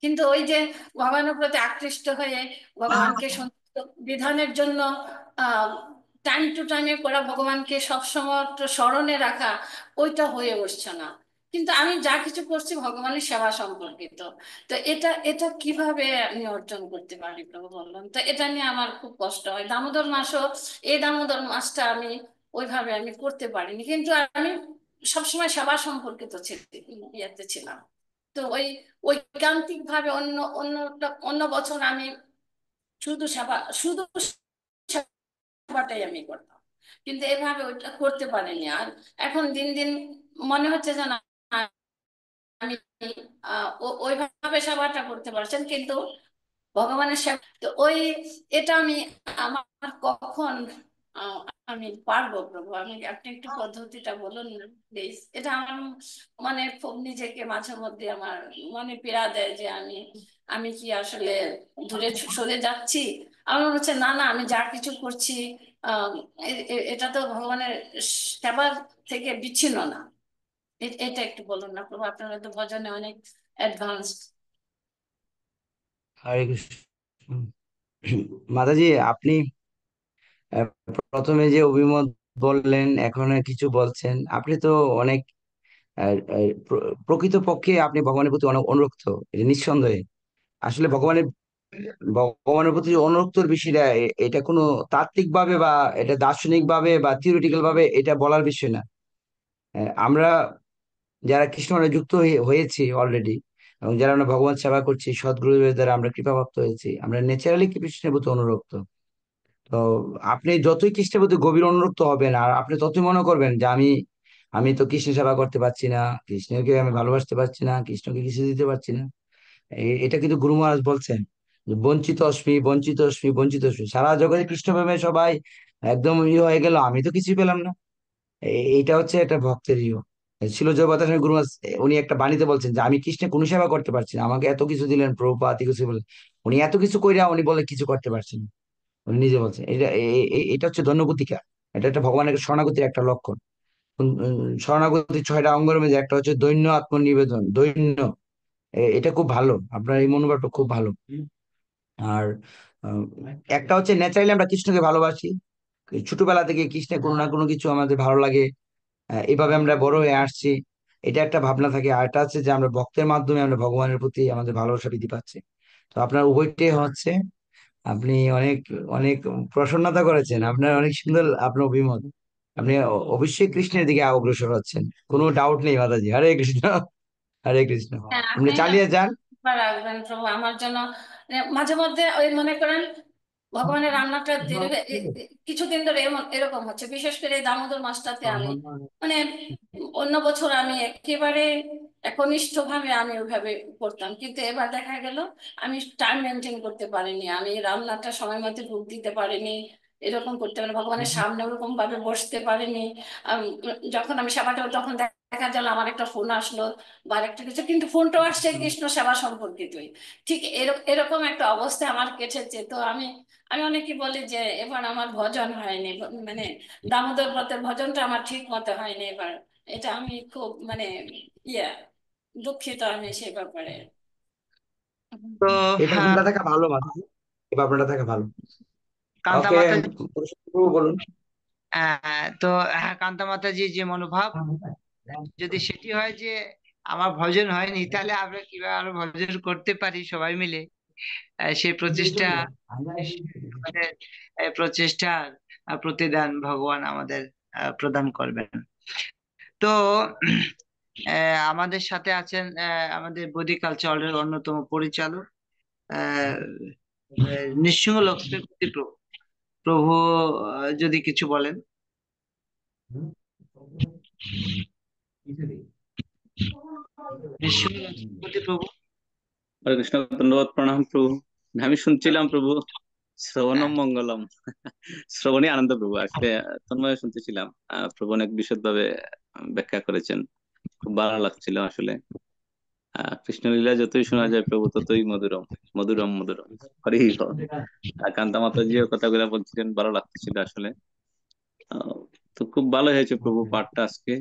কিন্তু ওই যে ভগবানের প্রতি আকৃষ্ট হয়ে ভগবানকে সন্তুষ্ট বিধানের জন্য আহ টাইম টু টাইমে করা, ভগবানকে সবসময় একটু স্মরণে রাখা, ওইটা হয়ে উঠছে না। কিন্তু আমি যা কিছু করছি ভগবানের সেবা সম্পর্কিত। তো এটা এটা কিভাবে আমি অর্জন করতে পারি প্রভু বললাম, তো এটা নিয়ে আমার খুব কষ্ট হয়। দামোদর মাসও, এই দামোদর মাসটা আমি ওইভাবে আমি করতে পারিনি, কিন্তু আমি সবসময় সেবা সম্পর্কিত ইয়েতে ছিলাম। তো ওই ঐকান্তিক ভাবে অন্য অন্য অন্য বছর আমি শুধু সেবাটাই আমি করতাম, কিন্তু এভাবে ওইটা করতে পারিনি। আর এখন দিন দিন মনে হচ্ছে যে না, আমি ওইভাবে সেবাটা করতে পারছেন, কিন্তু ভগবানের সেবা তো ওই এটা আমি আমার কখন আমি পারবো প্রভু, আপনি একটু পদ্ধতিটা বলুন না প্লিজ। এটা আমার মানে খুব নিজেকে মাঝে মধ্যে আমার মনে পীড়া দেয় যে আমি আমি কি আসলে দূরে সরে যাচ্ছি। আমার মনে হচ্ছে না না, আমি যা কিছু করছি আহ এটা তো ভগবানের সেবার থেকে বিচ্ছিন্ন না। এটা একটু বলুন না প্রভু, আপনারা তো ভজনে অনেক অ্যাডভান্সড। হরে কৃষ্ণ। মাতাজি, আপনি আহ, প্রথমে যে অভিমত বললেন, এখন আর কিছু বলছেন, আপনি তো অনেক প্রকৃতপক্ষে আপনি ভগবানের প্রতি অনেক অনুরক্ত, এটা নিঃসন্দেহে। আসলে ভগবানের প্রতি যে অনুরক্তর বিষয়টা, এটা কোনো তাত্ত্বিক ভাবে বা এটা দার্শনিক ভাবে বা থিওরিটিক্যাল ভাবে এটা বলার বিষয় না। আমরা যারা কৃষ্ণরে যুক্ত হয়েছি অলরেডি, এবং যারা আমরা ভগবান সেবা করছি, সদ্গুরুদের দ্বারা আমরা কৃপাপ্রাপ্ত হয়েছি, আমরা ন্যাচারালি কৃষ্ণের প্রতি অনুরক্ত। তো আপনি যতই কৃষ্ণের প্রতি গভীর অনুরক্ত হবেন, আর আপনি ততই মনে করবেন যে আমি আমি তো কৃষ্ণ সেবা করতে পারছি না, কৃষ্ণকে আমি ভালোবাসতে পারছি না, কৃষ্ণকে কিছু দিতে পারছি না। এটা কিন্তু গুরু মহারাজ বলছেন যে বঞ্চিত অস্মি, বঞ্চিত অস্মি, বঞ্চিত অস্মি। সারা জগতে কৃষ্ণ প্রেমে সবাই একদম হয়ে গেল, আমি তো কিছুই পেলাম না। এইটা হচ্ছে একটা ভক্তের ছিল জগন্নাথ স্বামী গুরু মহারাজ। উনি একটা বাণীতে বলছেন যে আমি কৃষ্ণের কোনো সেবা করতে পারছি না, আমাকে এত কিছু দিলেন প্রভুপাদ, এত কিছু বলেন। উনি এত কিছু কইরা উনি বলে কিছু করতে পারছেন না। উনি নিজে বলছেন এটা এটা হচ্ছে ধন্যবুদ্ধিকা। এটা একটা ভগবানের শরণাগতির একটা লক্ষণ। শরণাগতির 6টা অঙ্গের মধ্যে একটা হচ্ছে দৈন্য আত্মনিবেদন, দৈন্য। এটা খুব ভালো, আপনার এই মনোভাবটা খুব ভালো। আর আহ, একটা হচ্ছে ন্যাচারালি আমরা কৃষ্ণকে ভালোবাসি, ছোটবেলা থেকে কৃষ্ণের কোনো না কোনো কিছু আমাদের ভালো লাগে। এইভাবে আমরা বড় হয়ে আসছি, এটা একটা ভাবনা থাকে। আর এটা হচ্ছে যে আমরা ভক্তের মাধ্যমে আমরা ভগবানের প্রতি আমাদের ভালোবাসা বৃদ্ধি পাচ্ছে। তো আপনার উভয়টাই হচ্ছে। আপনি অনেক অনেক প্রসন্নতা করেছেন, আপনার অনেক সুন্দর আপনার অভিমত। আপনি অবশ্যই কৃষ্ণের দিকে অগ্রসর হচ্ছেন, কোনো ডাউট নেই মাতাজি। হরে কৃষ্ণ, হরে কৃষ্ণ। হ্যাঁ, আপনি আপনি চালিয়ে যান। রাখবেন প্রভু আমার জন্য। মাঝে মধ্যে ওই মনে করেন ভগবানের রান্নাটা দেরি কিছুদিন ধরে এরকম হচ্ছে, বিশেষ করে এই দামোদর মাসটাতে আমি মানে অন্য বছর আমি একেবারে একনিষ্ঠ ভাবে আমি ওইভাবে করতাম, কিন্তু এবার দেখা গেল আমি টাইম মেনটেন করতে পারিনি, আমি রান্নাটা সময় মতো ভোগ দিতে পারিনি, এরকম করতে পারি ভগবানের সামনে ওরকম ভাবে বসতে পারিনি। আম, যখন আমি সেবাটা তখন দেখা গেল আমার একটা ফোন আসলো বা একটা কিছু, কিন্তু ফোনটাও আসছে কৃষ্ণ সেবা সম্পর্কিতই। ঠিক এরকম একটা অবস্থা আমার কেটেছে। তো আমি আমি অনেকে বলি যে এবার আমার ভজন হয়নি, মানে দামোদর ব্রতের ভজনটা আমার ঠিক মতো হয়নি এবার। এটা আমি খুব মানে ইয়া দুঃখিত আমি সে ব্যাপারে। তো এই হ্যাঁ, ভাবনাটা থাকা ভালো মাতাজি, এই ভাবনাটা থাকা ভালো। কান্তা ওকে, মাতা বলুন। তো হ্যাঁ, কান্তা মাতাজি যে মনোভাব, যদি সেটি হয় যে আমার ভজন হয়নি, তাহলে আমরা কিভাবে আরো ভজন করতে পারি সবাই মিলে, সেই প্রচেষ্টা, আমাদের প্রচেষ্টার প্রতিদান ভগবান আমাদের প্রদান করবেন। তো আমাদের সাথে আছেন আমাদের বৈদিক কালচারের অন্যতম পরিচালক আহ নৃসিংহ লক্ষ্মীপতি প্রভু। প্রভু যদি কিছু বলেন। নৃসিংহ লক্ষ্মীপতি প্রভু। হরে কৃষ্ণ, ধন্যবাদ, প্রণাম প্রভু। আমি শুনছিলাম প্রভু, শ্রবণম মঙ্গলম। শ্রবণই আনন্দ প্রভু। আসলে তন্ময় শুনতেছিলাম, প্রভু অনেক বিশদ ভাবে ব্যাখ্যা করেছেন, খুব ভালো লাগছিল আসলে। কৃষ্ণলীলা যতই শোনা যায় প্রভু ততই মধুরম, মধুরম মধুরম। হরি বল। কান্তা মাতাজিও কথাগুলো বলছিলেন, ভালো লাগতেছিল আসলে। আহ, তো খুব ভালো হয়েছে প্রভু পাঠটা আজকে।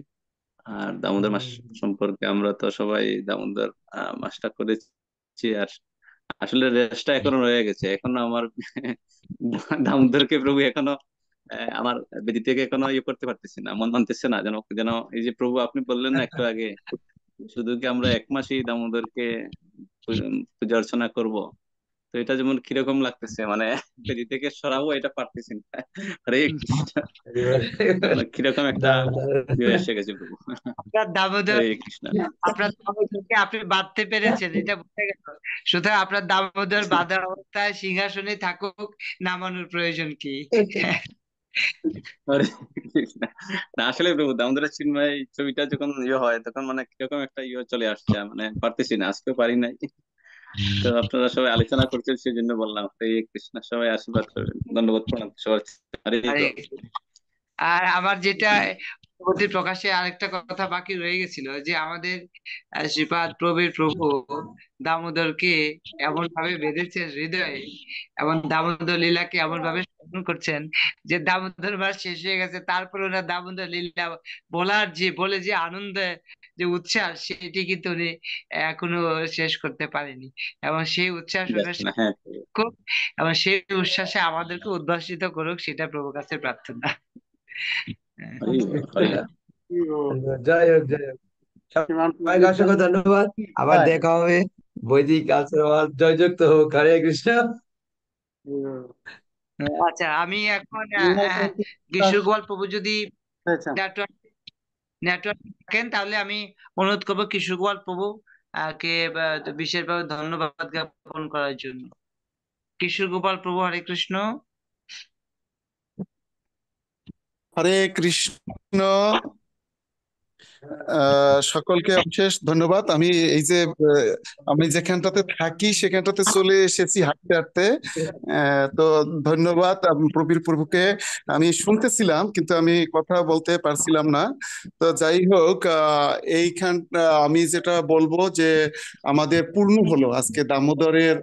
আর দামোদর মাস সম্পর্কে আমরা তো সবাই দামোদর মাসটা করেছি। আর আসলে রেসটা এখনো রয়ে গেছে, এখনো আমার দামোদরকে প্রভু এখনো আমার বেদি থেকে এখনো ইয়ে করতে পারতেছি না, মন মানতেছে না যেন যেন এই যে প্রভু আপনি বললেন না একটু আগে, শুধু কি আমরা 1 মাসই দামোদরকে পূজা অর্চনা করব, তো এটা যেমন কিরকম লাগতেছে, মানে বেদি থেকে সরাবো এটা পারতেছি না। হরে কৃষ্ণ। মানে কিরকম একটা ইয়ে এসে গেছে প্রভু। আপনার দামোদর, হরে কৃষ্ণ। আপনার দামোদরকে আপনি বাঁধতে পেরেছেন, এটা বুঝে গেল। সুতরাং আপনার দামোদর বাঁধা অবস্থায় সিংহাসনে থাকুক, নামানোর প্রয়োজন কি? হরে কৃষ্ণ। না আসলে প্রভু দামোদর চিন্ময় ছবিটা যখন ইয়ে হয় তখন মানে কিরকম একটা ইয়ে চলে আসছে, মানে পারতেছি না, আজকেও পারি নাই। তো আপনারা সবাই আলোচনা করছেন সেই জন্য বললাম। হরে কৃষ্ণ, সবাই আশীর্বাদ করবেন, ধন্যবাদ, প্রণাম সবার। হরে আরে কৃষ্ণ। আর আমার যেটা প্রতি প্রকাশে আরেকটা কথা বাকি রয়ে গেছিল, যে আমাদের শ্রীপাদ প্রবীর প্রভু দামোদরকে এমন ভাবে বেঁধেছেন হৃদয়ে, এবং দামোদর লীলাকে এমন ভাবে স্মরণ করছেন যে দামোদর মাস শেষ হয়ে গেছে, তারপরে ওনার দামোদর লীলা বলে যে আনন্দ, যে উচ্ছ্বাস, সেটি কিন্তু উনি এখনো শেষ করতে পারেনি। এবং সেই উচ্ছ্বাস ওনার সাথে হ্যাঁ, থাকুক, এবং সেই উচ্ছ্বাসে আমাদেরকে উদ্ভাসিত করুক, সেটা প্রভুর কাছে প্রার্থনা। জয় হোক, জয় হোক। শ্রীমান সবাইকে প্রদীপ অসংখ্য ধন্যবাদ। আবার দাস। দেখা হবে। বৈদিক কালচার জয়যুক্ত হোক। হরে কৃষ্ণ। আচ্ছা, আমি এখন শ্রীমান প্রদীপ দাস কিশোর গোয়াল প্রভু যদি হয়েছেন। নেটওয়ার্ক নেটওয়ার্ক থাকেন, তাহলে আমি অনুরোধ করবো কিশোর গোয়াল প্রভু কে বিশেষভাবে ধন্যবাদ জ্ঞাপন করার জন্য। কিশোর গোপাল প্রভু, হরে কৃষ্ণ। হরে কৃষ্ণ। সকলকে অশেষ ধন্যবাদ। আমি এই যে আমি যেখানটাতে থাকি সেখানটাতে চলে এসেছি হাঁটতে হাঁটতে। তো ধন্যবাদ প্রবীর প্রভুকে। আমি শুনতেছিলাম কিন্তু আমি কথা বলতে পারছিলাম না। তো যাই হোক, আমি যেটা বলবো যে আমাদের পূর্ণ হলো আজকে দামোদরের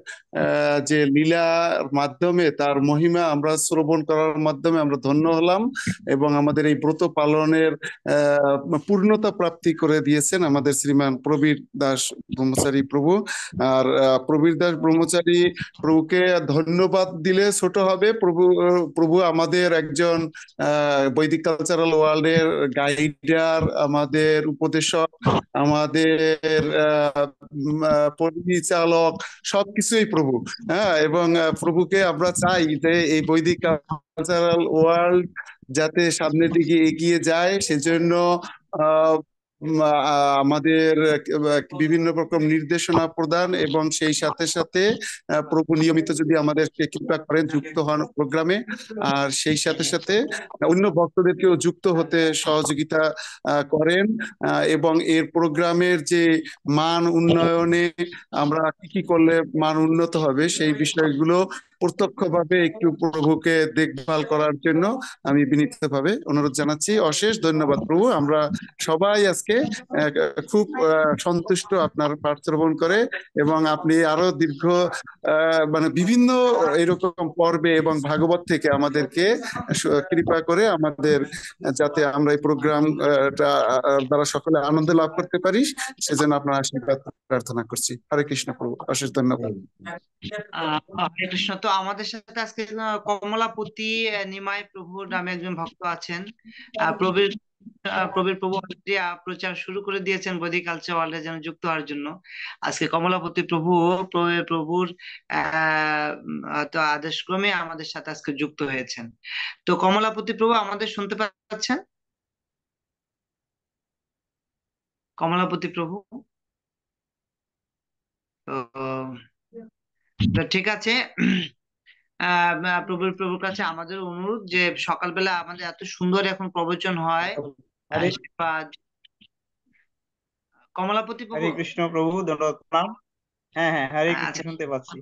যে লীলার মাধ্যমে তার মহিমা আমরা শ্রবণ করার মাধ্যমে আমরা ধন্য হলাম, এবং আমাদের এই ব্রত পালনের পূর্ণতা প্রাপ্তি করে দিয়েছেন আমাদের শ্রীমান প্রবীর দাস ব্রহ্মচারী প্রভু। আর প্রবীর দাস ব্রহ্মচারী প্রভুকে ধন্যবাদ দিলে ছোট হবে। প্রভু আমাদের একজন বৈদিক কালচারাল ওয়ার্ল্ডের গাইডার, আমাদের উপদেশক, আমাদের পরিচালক, সবকিছুই প্রভু। হ্যাঁ, এবং প্রভুকে আমরা চাই যে এই বৈদিক কালচারাল ওয়ার্ল্ড যাতে সামনের দিকে এগিয়ে যায়, সেজন্য আমাদের বিভিন্ন রকম নির্দেশনা প্রদান, এবং সেই সাথে সাথে প্রভু নিয়মিত যদি আমাদেরকে কৃপা করেন যুক্ত হন প্রোগ্রামে, আর সেই সাথে সাথে অন্য ভক্তদেরকেও যুক্ত হতে সহযোগিতা করেন, এবং এর প্রোগ্রামের যে মান উন্নয়নে আমরা কি কি করলে মান উন্নত হবে সেই বিষয়গুলো প্রত্যক্ষভাবে একটু প্রভুকে দেখভাল করার জন্য আমি বিনীতভাবে অনুরোধ জানাচ্ছি। অশেষ ধন্যবাদ প্রভু। আমরা সবাই আজকে খুব সন্তুষ্ট আপনার পাঠ শ্রবণ করে, এবং আপনি আরো দীর্ঘ মানে বিভিন্ন এরকম পর্বে এবং ভাগবত থেকে আমাদেরকে কৃপা করে আমাদের, যাতে আমরা এই প্রোগ্রাম দ্বারা সকলে আনন্দ লাভ করতে পারি, সেজন্য আপনার আশীর্বাদ প্রার্থনা করছি। হরে কৃষ্ণ প্রভু, অশেষ ধন্যবাদ। হরে কৃষ্ণ। তো আমাদের সাথে আজকে কমলাপতি নিমাই প্রভু নামে একজন ভক্ত আছেন। প্রবীর প্রভু already প্রচার শুরু করে দিয়েছেন বৈদিক কালচার ওয়ার্ল্ডে যেন যুক্ত হওয়ার জন্য। আজকে কমলাপতি প্রভুর তো আদেশ ক্রমে আমাদের সাথে আজকে যুক্ত হয়েছেন। তো কমলাপতি প্রভু আমাদের শুনতে পাচ্ছেন? কমলাপতি প্রভু, তো ঠিক আছে। প্রভুর কাছে আমাদের অনুরোধ যে সকালবেলা আমাদের এত সুন্দর এখন প্রবচন হয়। হরে কমলাপতি প্রভু, হরে কৃষ্ণ প্রভু, দণ্ডবত প্রণাম। হ্যাঁ হ্যাঁ, হরে কৃষ্ণ, আচ্ছা, শুনতে পাচ্ছি।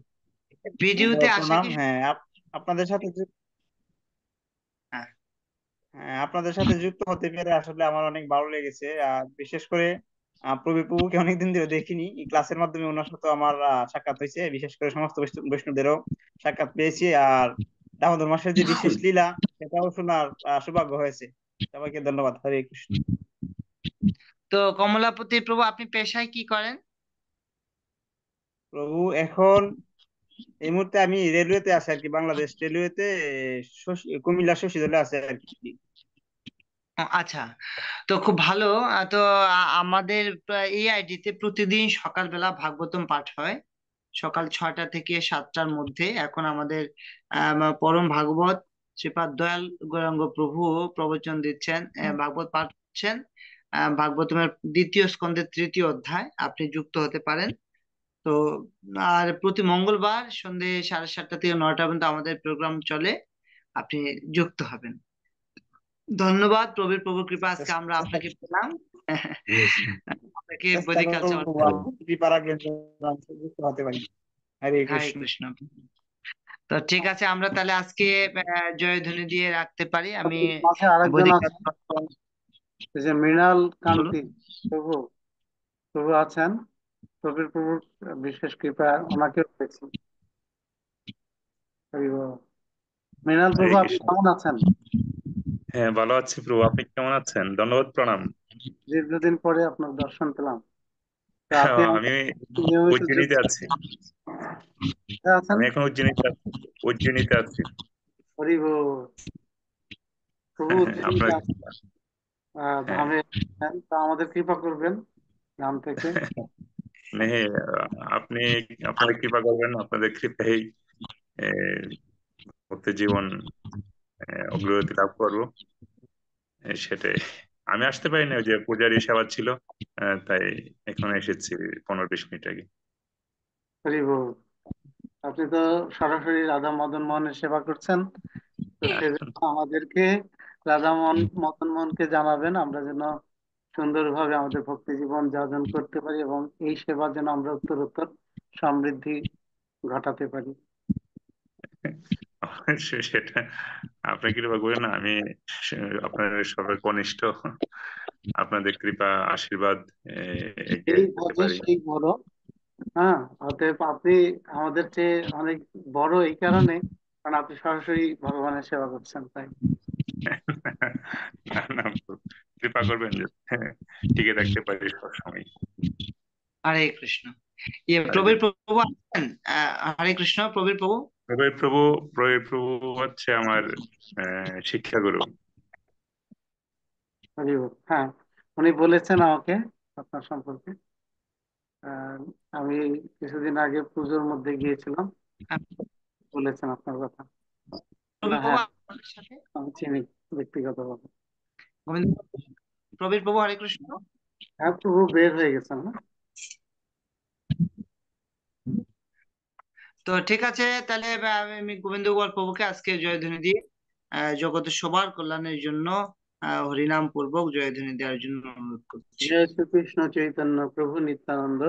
ভিডিওতে দণ্ডবত আসা প্রণাম। কি? হ্যাঁ, আপনাদের সাথে হ্যাঁ, হ্যাঁ, আপনাদের সাথে যুক্ত হতে পেরে আসলে আমার অনেক ভালো লেগেছে। আর বিশেষ করে প্রভুকে অনেকদিন ধরে দেখিনি। এই ক্লাসের মাধ্যমে ওনার সাথে আমার সাক্ষাৎ হয়েছে। বিশেষ করে সমস্ত বৈষ্ণবদেরও সাক্ষাৎ পেয়েছি। আর দামোদর মাসের যে বিশেষ লীলা, সেটাও শোনার সৌভাগ্য হয়েছে। সবাইকে ধন্যবাদ। হরে কৃষ্ণ। তো কমলাপতি প্রভু, আপনি পেশায় কি করেন? প্রভু এখন এই মুহূর্তে আমি রেলওয়েতে আছি আর কি, বাংলাদেশ রেলওয়েতে কুমিল্লা শশীদলে আছে আর কি। আচ্ছা, তো খুব ভালো। তো আমাদের এই আইডিতে প্রতিদিন সকালবেলা ভাগবতম পাঠ হয়, সকাল 6টা থেকে 7টার মধ্যে। এখন আমাদের পরম ভাগবত শ্রীপাদ দয়াল গৌরাঙ্গ প্রভু প্রবচন দিচ্ছেন, ভাগবত পাঠ করছেন। ভাগবতমের 2য় স্কন্ধের 3য় অধ্যায়। আপনি যুক্ত হতে পারেন। তো আর প্রতি মঙ্গলবার সন্ধ্যে 7:30 থেকে 9টা পর্যন্ত আমাদের প্রোগ্রাম চলে, আপনি যুক্ত হবেন। ধন্যবাদ। প্রভুর কৃপা আজকে আমরা আপনাকে পেলাম। আপনাকে চেষ্টা বৈদিক কালচার। করবো কৃপা রাখবেন যেন আমি যুক্ত হতে পারি। হরে হরে কৃষ্ণ। কৃষ্ণ। তো ঠিক আছে, আমরা তাহলে আজকে জয়ধ্বনি দিয়ে রাখতে পারি। আমি মাঝে আরেকজন বৈদিক আছে, এই যে মৃণাল বলুন। কান্তি প্রভু, প্রভু আছেন, প্রভুর প্রভুর বিশেষ কৃপা ওনাকেও পেয়েছি। হরি বল। মৃণাল হরে প্রভু, আপনি কৃষ্ণ। কেমন আছেন? হ্যাঁ, ভালো আছি প্রভু, আপনি কেমন আছেন? ধন্যবাদ, প্রণাম। দীর্ঘদিন পরে আপনার দর্শন পেলাম। তো আপনি আমি নিয়মিত উজ্জয়িনীতে আছি। আছেন? আমি এখন উজ্জয়িনীতে আছি। হরি বল। প্রভু হ্যাঁ, উজ্জয়িনীতে আপনার আছেন, হ্যাঁ ধামে আছেন। তা আমাদের কৃপা করবেন ধাম থেকে। হ্যাঁ, আপনি আপনাদের কৃপা করবেন, আপনাদের কৃপায় ভক্তি জীবন অগ্রগতি লাভ করবো, সেটাই। আমি আসতে পারিনি, ওই যে পূজারী সেবা ছিল, তাই এখন এসেছি 15-20 মিনিট আগে। হরি বল। আপনি তো সরাসরি রাধা মদন মোহনের সেবা করছেন, তো সেজন্য আমাদেরকে মদন মোহনকে জানাবেন, আমরা যেন সুন্দরভাবে আমাদের ভক্তি জীবন যাপন করতে পারি এবং এই সেবা যেন আমরা উত্তরোত্তর সমৃদ্ধি ঘটাতে পারি। সেটা আপনি কৃপা করেন না, আমি আপনাদের সবার কনিষ্ঠ, আপনাদের কৃপা আশীর্বাদ এগিয়ে এই যেতে ভজে পারি। সেই বড়। হ্যাঁ, অতএব আপনি আমাদের চেয়ে অনেক বড় এই কারণে, কারণ আপনি সরাসরি ভগবানের সেবা করছেন, তাই। না, না, কৃপা করবেন যে টিকে থাকতে পারি সবসময়। হরে কৃষ্ণ। হরে প্রবীর প্রভু আছেন? হরে কৃষ্ণ। প্রবীর প্রভু, প্রভু হচ্ছে আমার শিক্ষাগুরু। হরি বল। হ্যাঁ, উনি বলেছেন আমাকে আপনার সম্পর্কে। আহ, আমি কিছুদিন আগে পুজোর মধ্যে গিয়েছিলাম, বলেছেন আপনার কথা। প্রবীর প্রভু হ্যাঁ, আপনার সাথে আমি চিনি ব্যক্তিগতভাবে। গোবিন্দ। প্রবীর প্রভু, হরে কৃষ্ণ। হ্যাঁ, প্রভু বের হয়ে গেছেন না? তো ঠিক আছে, তাহলে আমি গোবিন্দ গোপাল প্রভুকে আজকে জয়ধ্বনি দিয়ে জগতের সবার কল্যাণের জন্য হরিনাম পূর্বক জয়ধ্বনি দেওয়ার জন্য অনুরোধ করছি। জয় শ্রীকৃষ্ণ চৈতন্য প্রভু নিত্যানন্দ,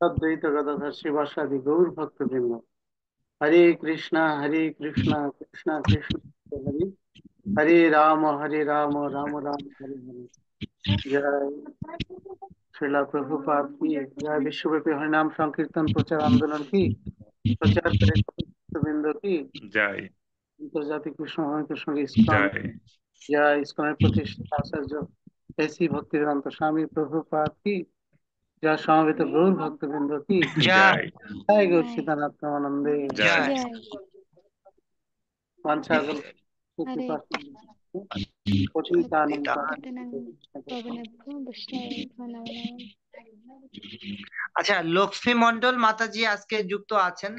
অদ্বৈত গদাধর শিবাসাদি গৌর ভক্তবৃন্দ। হরে কৃষ্ণ কৃষ্ণ কৃষ্ণ হরে, হরে রাম রাম রাম হরে হরে। জয় শ্রীলা প্রভুপাদ কি, জয় বিশ্বব্যাপী হরিনাম সংকীর্তন প্রচার আন্দোলন কি, প্রচার করে ভক্তবৃন্দ কি, যাই আন্তর্জাতিক কৃষ্ণ কৃষ্ণ ইস্কন, যাই জয় ইস্কনের প্রতিষ্ঠাতা আচার্য এসি ভক্তিবেদান্ত স্বামী প্রভুপাদ কি, জয় সমবেত গৌর ভক্তবৃন্দ কি, জয় জয় গৌর সীতানাথ প্রেমানন্দে। যাই জয় বাঞ্ছাকল हरे পতিতানাং पवनभ्यो वैष्णवेभ्यो नमो नमः। আচ্ছা, লক্ষ্মী মন্ডল মাতাজি আজকে যুক্ত আছেন।